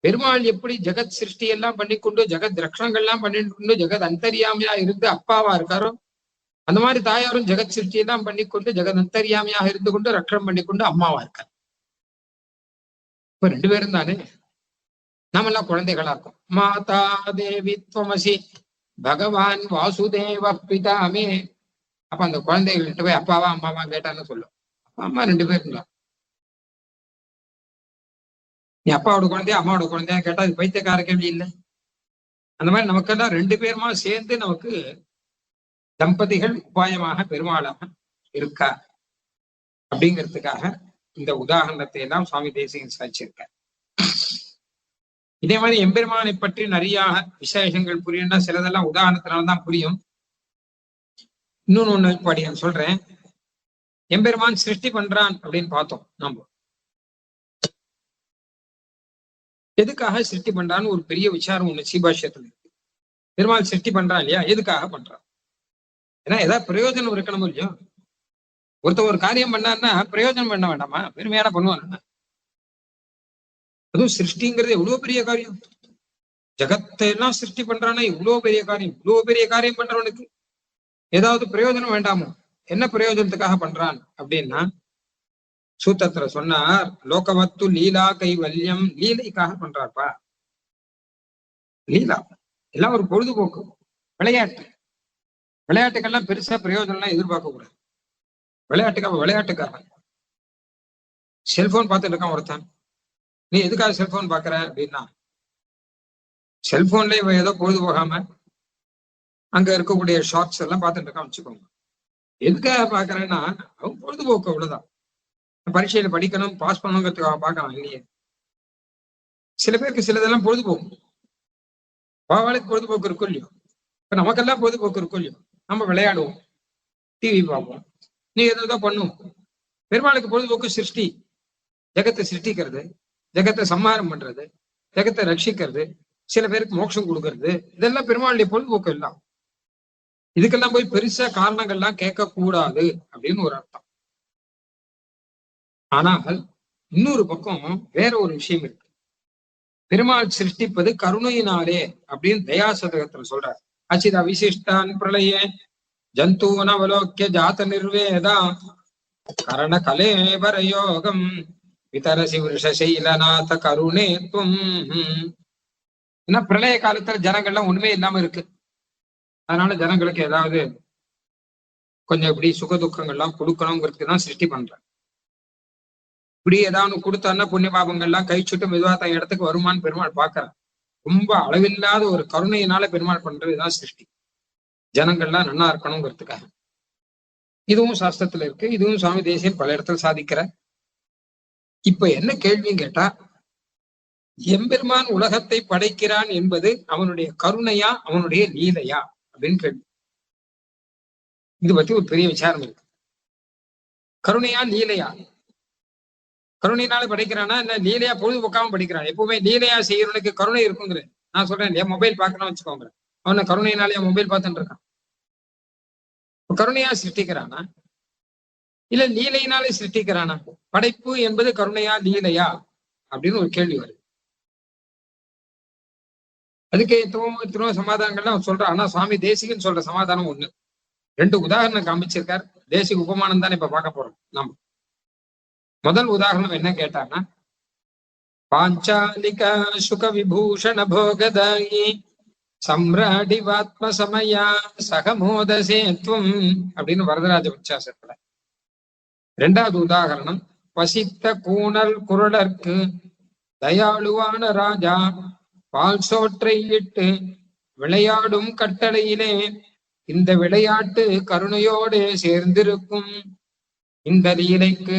பெருமாள் எப்படி ஜெகத் சிருஷ்டி எல்லாம் பண்ணிக்கொண்டு ஜெகத் ரக்ஷணங்கள்லாம் பண்ணிட்டு ஜெகத் அந்தரியாமையா இருந்து அப்பாவா இருக்காரோ, அந்த மாதிரி தாயாரும் ஜெகத் சிருஷ்டி எல்லாம் பண்ணிக்கொண்டு ஜெகத் அந்தரியாமையாக இருந்து கொண்டு ரக்ஷணம் பண்ணிக்கொண்டு அம்மாவா இருக்காரு. இப்ப ரெண்டு பேரும் தானே. நாமெல்லாம் குழந்தைகளா இருக்கும். மாதா தேவி துவமசி பகவான் வாசுதேவ பிதாமே. அப்ப அந்த குழந்தைகள்கிட்ட போய் அப்பாவா அம்மாவா கேட்டான்னு சொல்லும். அப்பா அம்மா ரெண்டு பேரும் தான். நீ அப்பாவோட குழந்தையா அம்மாவோட குழந்தையா கேட்டா அது பைத்தியக்கார கேள்வி இல்லை. அந்த மாதிரி நமக்கெல்லாம் ரெண்டு பேருமா சேர்ந்து நமக்கு தம்பதிகள் உபாயமாக பெருமாளாக இருக்கா அப்படிங்கிறதுக்காக இந்த உதாரணத்தை எல்லாம் சுவாமி தேசிகன் சாதிச்சிருக்கார். இதே மாதிரி எம்பெருமானை பற்றி நிறைய விசேஷங்கள் புரியும்னா சிலதெல்லாம் உதாரணத்தினால்தான் புரியும். இன்னொன்னு ஒண்ணு படி சொல்றேன். எம்பெருமான் சிருஷ்டி பண்றான் அப்படின்னு பார்த்தோம். நம்ம எதுக்காக சிருஷ்டி பண்றான்னு ஒரு பெரிய விசாரம் ஒண்ணு சீபாஷ்யத்துல இருக்கு. பெருமாள் சிருஷ்டி பண்றான் இல்லையா, எதுக்காக பண்றான்? ஏன்னா ஏதாவது பிரயோஜனம் இருக்கணும் இல்லையோ. ஒருத்தர் ஒரு காரியம் பண்ணாருன்னா பிரயோஜனம் பண்ண வேண்டாமா, பெருமையான பண்ணுவான். அதுவும் சிருஷ்டிங்கிறது எவ்வளவு பெரிய காரியம். ஜகத்தை எல்லாம் சிருஷ்டி பண்றான்னா இவ்வளவு பெரிய காரியம். இவ்வளவு பெரிய காரியம் பண்றவனுக்கு ஏதாவது பிரயோஜனம் வேண்டாமோ? என்ன பிரயோஜனத்துக்காக பண்றான் அப்படின்னா, சூத்திரத்துல சொன்னார், லோகவத்து லீலா கைவல்யம். லீலைக்காக பண்றாப்பா. லீலா எல்லாம் ஒரு பொழுதுபோக்கு, விளையாட்டு. விளையாட்டுக்கெல்லாம் பெருசா பிரயோஜனம்லாம் எதிர்பார்க்க கூடாது. விளையாட்டுக்காக செல்போன் பார்த்துட்டு இருக்கான் ஒருத்தன். நீ எதுக்காக செல்போன் பாக்குற அப்படின்னா, செல்போன்ல இவன் ஏதோ பொழுது போகாம அங்க இருக்கக்கூடிய ஷார்ட்ஸ் எல்லாம் பார்த்துட்டு இருக்கான் வச்சுக்கோங்க. எதுக்காக பாக்குறேன்னா அவன் பொழுதுபோக்கு, அவ்வளவுதான். பரீட்சையில படிக்கணும், பாஸ் பண்ணணுங்கிறதுக்காக பார்க்கலாம் இல்லையே. சில பேருக்கு சிலதெல்லாம் பொழுதுபோக்கு, பாவாளுக்கு பொழுதுபோக்கு இருக்கும் இல்லையோ. இப்ப நமக்கெல்லாம் பொழுதுபோக்கு இருக்கும் இல்லையோ. நம்ம விளையாடுவோம், டிவி பார்ப்போம், நீ ஏதோ பண்ணும். பெருமாளுக்கு பொழுதுபோக்கு சிருஷ்டி, ஜெகத்தை சிருஷ்டிக்கிறது, ஜெகத்தை சம்ஹாரம் பண்றது, ஜெகத்தை ரட்சிக்கிறது, சில பேருக்கு மோட்சம் கொடுக்கறது, இதெல்லாம் பெருமாளுடைய பொழுதுபோக்கு எல்லாம். இதுக்கெல்லாம் போய் பெருசா காரணங்கள்லாம் கேட்க கூடாது அப்படின்னு ஒரு அர்த்தம். ஆனால் இன்னொரு பக்கம் வேற ஒரு விஷயம் இருக்கு. பெருமாள் சிருஷ்டிப்பது கருணையினாலே அப்படின்னு தயாசதகத்துல சொல்றார். அச்சித விசிஷ்டான் பிரளய ஜந்தூன் அவலோக்கிய ஜாத நிர்வேதா கரண கலேவர யோகம் விதரசி விருஷசைலநாத கருணே துவம். ஏன்னா பிரளய காலத்துல ஜனங்கள்லாம் ஒண்ணுமே இல்லாம இருக்கு. அதனால ஜனங்களுக்கு ஏதாவது கொஞ்சம் இப்படி சுக துக்கங்கள்லாம் கொடுக்கணுங்கிறதுக்கு தான் சிருஷ்டி பண்றேன். இப்படி ஏதாவது கொடுத்தான்னா புண்ணிய பாபங்கள்லாம் கை சுட்டு மெதுவா தன் இடத்துக்கு வருமானு பெருமாள் பாக்குறான். ரொம்ப அளவில்லாத ஒரு கருணையினால பெருமாள் பண்றதுதான் சிருஷ்டி, ஜனங்கள்லாம் நல்லா இருக்கணுங்கிறதுக்காக. இதுவும் சாஸ்திரத்துல இருக்கு, இதுவும் சுவாமி தேசியன் பல இடத்துல சாதிக்கிற. இப்ப என்ன கேள்வின்னு கேட்டா, எம்பெருமான் உலகத்தை படைக்கிறான் என்பது அவனுடைய கருணையா அவனுடைய லீலையா அப்படின்னு கேள்வி. இது பத்தி ஒரு பெரிய விசாரம் இருக்கு. கருணையா லீலையா? கருணையினால படிக்கிறானா என்ன லீலையா பொழுதுபோக்காம படிக்கிறான்? எப்பவுமே லீலையா செய்யறவனுக்கு கருணை இருக்குங்கிற நான் சொல்றேன் இல்லையா. மொபைல் பார்க்கணும்னு வச்சுக்கோங்க, அவனை கருணையினாலே மொபைல் பார்த்துட்டு இருக்கான். கருணையா சிருஷ்டிக்கிறானா இல்ல லீலையினாலே சிருஷ்டிக்கிறானா? படைப்பு என்பது கருணையா லீலையா அப்படின்னு ஒரு கேள்வி வருது. அதுக்கு எத்தனோ சமாதானங்கள்லாம் சொல்றான். ஆனா சுவாமி தேசிகன் சொல்ற சமாதானம் ஒண்ணு. 2 உதாரணம் காமிச்சிருக்கார். தேசிக உபமானம் தானே இப்ப பார்க்க போறோம் நம்ம. முதல் உதாரணம் என்ன கேட்டான்னா, பாஞ்சாலிக சுக விபூஷண போகதாயி சம்ராடிவாத்ம சமயா சகமோதசேத்வம் அப்படின்னு வரதராஜ விச்சாசத்துல. 2வது உதாரணம், பசித்த கூணல் குரலர்க்கு தயாளுவான ராஜா பால் சோற்றை இட்டு விளையாடும் கட்டளையிலே இந்த விளையாட்டு கருணையோடு சேர்ந்திருக்கும். இந்த லீலைக்கு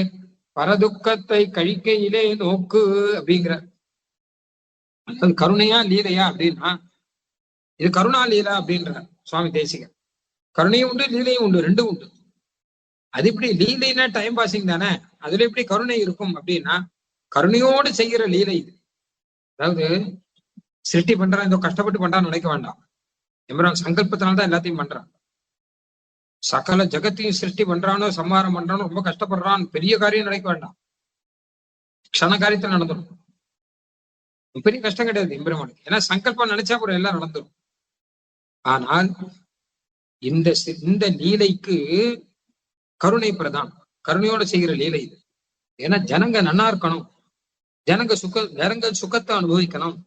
பரதுக்கத்தை கழிக்கையிலே நோக்கு அப்படிங்கிற. அது கருணையா லீலையா அப்படின்னா இது கருணா லீலா அப்படின்ற சுவாமி தேசிகன். கருணையும் உண்டு லீலையும் உண்டு, 2 உண்டு. அது இப்படி லீலைன்னா டைம் பாசிங் தானே, அதுல எப்படி கருணை இருக்கும் அப்படின்னா கருணையோடு செய்கிற லீலை இது. அதாவது சிருஷ்டி பண்றான், ஏதோ கஷ்டப்பட்டு பண்றான்னு நினைக்க வேண்டாம். எம்பரான் சங்கல்பத்தினால்தான் எல்லாத்தையும் பண்றான். சகல ஜகத்தையும் சிருஷ்டி பண்றானோ சம்ஹாரம் பண்றானோ ரொம்ப கஷ்டப்படுறான், பெரிய காரியம் நினைக்க வேண்டாம். க்ஷண காரியத்தில் நடந்துடும், பெரிய கஷ்டம் கிடையாது எம்பெருமானுக்கு. ஏன்னா சங்கல்பம் நினைச்சா அப்புறம் எல்லாம் நடந்துடும். ஆனால் இந்த லீலைக்கு கருணை பிரதான், கருணையோட செய்கிற லீலை இது. ஏன்னா ஜனங்க நன்னா இருக்கணும், ஜனங்கள் சுகத்தை அனுபவிக்கணும்,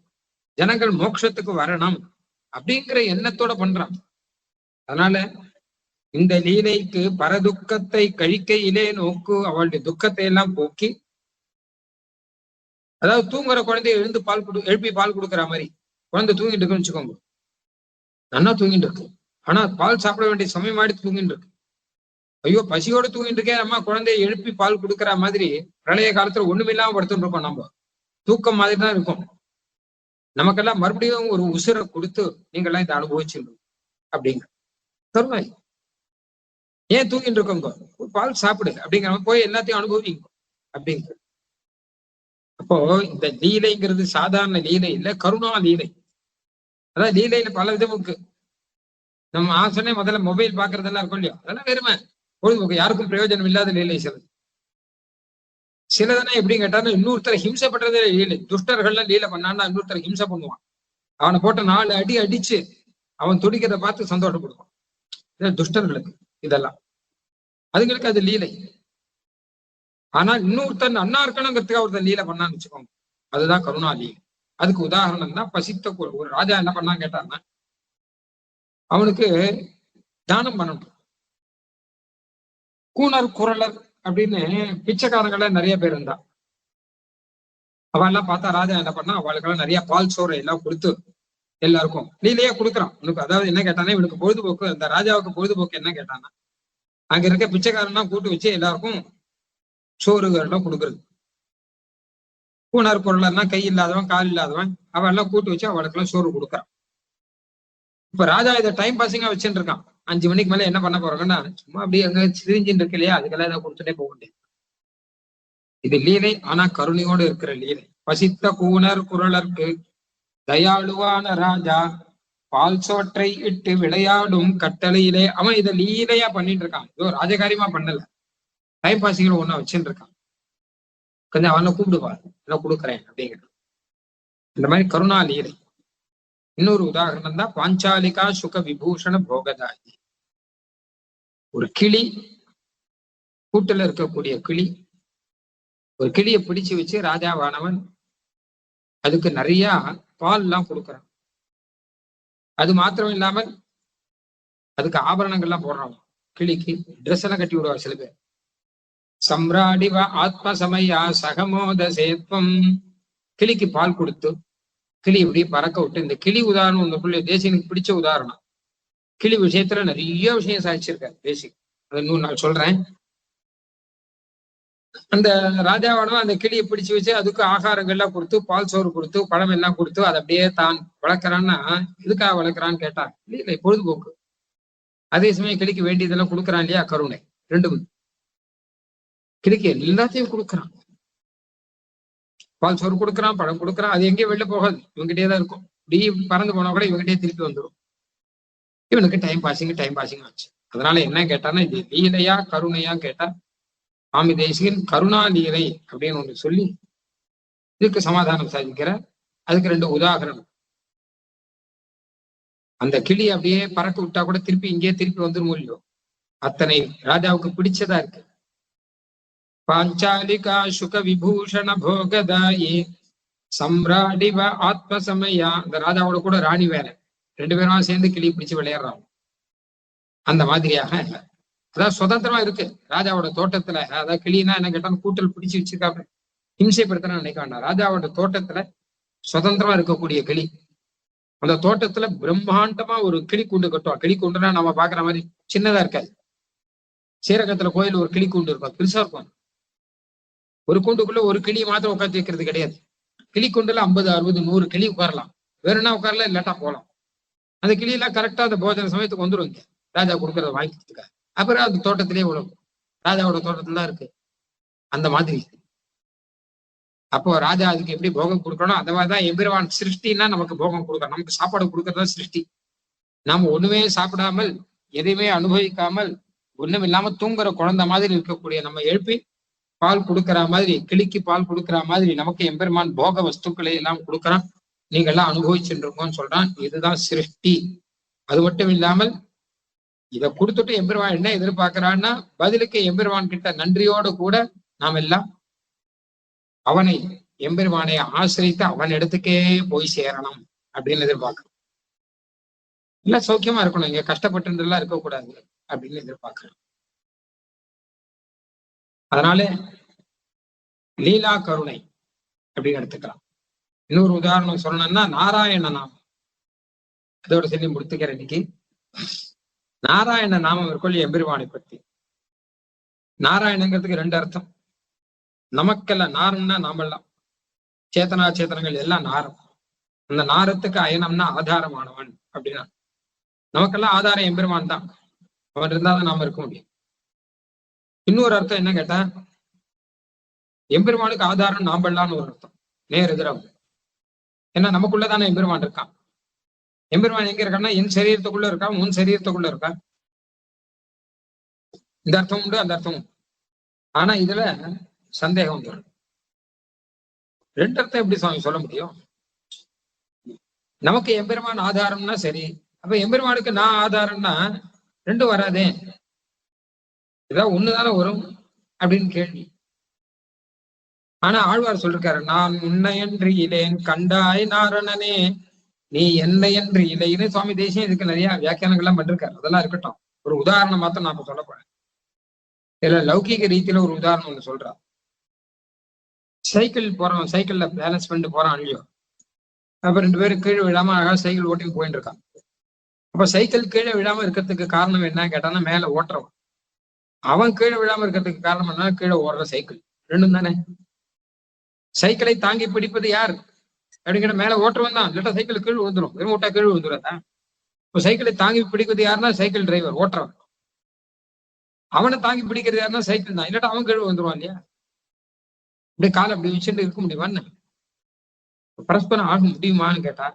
ஜனங்கள் மோட்சத்துக்கு வரணும் அப்படிங்கிற எண்ணத்தோட பண்றான். அதனால இந்த லீலைக்கு பரதுக்கத்தை கழிக்கையிலே நோக்கு, அவளுடைய துக்கத்தை எல்லாம் போக்கி, அதாவது தூங்குற குழந்தைய எழுப்பி பால் கொடுக்குற மாதிரி. குழந்தை தூங்கிட்டு இருக்குன்னு வச்சுக்கோங்க, நல்லா தூங்கிட்டு இருக்கு, ஆனா பால் சாப்பிட வேண்டிய சமயம் ஆடி தூங்கிட்டு இருக்கு. ஐயோ பசியோட தூங்கிட்டு இருக்கேன், அம்மா குழந்தைய எழுப்பி பால் கொடுக்குற மாதிரி பிரளய காலத்துல ஒண்ணுமில்லாம படுத்துட்டு இருக்கோம். நம்ம தூக்கம் மாதிரி தான் இருக்கும். நமக்கெல்லாம் மறுபடியும் ஒரு உசுரை கொடுத்து நீங்கெல்லாம் இதை அனுபவிச்சுடும் அப்படிங்கிற தருவாய். ஏன் தூங்கிட்டு இருக்கோங்க, பால் சாப்பிடு அப்படிங்கிற போய் எல்லாத்தையும் அனுபவிங்க அப்படிங்கிற. அப்போ இந்த லீலைங்கிறது சாதாரண லீலை இல்ல, கருணா லீலை. அதான் லீலையில பல விதம் இருக்கு. நம்ம ஆசனே முதல்ல மொபைல் பாக்குறதெல்லாம் இருக்கும் இல்லையா, அதெல்லாம் வெறுமை பொழுதுபோக்கு, யாருக்கும் பிரயோஜனம் இல்லாத லீலை. சிலதானே எப்படின்னு கேட்டாலும் இன்னொருத்தரை ஹிம்சப்படுறதே லீலை. துஷ்டர்கள்லாம் லீலை பண்ணான்னா இன்னொருத்தரை ஹிம்சை பண்ணுவான். அவனை போட்ட 4 அடி அடிச்சு அவன் துடிக்கிறத பார்த்து சந்தோஷப்படுவான். துஷ்டர்களுக்கு இதெல்லாம், அதுங்களுக்கு அது லீலை. ஆனா இன்னொருத்தன் அண்ணா இருக்கணுங்கிறதுக்காக ஒருத்தன் லீலை பண்ணான்னு வச்சுக்கோங்க, அதுதான் கருணா லீலை. அதுக்கு உதாரணம் தான் பசித்த ஒரு ராஜா என்ன பண்ணான்னு கேட்டான்னா, அவனுக்கு தானம் பண்ணணும். கூணர் குரலர் அப்படின்னு பிச்சைக்காரங்கள நிறைய பேர் இருந்தா. அவெல்லாம் பார்த்தா ராஜா என்ன பண்ணா, அவளுக்கெல்லாம் நிறைய பால் சோறு எல்லாம் கொடுத்து எல்லாருக்கும் லீலையா கொடுக்குறான். உனக்கு அதாவது என்ன கேட்டானே, இவனுக்கு பொழுதுபோக்கு, அந்த ராஜாவுக்கு பொழுதுபோக்கு என்ன கேட்டானா, அங்க இருக்க பிச்சைக்காரன்லாம் கூட்டு வச்சு எல்லாருக்கும் சோறுகள்லாம் கொடுக்குறது. கூணர் குரலர்னா கை இல்லாதவன் கால் இல்லாதவன் அவெல்லாம் கூட்டு வச்சு அவளுக்கெல்லாம் சோறு கொடுக்குறான். இப்ப ராஜா இதை டைம் பாசிங்கா வச்சுட்டு இருக்கான். 5 மணிக்கு மேல என்ன பண்ண போறாங்கன்னா சும்மா அப்படியே அங்க சிரிஞ்சின்னு இருக்கு இல்லையா, அதுக்கெல்லாம் ஏதாவது கொடுத்துட்டே போக முடியாது. இது லீலை, ஆனா கருணையோடு இருக்கிற லீலை. பசித்த கூனர் குரலர்க்கு தயாளுவான ராஜா பால் சோற்றை இட்டு விளையாடும் கட்டளையிலே. அவன் இதை லீலையா பண்ணிட்டு இருக்கான், இதோ ராஜகாரியமா பண்ணல, டைம் பாசிங்கிற ஒண்ணா வச்சுட்டு இருக்கான். கொஞ்சம் அவனை கூப்பிடுவார், நான் கொடுக்குறேன் அப்படிங்கிற இந்த மாதிரி கருணா லீலை. இன்னொரு உதாரணம் தான் பாஞ்சாலிகா சுக விபூஷண போகதாயி. ஒரு கிளி, கூட்டுல இருக்கக்கூடிய கிளி, ஒரு கிளியை பிடிச்சு வச்சு ராஜாவானவன் அதுக்கு நிறைய பால் எல்லாம் கொடுக்குறான். அது மாத்திரம் இல்லாமல் அதுக்கு ஆபரணங்கள்லாம் போடுறான். கிளிக்கு ட்ரெஸ் எல்லாம் கட்டி விடுவார் சில பேர். சம்ராடிவ ஆத்ம சமயா சகமோத சேத்வம். கிளிக்கு பால் கொடுத்து கிளி இப்படி பறக்க விட்டு, இந்த கிளி உதாரணம் உங்களுக்குள்ள தேசிகனுக்கு பிடிச்ச உதாரணம். கிளி விஷயத்துல நிறைய விஷயம் சாதிச்சிருக்காரு தேசிக், அதை இன்னும் நான் சொல்றேன். அந்த ராஜாவானவன் அந்த கிளியை பிடிச்சு வச்சு அதுக்கு ஆகாரங்கள்லாம் கொடுத்து, பால் சோறு கொடுத்து, பழம் எல்லாம் கொடுத்து, அதை அப்படியே தான் வளர்க்குறான்னா எதுக்காக வளர்க்குறான்னு கேட்டா இல்லை பொழுதுபோக்கு. அதே சமயம் கிளிக்கு வேண்டியதெல்லாம் கொடுக்குறான் இல்லையா, கருணை. ரெண்டும் கிளிக்கு எல்லாத்தையும் கொடுக்குறான். பால் சோறு கொடுக்குறான், பழம் கொடுக்குறான், அது எங்கேயும் வெளில போகாது, இவங்கிட்டே தான் இருக்கும். இப்படி பறந்து போனா கூட இவங்கிட்டே திருப்பி வந்துடும். இவனுக்கு டைம் பாசிங் ஆச்சு. அதனால என்ன கேட்டான்னா, இது லீலையா கருணையா கேட்டா சுவாமி தேசிகன் கருணா லீலை அப்படின்னு ஒண்ணு சொல்லி இதுக்கு சமாதானம் சாதிக்கிற. அதுக்கு 2 உதாரணம். அந்த கிளி அப்படியே பறக்க விட்டா கூட திருப்பி இங்கே திருப்பி வந்துடும் இல்லையோ, அத்தனை ராஜாவுக்கு பிடிச்சதா இருக்கு. பாஞ்சாலிகா சுக விபூஷண போகதாயி சம்ராடிவ ஆத்மசமயா. இந்த ராஜாவோட கூட ராணி வேற, 2 பேரும் சேர்ந்து கிளி பிடிச்சு விளையாடுறாங்க. அந்த மாதிரியாக அதாவது சுதந்திரமா இருக்கு ராஜாவோட தோட்டத்துல. அதாவது கிளினா என்ன கேட்டாலும் கூட்டல் பிடிச்சு வச்சிருக்காங்க, ஹிம்சைப்படுத்த நினைக்க வேண்டாம். ராஜாவோட தோட்டத்துல சுதந்திரமா இருக்கக்கூடிய கிளி. அந்த தோட்டத்துல பிரம்மாண்டமா ஒரு கிளி கூண்டு கட்டுவான். கிளி கூண்டுனா நம்ம பாக்குற மாதிரி சின்னதா இருக்காது. ஸ்ரீரங்கத்துல கோயில் ஒரு கிளி கூண்டு இருக்கும், பெருசா இருக்கும். ஒரு கூண்டுக்குள்ள ஒரு கிளி மாத்திரம் உட்காந்து வைக்கிறது கிடையாது. கிளி கூண்டுல 50, 60, 100 கிளி உட்காரலாம். வேறுனா உட்காரலாம், இல்லாட்டா போகலாம். அந்த கிளியெல்லாம் கரெக்டா அந்த போஜன சமயத்துக்கு வந்துடும் இங்க ராஜா கொடுக்கறத வாங்கிக்கிறதுக்காக. அப்புறம் அந்த தோட்டத்திலேயே உழவும், ராஜாவோட தோட்டத்துல தான் இருக்கு. அந்த மாதிரி அப்போ ராஜா அதுக்கு எப்படி போகம் கொடுக்கணும், அந்த மாதிரிதான் எம்பெருமான் சிருஷ்டின்னா நமக்கு போகம் கொடுக்கணும். நமக்கு சாப்பாடு கொடுக்கறதா சிருஷ்டி. நாம ஒண்ணுமே சாப்பிடாமல் எதையுமே அனுபவிக்காமல் ஒண்ணும் இல்லாம தூங்குற குழந்தை மாதிரி இருக்கக்கூடிய நம்ம எழுப்பி பால் கொடுக்கற மாதிரி, கிளிக்கு பால் கொடுக்கற மாதிரி நமக்கு எம்பெருமான் போக வஸ்துக்களை எல்லாம் கொடுக்கறான். நீங்க எல்லாம் அனுபவிச்சுட்டு இருக்கோம்னு சொல்றான். இதுதான் சிருஷ்டி. அது மட்டும் இல்லாமல் இதை கொடுத்துட்டு எம்பெருமான் என்ன எதிர்பார்க்கிறான்னா, பதிலுக்கு எம்பெருமான் கிட்ட நன்றியோடு கூட நாம் எல்லாம் அவனை எம்பெருமானை ஆசிரித்து அவன் இடத்துக்கே போய் சேரணும் அப்படின்னு எதிர்பார்க்கணும். எல்லாம் சௌக்கியமா இருக்கணும், இங்க கஷ்டப்பட்டு எல்லாம் இருக்கக்கூடாது அப்படின்னு எதிர்பார்க்கணும். அதனால லீலா கருணை அப்படின்னு எடுத்துக்கலாம். இன்னொரு உதாரணம் சொல்லணும்னா நாராயண நாமம். அதோட சொல்லி முடித்துக்கிறேன் இன்னைக்கு. நாராயண நாமம் இருக்கொள்ளி எம்பெருமானை பத்தி. நாராயணங்கிறதுக்கு 2 அர்த்தம். நமக்கெல்லாம் நாரம்னா நாமெல்லாம் சேத்தனா சேத்தனங்கள் எல்லாம் நாரம். அந்த நாரத்துக்கு அயனம்னா ஆதாரமானவன் அப்படின்னா நமக்கெல்லாம் ஆதாரம் எம்பெருமான் தான். அவன் இருந்தாதான் நாம இருக்க முடியும். இன்னொரு அர்த்தம் என்ன கேட்டா, எம்பெருமானுக்கு ஆதாரம் நாம்பல்லான்னு ஒரு அர்த்தம், நேர் எதிராக. ஏன்னா நமக்குள்ளதானே எம்பெருமான் இருக்கான். எம்பெருமான் எங்க இருக்கான்னா என் சரீரத்துக்குள்ள இருக்கான், உன் சரீரத்துக்குள்ள இருக்கான். இந்த அர்த்தம் உண்டு, அந்த அர்த்தம் உண்டு. ஆனா இதுல சந்தேகம் வந்துடும். 2 அர்த்தம் எப்படி சுவாமி சொல்ல முடியும்? நமக்கு எம்பெருமான் ஆதாரம்னா சரி, அப்ப எம்பெருமானுக்கு நான் ஆதாரம்னா 2 வராதே, ஏதாவது ஒண்ணுதானே வரும் அப்படின்னு கேள்வி. ஆனா ஆழ்வார் சொல்லிருக்காரு, நான் உன்னை என்று இலேன் கண்டாய் நாரணனே நீ என்னை என்று இலைன்னு. சுவாமி தேசியம் இதுக்கு நிறைய வியாக்கியானங்கள்லாம் பண்ணிருக்காரு. அதெல்லாம் இருக்கட்டும், ஒரு உதாரணம் மாத்திரம் நாம சொல்ல போறேன். இதுல லௌகீக ரீதியில ஒரு உதாரணம் ஒண்ணு சொல்றா. சைக்கிள் போறோம், சைக்கிள்ல பேலன்ஸ் பண்ணிட்டு போறான் இல்லையோ, அப்ப 2 பேரும் கீழே விழாம அழகா சைக்கிள் ஓட்டி போயிட்டு இருக்கான். அப்ப சைக்கிள் கீழே விழாம இருக்கிறதுக்கு காரணம் என்ன கேட்டான்னா, மேல ஓட்டுறவன். அவன் கீழே விழாம இருக்கிறதுக்கு காரணம் என்ன, கீழே ஓடுற சைக்கிள். 2ம் தானே. சைக்கிளை தாங்கி பிடிப்பது யார் அப்படிங்கிற மேல ஓட்டுறவன் தான், இல்லாட்டா சைக்கிள் கீழ் விழுந்துரும். வெறும் ஓட்டா கீழ் விழுந்துடாதா? இப்போ சைக்கிளை தாங்கி பிடிக்கிறது யாருன்னா சைக்கிள் டிரைவர் ஓட்டுறவன். அவனை தாங்கி பிடிக்கிறது யாருன்னா சைக்கிள் தான். இல்லாட்டா அவன் கழுவு வந்துருவான் இல்லையா? இப்படி காலை அப்படி வச்சுட்டு இருக்க முடியுமான்னு, பரஸ்பரம் ஆக முடியுமான்னு கேட்டா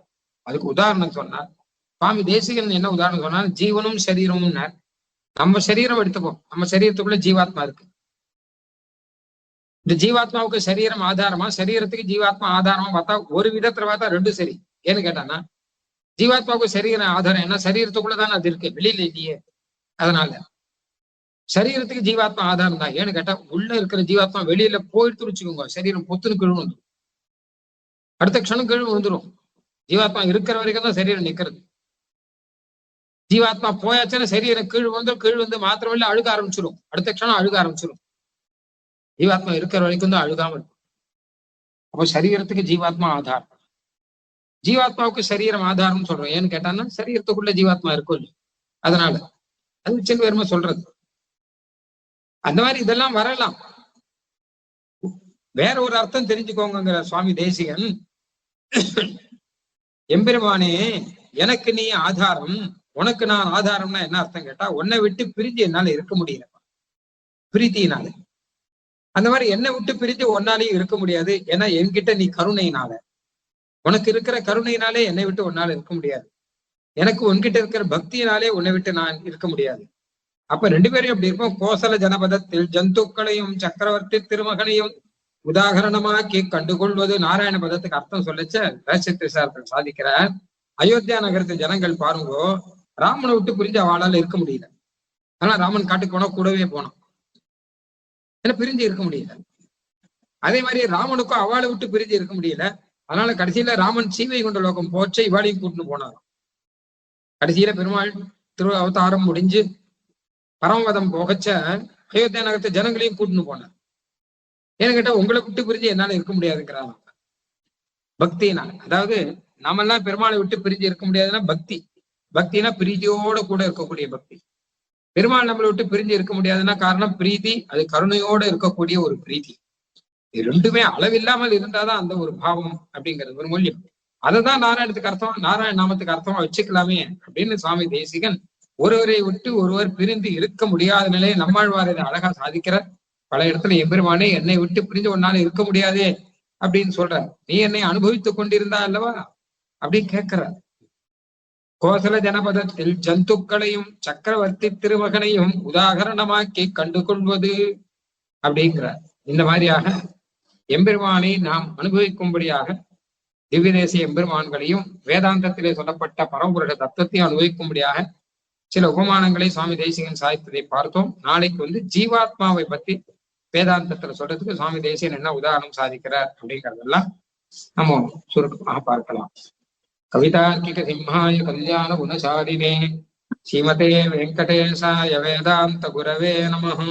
அதுக்கு உதாரணம் சொன்னார் சுவாமி தேசிகன். என்ன உதாரணம் சொன்னா, ஜீவனும் சரீரமும். நம்ம சரீரம் எடுத்துப்போம், நம்ம சரீரத்துக்குள்ள ஜீவாத்மா இருக்கு. இந்த ஜீவாத்மாவுக்கு சரீரம் ஆதாரமா, சரீரத்துக்கு ஜீவாத்மா ஆதாரமா பார்த்தா ஒரு விதத்துல பார்த்தா ரெண்டும் சரி. ஏன்னு கேட்டானா, ஜீவாத்மாவுக்கு சரீரம் ஆதாரம் என்ன, சரீரத்துக்குள்ளதானே அது இருக்கு, வெளியில இல்லையே. அதனால சரீரத்துக்கு ஜீவாத்மா ஆதாரம் தான். ஏன்னு கேட்டா, உள்ள இருக்கிற ஜீவாத்மா வெளியில போயிட்டு வச்சுக்கோங்க, சரீரம் பொத்துன்னு கீழ் வந்துடும், அடுத்த க்ஷணம் கீழ் வந்துடும். ஜீவாத்மா இருக்கிற வரைக்கும் தான் சரீரம் நிக்கிறது. ஜீவாத்மா போயாச்சுன்னா சரீரம் கீழ் வந்து மாத்திரமில்ல அழுக ஆரம்பிச்சிடும், அடுத்த க்ஷணம் அழுக ஆரம்பிச்சிடும். ஜீவாத்மா இருக்கிற வரைக்கும் தான் அழுகாம இருக்கும். அப்போ சரீரத்துக்கு ஜீவாத்மா ஆதாரம். ஜீவாத்மாவுக்கு சரீரம் ஆதாரம் சொல்றோம். ஏன்னு கேட்டான்னா, சரீரத்துக்குள்ள ஜீவாத்மா இருக்கும் இல்லையா, அதனால அது சின்ன பெருமை சொல்றது. அந்த மாதிரி இதெல்லாம் வரலாம். வேற ஒரு அர்த்தம் தெரிஞ்சுக்கோங்கிற சுவாமி தேசிகன். எம்பெருமானே எனக்கு நீ ஆதாரம், உனக்கு நான் ஆதாரம்னா என்ன அர்த்தம் கேட்டா, உன்னை விட்டு பிரிஞ்சு என்னால இருக்க முடியல, பிரீத்தினால. அந்த மாதிரி என்னை விட்டு பிரிஞ்சு ஒன்னாலையும் இருக்க முடியாது. ஏன்னா என்கிட்ட நீ கருணையினால, உனக்கு இருக்கிற கருணையினாலே என்னை விட்டு ஒன்னால இருக்க முடியாது. எனக்கு உன்கிட்ட இருக்கிற பக்தியினாலே உன்னை விட்டு நான் இருக்க முடியாது. அப்ப ரெண்டு பேரும் எப்படி இருப்போம், கோசல ஜனபதத்தில் ஜந்துக்களையும் சக்கரவர்த்தி திருமகனையும் உதாகரணமாக்கி கண்டுகொள்வது. நாராயண பதத்துக்கு அர்த்தம் சொல்லச்ச ரகசியத்தில் சாதிக்கிற அயோத்தியா நகரத்து ஜனங்கள் பாருங்கோ, ராமனை விட்டு பிரிஞ்சு அவளால இருக்க முடியல. ஆனா ராமன் காட்டுக்கு போனா கூடவே போனான், ஏன்னா பிரிஞ்சு இருக்க முடியல. அதே மாதிரி ராமனுக்கும் அவளை விட்டு பிரிஞ்சு இருக்க முடியல. அதனால கடைசியில ராமன் சீவை கொண்ட லோகம் போச்சு, இவாளையும் கூட்டின்னு போனார். கடைசியில பெருமாள் திரு அவதாரம் முடிஞ்சு பரமவதம் போகச்ச அயோத்தியா நகரத்து ஜனங்களையும் கூட்டின்னு போனார். ஏன்னு கேட்டா, உங்களை விட்டு பிரிஞ்சு என்னால இருக்க முடியாதுங்கிறாங்க பக்தினால. அதாவது நாமெல்லாம் பெருமாளை விட்டு பிரிஞ்சு இருக்க முடியாதுன்னா பக்தி. பக்தினா பிரீதியோட கூட இருக்கக்கூடிய பக்தி. பெருமாள் நம்மளை விட்டு பிரிஞ்சு இருக்க முடியாதுன்னா காரணம் பிரீதி, அது கருணையோட இருக்கக்கூடிய ஒரு பிரீதி. இது ரெண்டுமே அளவில்லாமல் இருந்தாதான் அந்த ஒரு பாவம் அப்படிங்கிறது ஒரு மூல்யம். அதைதான் நாராயணத்துக்கு அர்த்தம், நாராயண நாமத்துக்கு அர்த்தமா வச்சுக்கலாமே அப்படின்னு சுவாமி தேசிகன் ஒருவரை விட்டு ஒருவர் பிரிந்து இருக்க முடியாத நிலையை நம்மாழ்வார் இதை அழகா சாதிக்கிறார். பல இடத்துல எம்பெருமானே என்னை விட்டு பிரிஞ்சு ஒன்னால இருக்க முடியாதே அப்படின்னு சொல்ற, நீ என்னை அனுபவித்துக் கொண்டிருந்தா அல்லவா அப்படின்னு கேட்கிறார். கோசல ஜனபதத்தில் ஜந்துக்களையும் சக்கரவர்த்தி திருமகனையும் உதாகரணமாக்கி கண்டுகொள்வது அப்படிங்கிறார். இந்த மாதிரியாக எம்பெருமானை நாம் அனுபவிக்கும்படியாக திவ்ய தேசிய எம்பெருமான்களையும் வேதாந்தத்திலே சொல்லப்பட்ட பரம்புருஷ தத்துவத்தையும் அனுபவிக்கும்படியாக சில உபமானங்களை சுவாமி தேசிகன் சாதித்ததை பார்த்தோம். நாளைக்கு ஜீவாத்மாவை பத்தி வேதாந்தத்துல சொல்றதுக்கு சுவாமி தேசிகன் என்ன உதாரணம் சாதிக்கிறார் அப்படிங்கறதெல்லாம் நம்ம சுருக்கமாக பார்க்கலாம். கவிதார்க்கிக சிம்ஹாய கல்யாண குணசாலினே ஸ்ரீமதே வெங்கடேசாய வேதாந்த குரவே நமஹ.